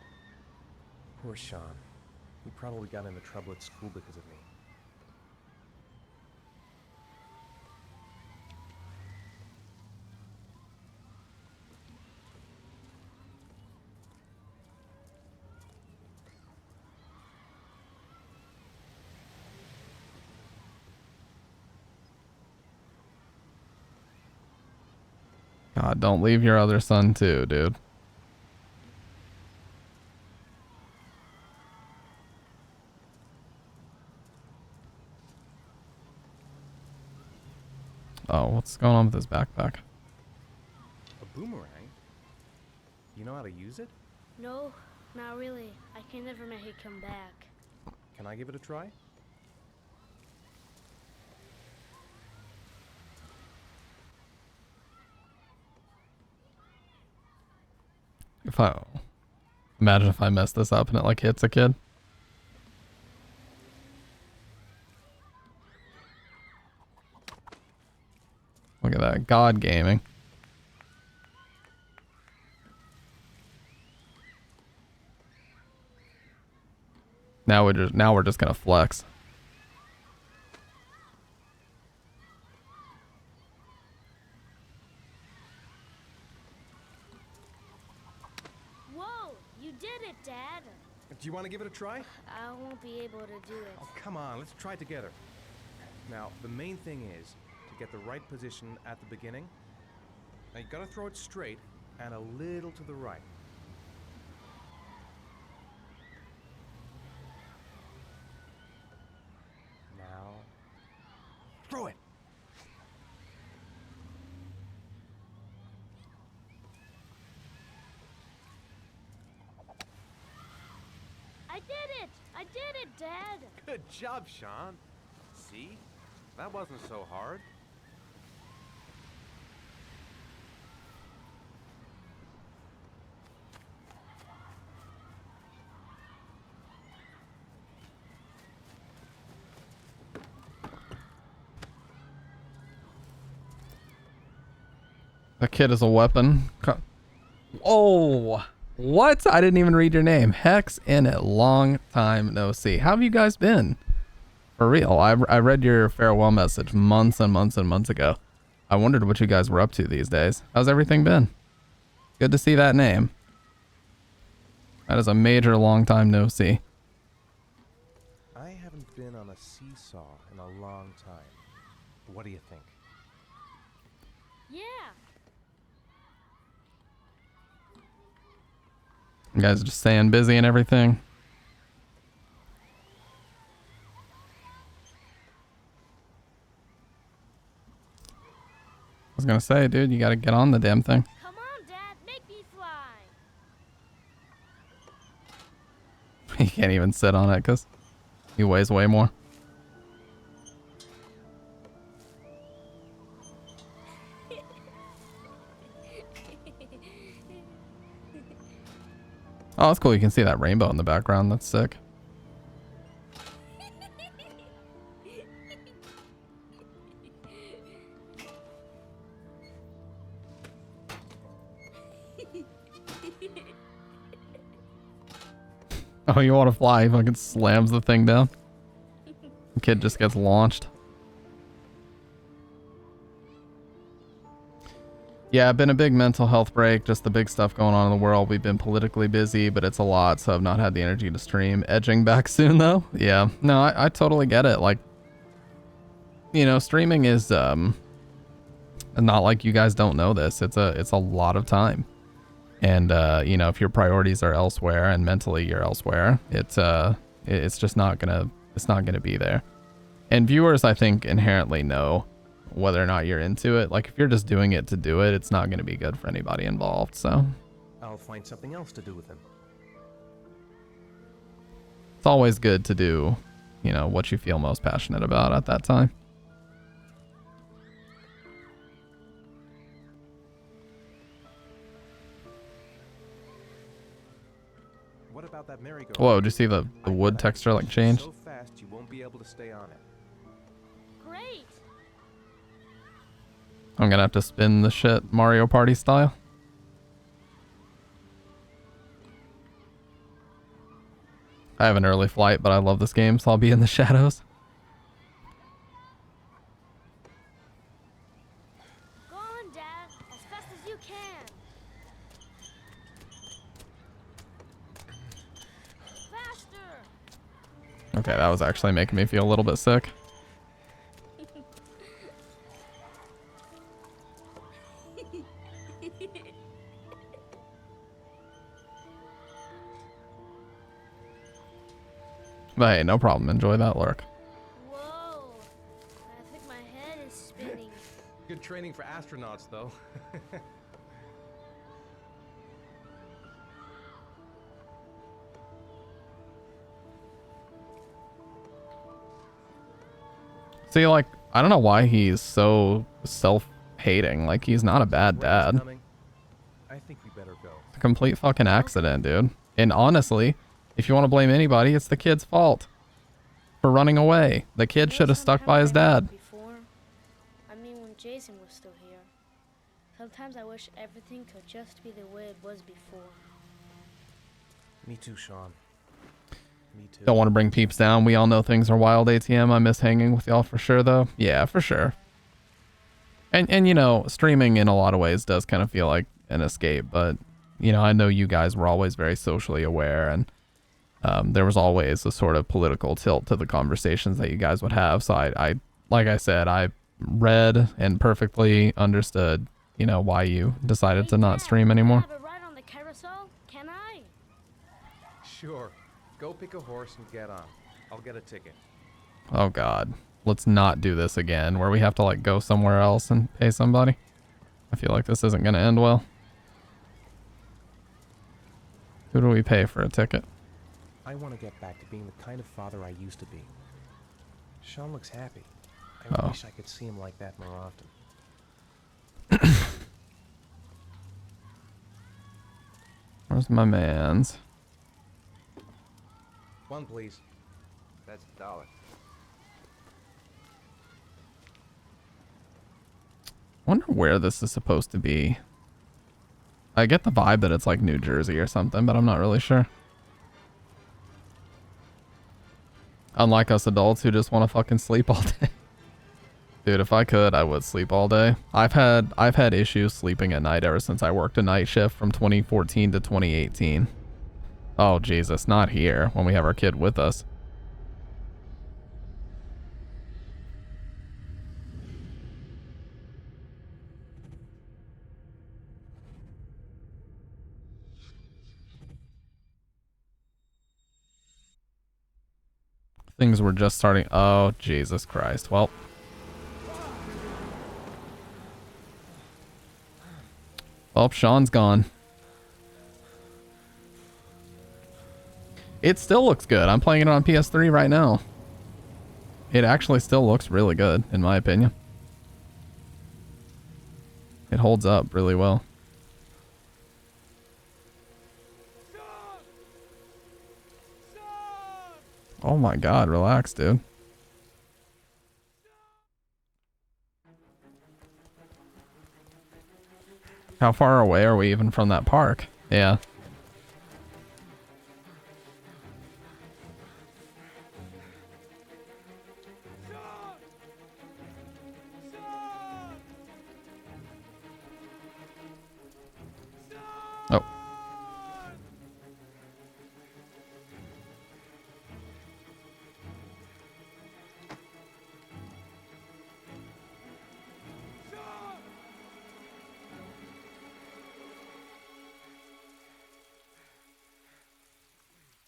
Poor Sean. He probably got into trouble at school because of me. God, don't leave your other son too, dude. Oh, what's going on with this backpack? A boomerang? You know how to use it? No, not really. I can never make it come back. Can I give it a try? Imagine if I mess this up and it like hits a kid. Look at that, God gaming. Now we're just gonna flex. Whoa, you did it, Dad. Do you want to give it a try? I won't be able to do it. Oh, come on, let's try together. Now, the main thing is to get the right position at the beginning. Now, you gotta throw it straight and a little to the right. Now, throw it! I did it! I did it, Dad! Good job, Sean. See? That wasn't so hard. The kid is a weapon. Oh, what? I didn't even read your name. Hex in it. Long time no see. How have you guys been? For real. I read your farewell message months and months and months ago. I wondered what you guys were up to these days. How's everything been? Good to see that name. That is a major long time no see. I haven't been on a seesaw in a long time. What do you think? Yeah! You guys just staying busy and everything? I was gonna say, dude, you gotta get on the damn thing. Come on, Dad, make me fly! He can't even sit on it because he weighs way more. Oh, that's cool. You can see that rainbow in the background. That's sick. Oh, you want to fly? He fucking slams the thing down. The kid just gets launched. Yeah, been a big mental health break. Just the big stuff going on in the world. We've been politically busy, but it's a lot, so I've not had the energy to stream. Edging back soon, though. Yeah, no, I totally get it. Like, you know, streaming is not like you guys don't know this. It's a lot of time. And you know, if your priorities are elsewhere and mentally you're elsewhere, it's just not gonna be there. And viewers, I think, inherently know whether or not you're into it. Like, if you're just doing it to do it, it's not gonna be good for anybody involved. So I'll find something else to do with him. it's always good to do, you know, what you feel most passionate about at that time. What about that merry-go-round? Whoa, did you see the wood texture like change? So fast you won't be able to stay on it. Great! I'm gonna have to spin the shit Mario Party style. I have an early flight, but I love this game, so I'll be in the shadows. Go on, Dad, as fast as you can. Faster! Okay, that was actually making me feel a little bit sick. But hey, no problem. Enjoy that lurk. Whoa! I think my head is spinning. Good training for astronauts, though. See, like, I don't know why he's so self-hating. Like, he's not a bad dad. I think we better go. It's a complete fucking accident, dude. And honestly, if you want to blame anybody, it's the kid's fault for running away. The kid should have stuck by his dad. Before, I mean, when Jason was still here. Sometimes I wish everything could just be the way it was before. Me too, Sean. Me too. Don't want to bring peeps down. We all know things are wild, ATM. I miss hanging with y'all for sure, though. Yeah, for sure. And you know, streaming in a lot of ways does kind of feel like an escape, but you know, I know you guys were always very socially aware, and there was always a sort of political tilt to the conversations that you guys would have. So I like I said, I read and perfectly understood, you know, why you decided to not stream anymore. Have a ride on the carousel? Can I? Sure. Go pick a horse and get on. I'll get a ticket. Oh God, let's not do this again, where we have to like go somewhere else and pay somebody. I feel like this isn't gonna end well. Who do we pay for a ticket? I want to get back to being the kind of father I used to be. Sean looks happy. I wish I could see him like that more often. Where's my man's? One, please. That's $1. Wonder where this is supposed to be. I get the vibe that it's like New Jersey or something, but I'm not really sure. Unlike us adults who just want to fucking sleep all day. Dude, if I could, I would sleep all day. I've had issues sleeping at night ever since I worked a night shift from 2014 to 2018. Oh Jesus, not here when we have our kid with us. Things were just starting. Oh, Jesus Christ. Well. Well, Sean's gone. It still looks good. I'm playing it on PS3 right now. It actually still looks really good, in my opinion. It holds up really well. Oh my God, relax, dude. How far away are we even from that park? Yeah. Oh.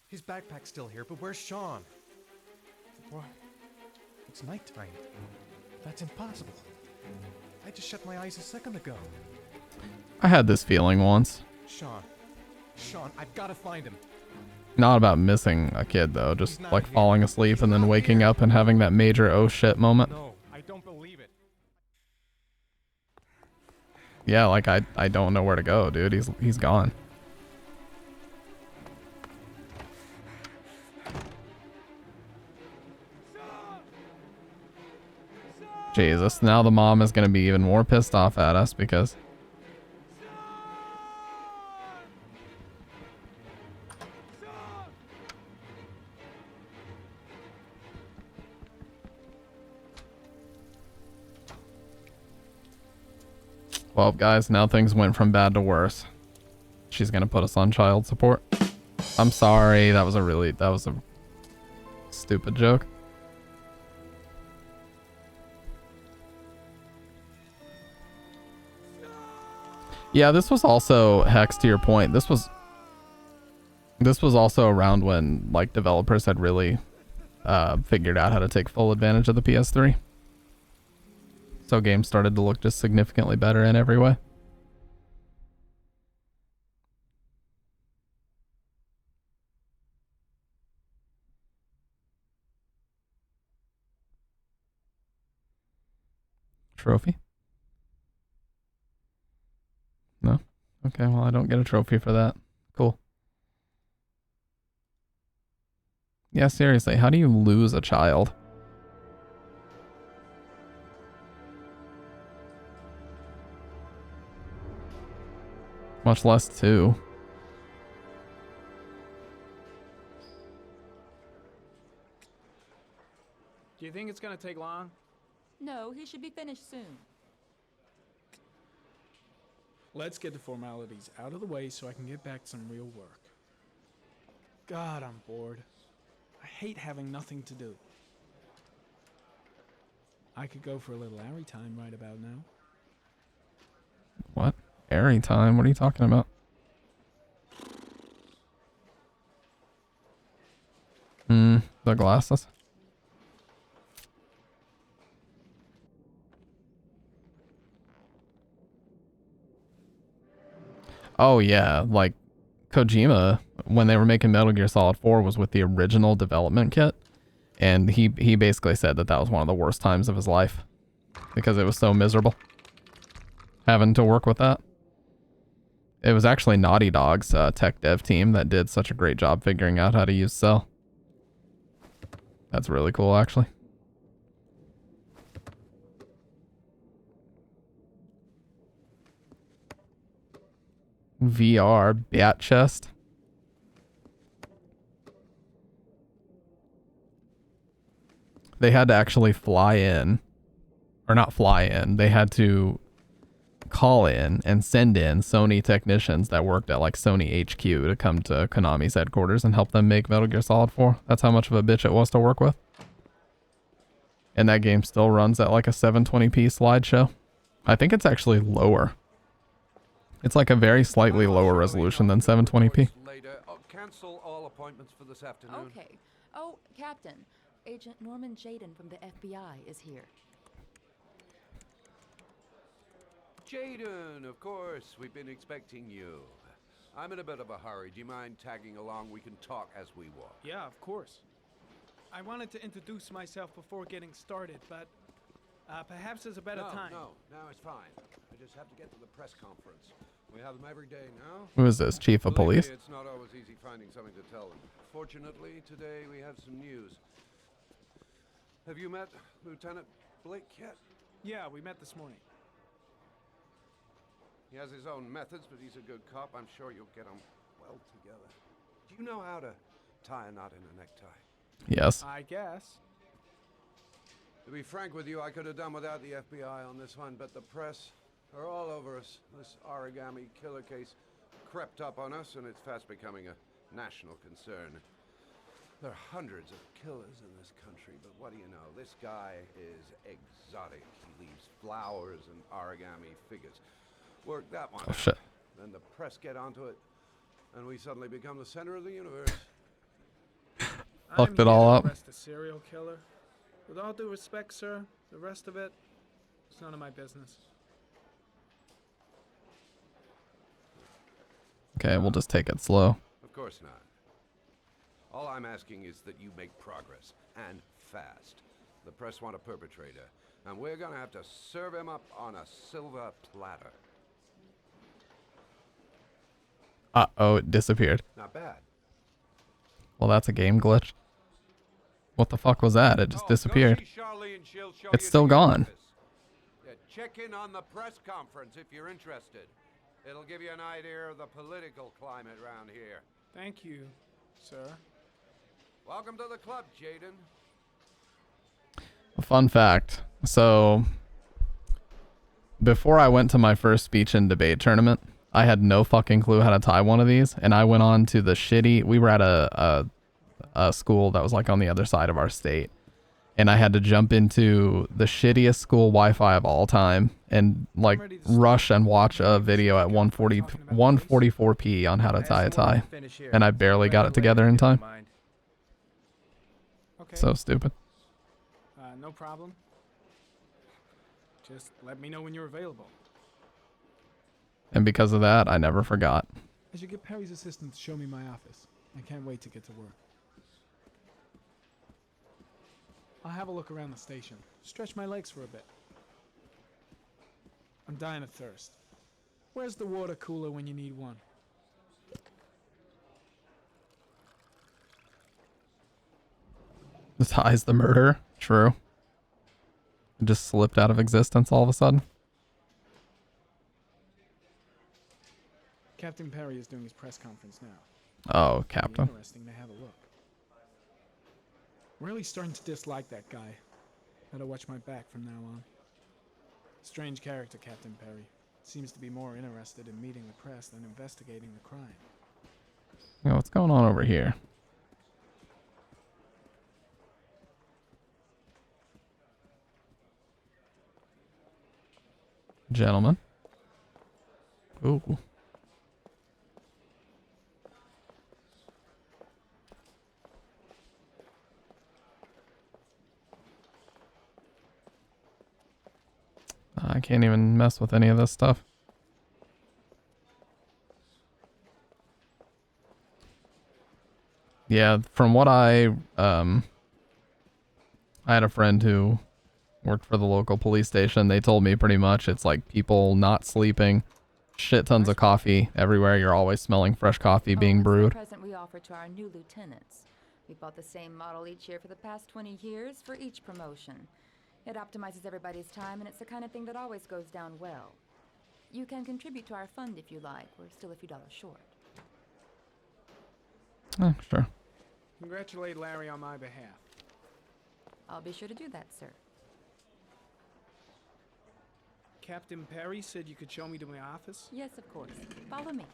His backpack's still here, but where's Sean? What? It's nighttime. That's impossible. I just shut my eyes a second ago. I had this feeling once. Sean, I've got to find him. Not about missing a kid though, just like falling asleep and then waking up and having that major oh shit moment. No, I don't believe it. Yeah, like I don't know where to go, dude. He's gone. Jesus, now the mom is going to be even more pissed off at us because... Well, guys, now things went from bad to worse. She's going to put us on child support. I'm sorry, that was a stupid joke. Yeah, this was also, Hex, to your point, this was also around when like developers had really figured out how to take full advantage of the PS3. So games started to look just significantly better in every way. Trophy? No? Okay, well, I don't get a trophy for that. Cool. Yeah, seriously, how do you lose a child? Much less two. Do you think it's gonna take long? No, he should be finished soon. Let's get the formalities out of the way so I can get back to some real work. God, I'm bored. I hate having nothing to do. I could go for a little airy time right about now. What? Airy time? What are you talking about? The glasses? Oh yeah, like Kojima, when they were making Metal Gear Solid 4, was with the original development kit, and he basically said that was one of the worst times of his life because it was so miserable having to work with that. It was actually Naughty Dog's tech dev team that did such a great job figuring out how to use Cell. That's really cool, actually. VR bat chest. They had to actually fly in, or not fly in, they had to call in and send in Sony technicians that worked at like Sony HQ to come to Konami's headquarters and help them make Metal Gear Solid 4. That's how much of a bitch it was to work with. And that game still runs at like a 720p slideshow. I think it's actually lower. It's like a very slightly lower resolution than 720p. Later. Cancel all appointments for this afternoon. Okay. Oh, Captain. Agent Norman Jayden from the FBI is here. Jayden, of course. We've been expecting you. I'm in a bit of a hurry. Do you mind tagging along? We can talk as we walk. Yeah, of course. I wanted to introduce myself before getting started, but perhaps there's a better time. No, it's fine. I just have to get to the press conference. We have them every day now. Who is this, Chief of Police? It's not always easy finding something to tell them. Fortunately, today we have some news. Have you met Lieutenant Blake yet? Yeah, we met this morning. He has his own methods, but he's a good cop. I'm sure you'll get on well together. Do you know how to tie a knot in a necktie? Yes. I guess. To be frank with you, I could have done without the FBI on this one, but the press are all over us. This origami killer case crept up on us, and it's fast becoming a national concern. There are hundreds of killers in this country, but what do you know? This guy is exotic. He leaves flowers and origami figures. Work that one. Oh shit. Then the press get onto it, and we suddenly become the center of the universe. Fucked it all up. Arrest a serial killer. With all due respect, sir, the rest of it, it's none of my business. Okay, we'll just take it slow. Of course not. All I'm asking is that you make progress, and fast. The press want a perpetrator, and we're gonna have to serve him up on a silver platter. Uh-oh, it disappeared. Not bad. Well, that's a game glitch. What the fuck was that? It just disappeared. It's still gone. Yeah, check in on the press conference if you're interested. It'll give you an idea of the political climate around here. Thank you, sir. Welcome to the club, Jayden. A fun fact. So, before I went to my first speech and debate tournament, I had no fucking clue how to tie one of these, and I went on to the shitty... We were at a school that was like on the other side of our state, and I had to jump into the shittiest school Wi-Fi of all time and like rush and watch a video at 144p on how to tie a tie, and I barely got it together in time. Okay. So stupid. No problem. Just let me know when you're available. And because of that, I never forgot. I should get Perry's assistant to show me my office. I can't wait to get to work. I'll have a look around the station. Stretch my legs for a bit. I'm dying of thirst. Where's the water cooler when you need one? The tie's the murder. True. It just slipped out of existence all of a sudden. Captain Perry is doing his press conference now. Oh, Captain. Interesting to have a look. Really starting to dislike that guy. Better watch my back from now on. Strange character, Captain Perry. Seems to be more interested in meeting the press than investigating the crime. Yeah, what's going on over here? Gentlemen. Ooh. I can't even mess with any of this stuff. Yeah, from what I had a friend who worked for the local police station. They told me pretty much it's like people not sleeping, shit tons of coffee everywhere. You're always smelling fresh coffee being brewed. The present we offer to our new lieutenants. We bought the same model each year for the past 20 years for each promotion. It optimizes everybody's time, and it's the kind of thing that always goes down well. You can contribute to our fund if you like. We're still a few dollars short. Oh, sure. Congratulate Larry on my behalf. I'll be sure to do that, sir. Captain Perry said you could show me to my office? Yes, of course. Follow me.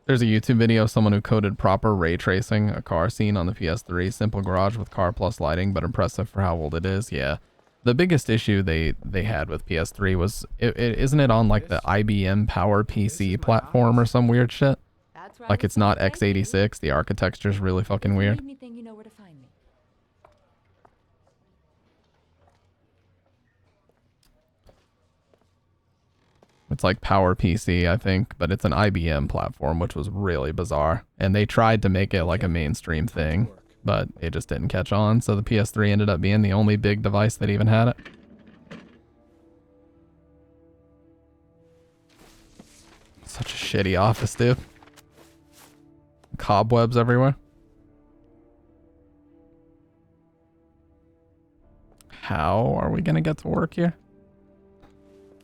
There's a YouTube video of someone who coded proper ray tracing a car scene on the PS3. Simple garage with car plus lighting, but impressive for how old it is. Yeah. The biggest issue they had with PS3 was, isn't it on like the IBM Power PC platform or some weird shit? Like it's not x86. The architecture's really fucking weird. Anything, you know where to find me. It's like Power PC, I think, but it's an IBM platform, which was really bizarre. And they tried to make it like a mainstream thing, but it just didn't catch on. So the PS3 ended up being the only big device that even had it. Such a shitty office, dude. Cobwebs everywhere. How are we gonna get to work here?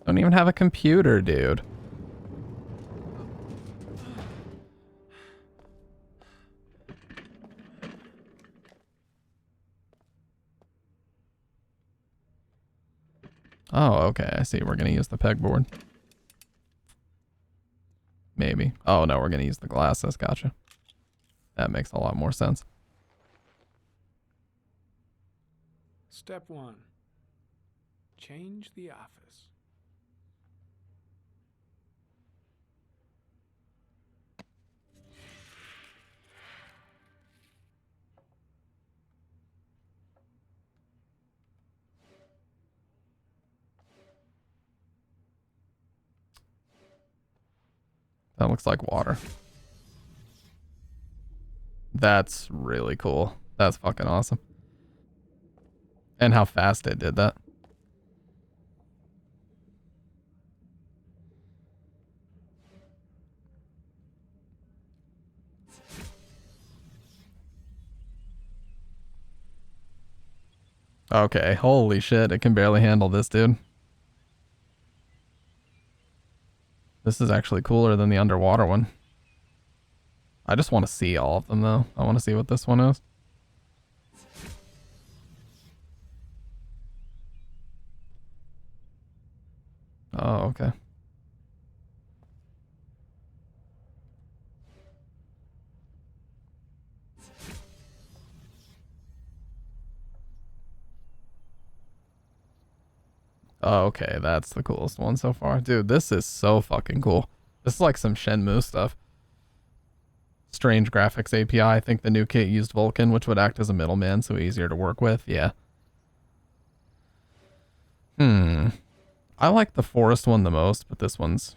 Don't even have a computer, dude. Oh, okay. I see. We're gonna use the pegboard. Maybe. Oh, no. We're gonna use the glasses. Gotcha. That makes a lot more sense. Step 1. Change the office. That looks like water. That's really cool. That's fucking awesome. And how fast it did that. Okay, holy shit, it can barely handle this, dude. This is actually cooler than the underwater one. I just want to see all of them, though. I want to see what this one is. Oh, okay. Oh, okay, that's the coolest one so far. Dude, this is so fucking cool. This is like some Shenmue stuff. Strange graphics API. I think the new kit used Vulkan, which would act as a middleman, so easier to work with. Yeah. I like the forest one the most, but this one's...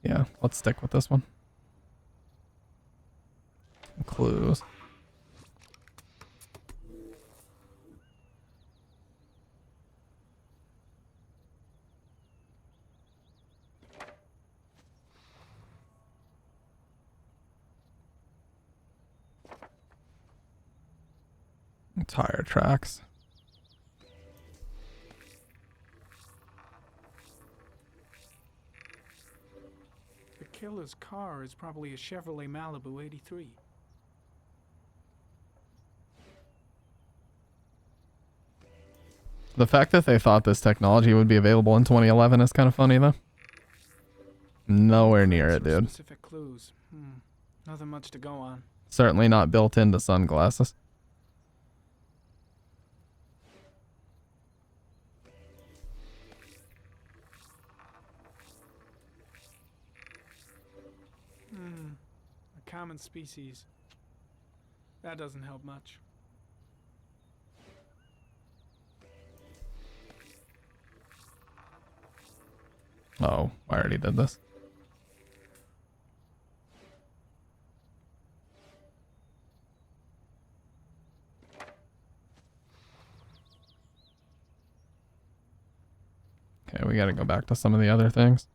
Yeah, let's stick with this one. Clues. Tire tracks. The killer's car is probably a Chevrolet Malibu 83. The fact that they thought this technology would be available in 2011 is kind of funny, though. Nowhere near it, dude. Specific clues. Nothing much to go on. Certainly not built into sunglasses. A common species. That doesn't help much. Oh, I already did this. Okay, we gotta go back to some of the other things.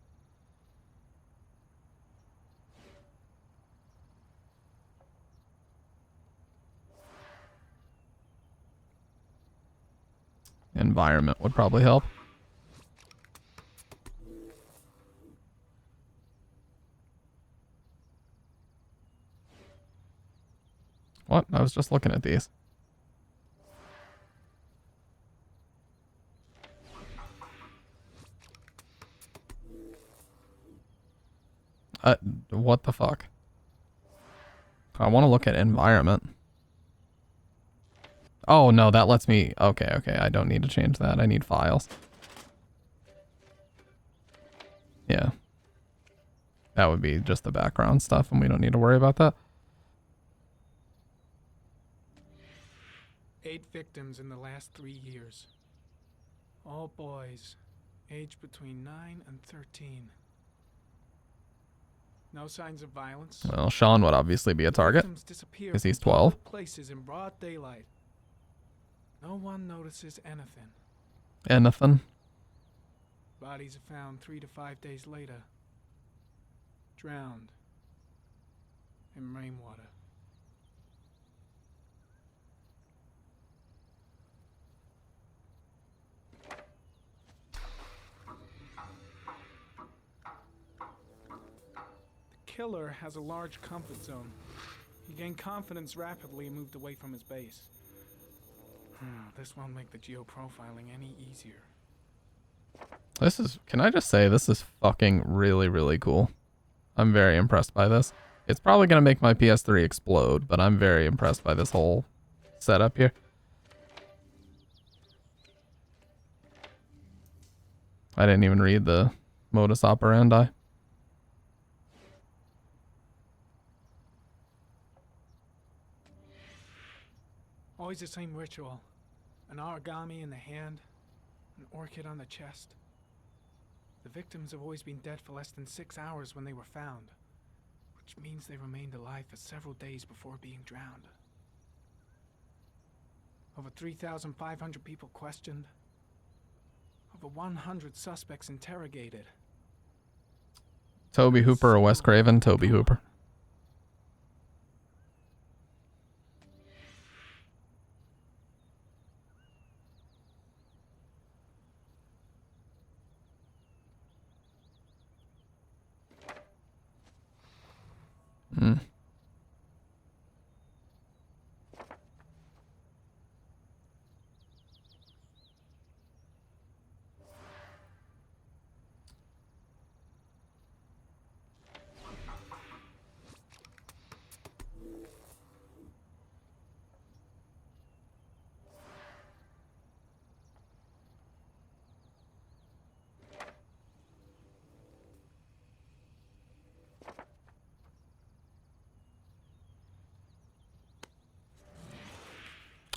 Environment would probably help. What? I was just looking at these. What the fuck? I want to look at environment. Oh, no, that lets me... Okay, okay, I don't need to change that. I need files. Yeah. That would be just the background stuff, and we don't need to worry about that. 8 victims in the last 3 years. All boys, aged between 9 and 13. No signs of violence. Well, Sean would obviously be a target, because he's 12. Places in broad daylight. No one notices anything. Anything? Bodies are found 3 to 5 days later. Drowned in rainwater. The killer has a large comfort zone. He gained confidence rapidly and moved away from his base. This won't make the geoprofiling any easier. This is... Can I just say, this is fucking really, really cool. I'm very impressed by this. It's probably going to make my PS3 explode, but I'm very impressed by this whole setup here. I didn't even read the modus operandi. Always the same ritual. An origami in the hand, an orchid on the chest. The victims have always been dead for less than 6 hours when they were found, which means they remained alive for several days before being drowned. Over 3,500 people questioned. Over 100 suspects interrogated. Toby Hooper or Wes Craven? Toby Hooper.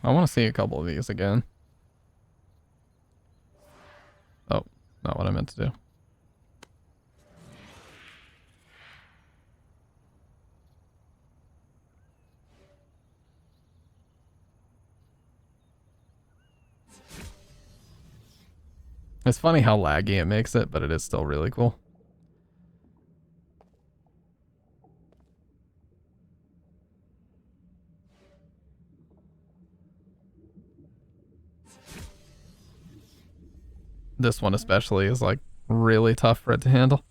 I want to see a couple of these again. Oh, not what I meant to do. It's funny how laggy it makes it, but it is still really cool. This one especially is like really tough for it to handle.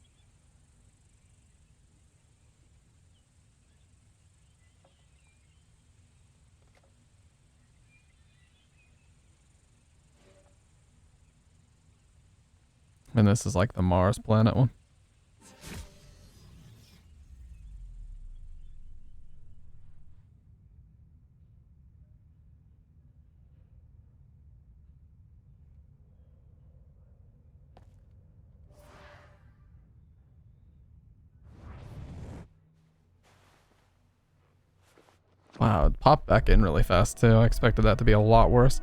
And this is like the Mars planet one. Wow, it popped back in really fast too. I expected that to be a lot worse.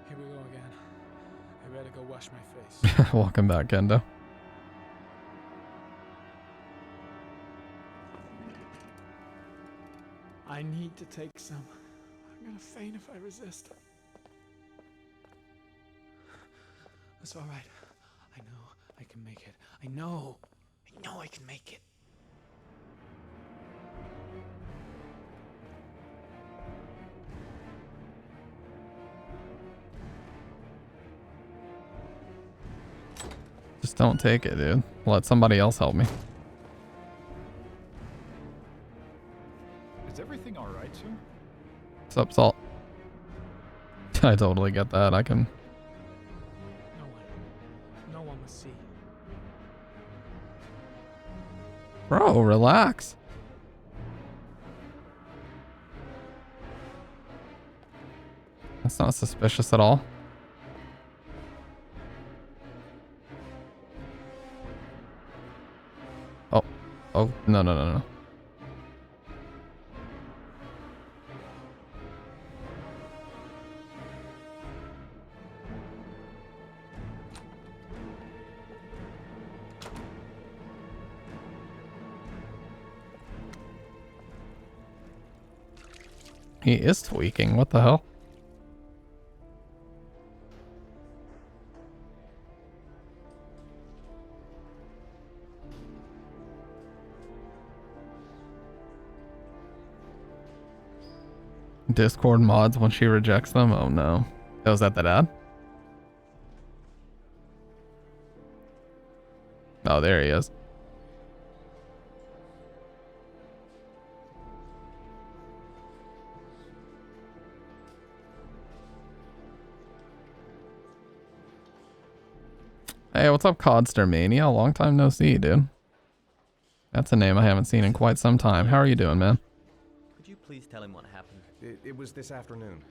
Here we go again. I better go wash my face. Welcome back, Kendo. I need to take some. I'm gonna faint if I resist. That's all right. I know I can make it. I know I can make it. Just don't take it, dude. Let somebody else help me. Is everything alright, sir? What's up, Salt? I totally get that. I can... No one must see. Bro, relax. That's not suspicious at all. Oh, no. He is tweaking. What the hell? Discord mods when she rejects them? Oh no. Oh, is that the dad? Oh, there he is. Hey, what's up, Codster Mania? Long time no see, dude. That's a name I haven't seen in quite some time. How are you doing, man? Could you please tell him what happened? It was this afternoon.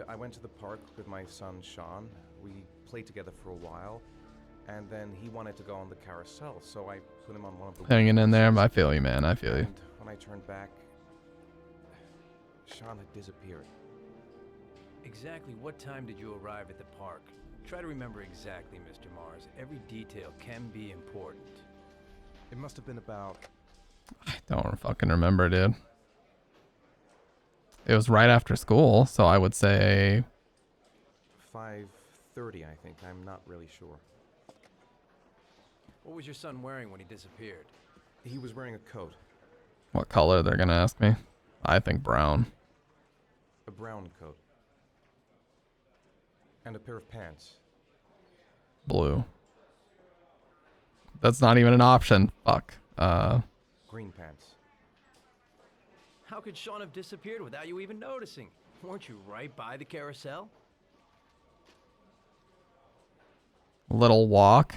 I went to the park with my son, Sean. We played together for a while, and then he wanted to go on the carousel, so I put him on one of the... Hanging in there? I feel you, man. I feel you. And when I turned back, Sean had disappeared. Exactly what time did you arrive at the park? Try to remember exactly, Mr. Mars. Every detail can be important. It must have been about... I don't fucking remember, dude. It was right after school, so I would say... 5:30, I think. I'm not really sure. What was your son wearing when he disappeared? He was wearing a coat. What color they're gonna ask me? I think brown. A brown coat. And a pair of pants. Blue. That's not even an option. Fuck. Green pants. How could Sean have disappeared without you even noticing? Weren't you right by the carousel? Little walk.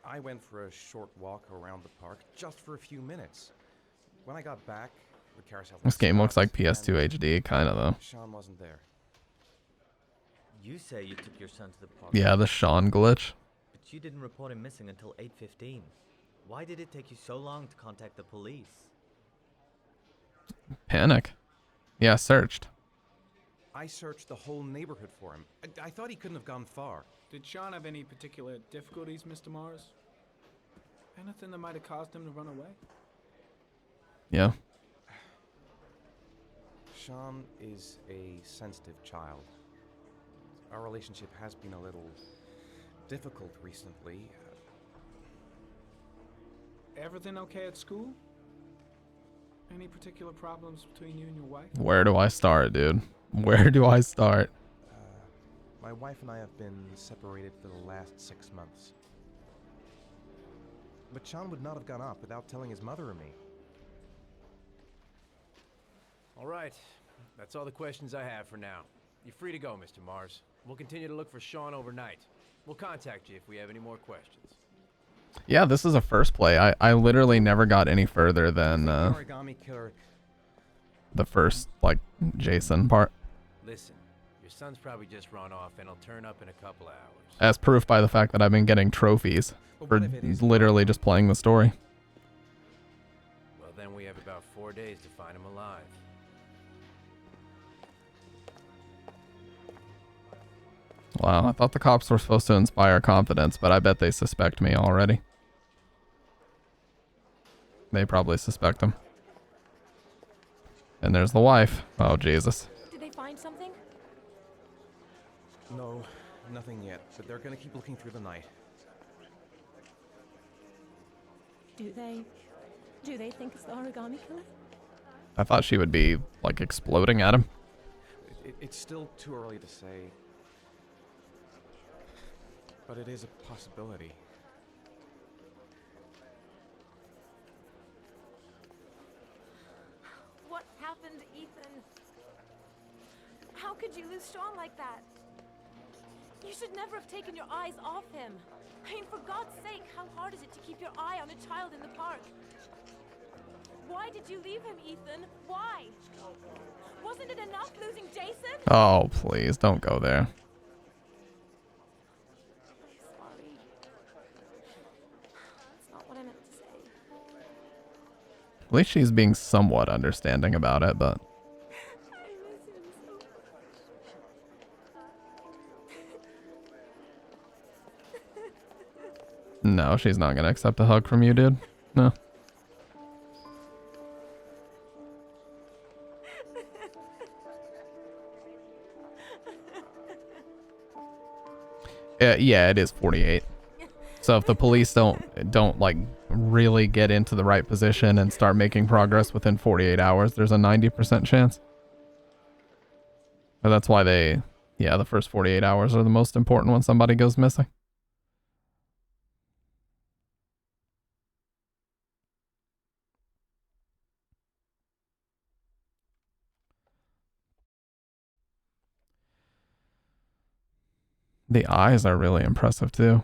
I went for a short walk around the park, just for a few minutes. When I got back, the carousel... This game looks like PS2 HD, kind of though. Sean wasn't there. You say you took your son to the park. Yeah, the Sean glitch. But you didn't report him missing until 8:15. Why did it take you so long to contact the police? Panic. Yeah, searched. I searched the whole neighborhood for him. I thought he couldn't have gone far. Did Sean have any particular difficulties, Mr. Mars? Anything that might have caused him to run away? Yeah. Sean is a sensitive child. Our relationship has been a little difficult recently. Everything okay at school? Any particular problems between you and your wife? Where do I start, dude? Where do I start? My wife and I have been separated for the last 6 months. But Sean would not have gone off without telling his mother or me. All right. That's all the questions I have for now. You're free to go, Mr. Mars. We'll continue to look for Sean overnight. We'll contact you if we have any more questions. Yeah, this is a first play. I literally never got any further than Origami killer. the first, like, Jason part. Listen, your son's probably just run off and he'll turn up in a couple hours. As proof by the fact that I've been getting trophies for literally just playing the story. Well, then we have about 4 days to find him alive. Wow, I thought the cops were supposed to inspire confidence, but I bet they suspect me already. They probably suspect him. And there's the wife. Oh, Jesus. Did they find something? No, nothing yet, but they're gonna keep looking through the night. Do they think it's the origami killer? I thought she would be, like, exploding at him. It's still too early to say. But it is a possibility. What happened, Ethan? How could you lose Sean like that? You should never have taken your eyes off him. I mean, for God's sake, how hard is it to keep your eye on a child in the park? Why did you leave him, Ethan? Why? Wasn't it enough losing Jason? Oh, please, don't go there. That's not what I meant to say. At least she's being somewhat understanding about it, but... No, she's not gonna accept a hug from you, dude. No. Yeah, it is 48. So if the police don't like really get into the right position and start making progress within 48 hours, there's a 90% chance. But that's why the first 48 hours are the most important when somebody goes missing. The eyes are really impressive too.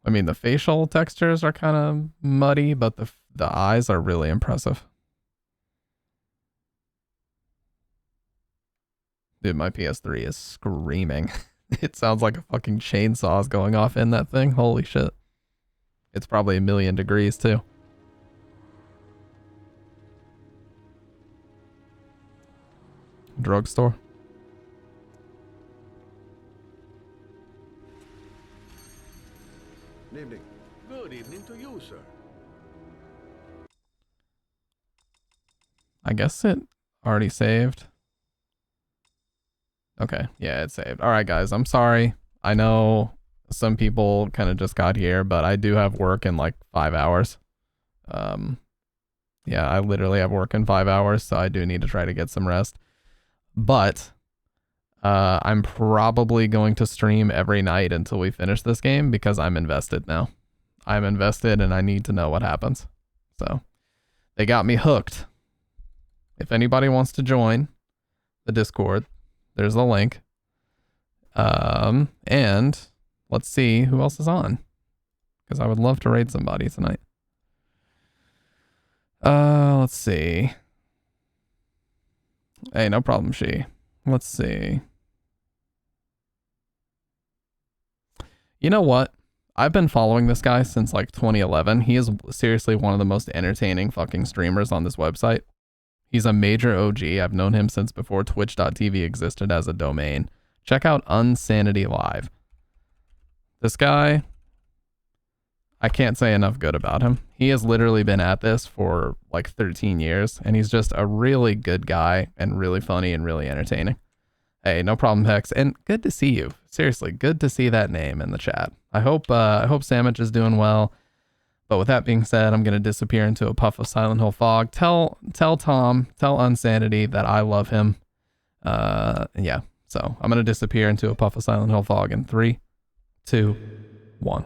I mean, the facial textures are kind of muddy, but the eyes are really impressive. Dude, my PS3 is screaming. It sounds like a fucking chainsaw is going off in that thing. Holy shit. It's probably 1,000,000 degrees too. Drugstore. Good evening. Good evening to you, sir. I guess it already saved. Okay, yeah, it's saved. All right, guys, I'm sorry. I know some people kind of just got here, but I do have work in like 5 hours. Yeah, I literally have work in 5 hours, so I do need to try to get some rest. But I'm probably going to stream every night until we finish this game because I'm invested now. I'm invested and I need to know what happens. So they got me hooked. If anybody wants to join the Discord, there's the link. And let's see who else is on, because I would love to raid somebody tonight. Let's see. Hey, no problem, she. Let's see. You know what? I've been following this guy since like 2011. He is seriously one of the most entertaining fucking streamers on this website. He's a major OG. I've known him since before twitch.tv existed as a domain. Check out Unsanity Live. This guy, I can't say enough good about him. He has literally been at this for like 13 years, and he's just a really good guy and really funny and really entertaining. Hey, no problem, Hex, and good to see you. Seriously, good to see that name in the chat. I hope Sandwich is doing well. But with that being said, I'm gonna disappear into a puff of Silent Hill fog. Tell Tom, tell Unsanity that I love him. Yeah. So I'm gonna disappear into a puff of Silent Hill fog in 3, 2, 1.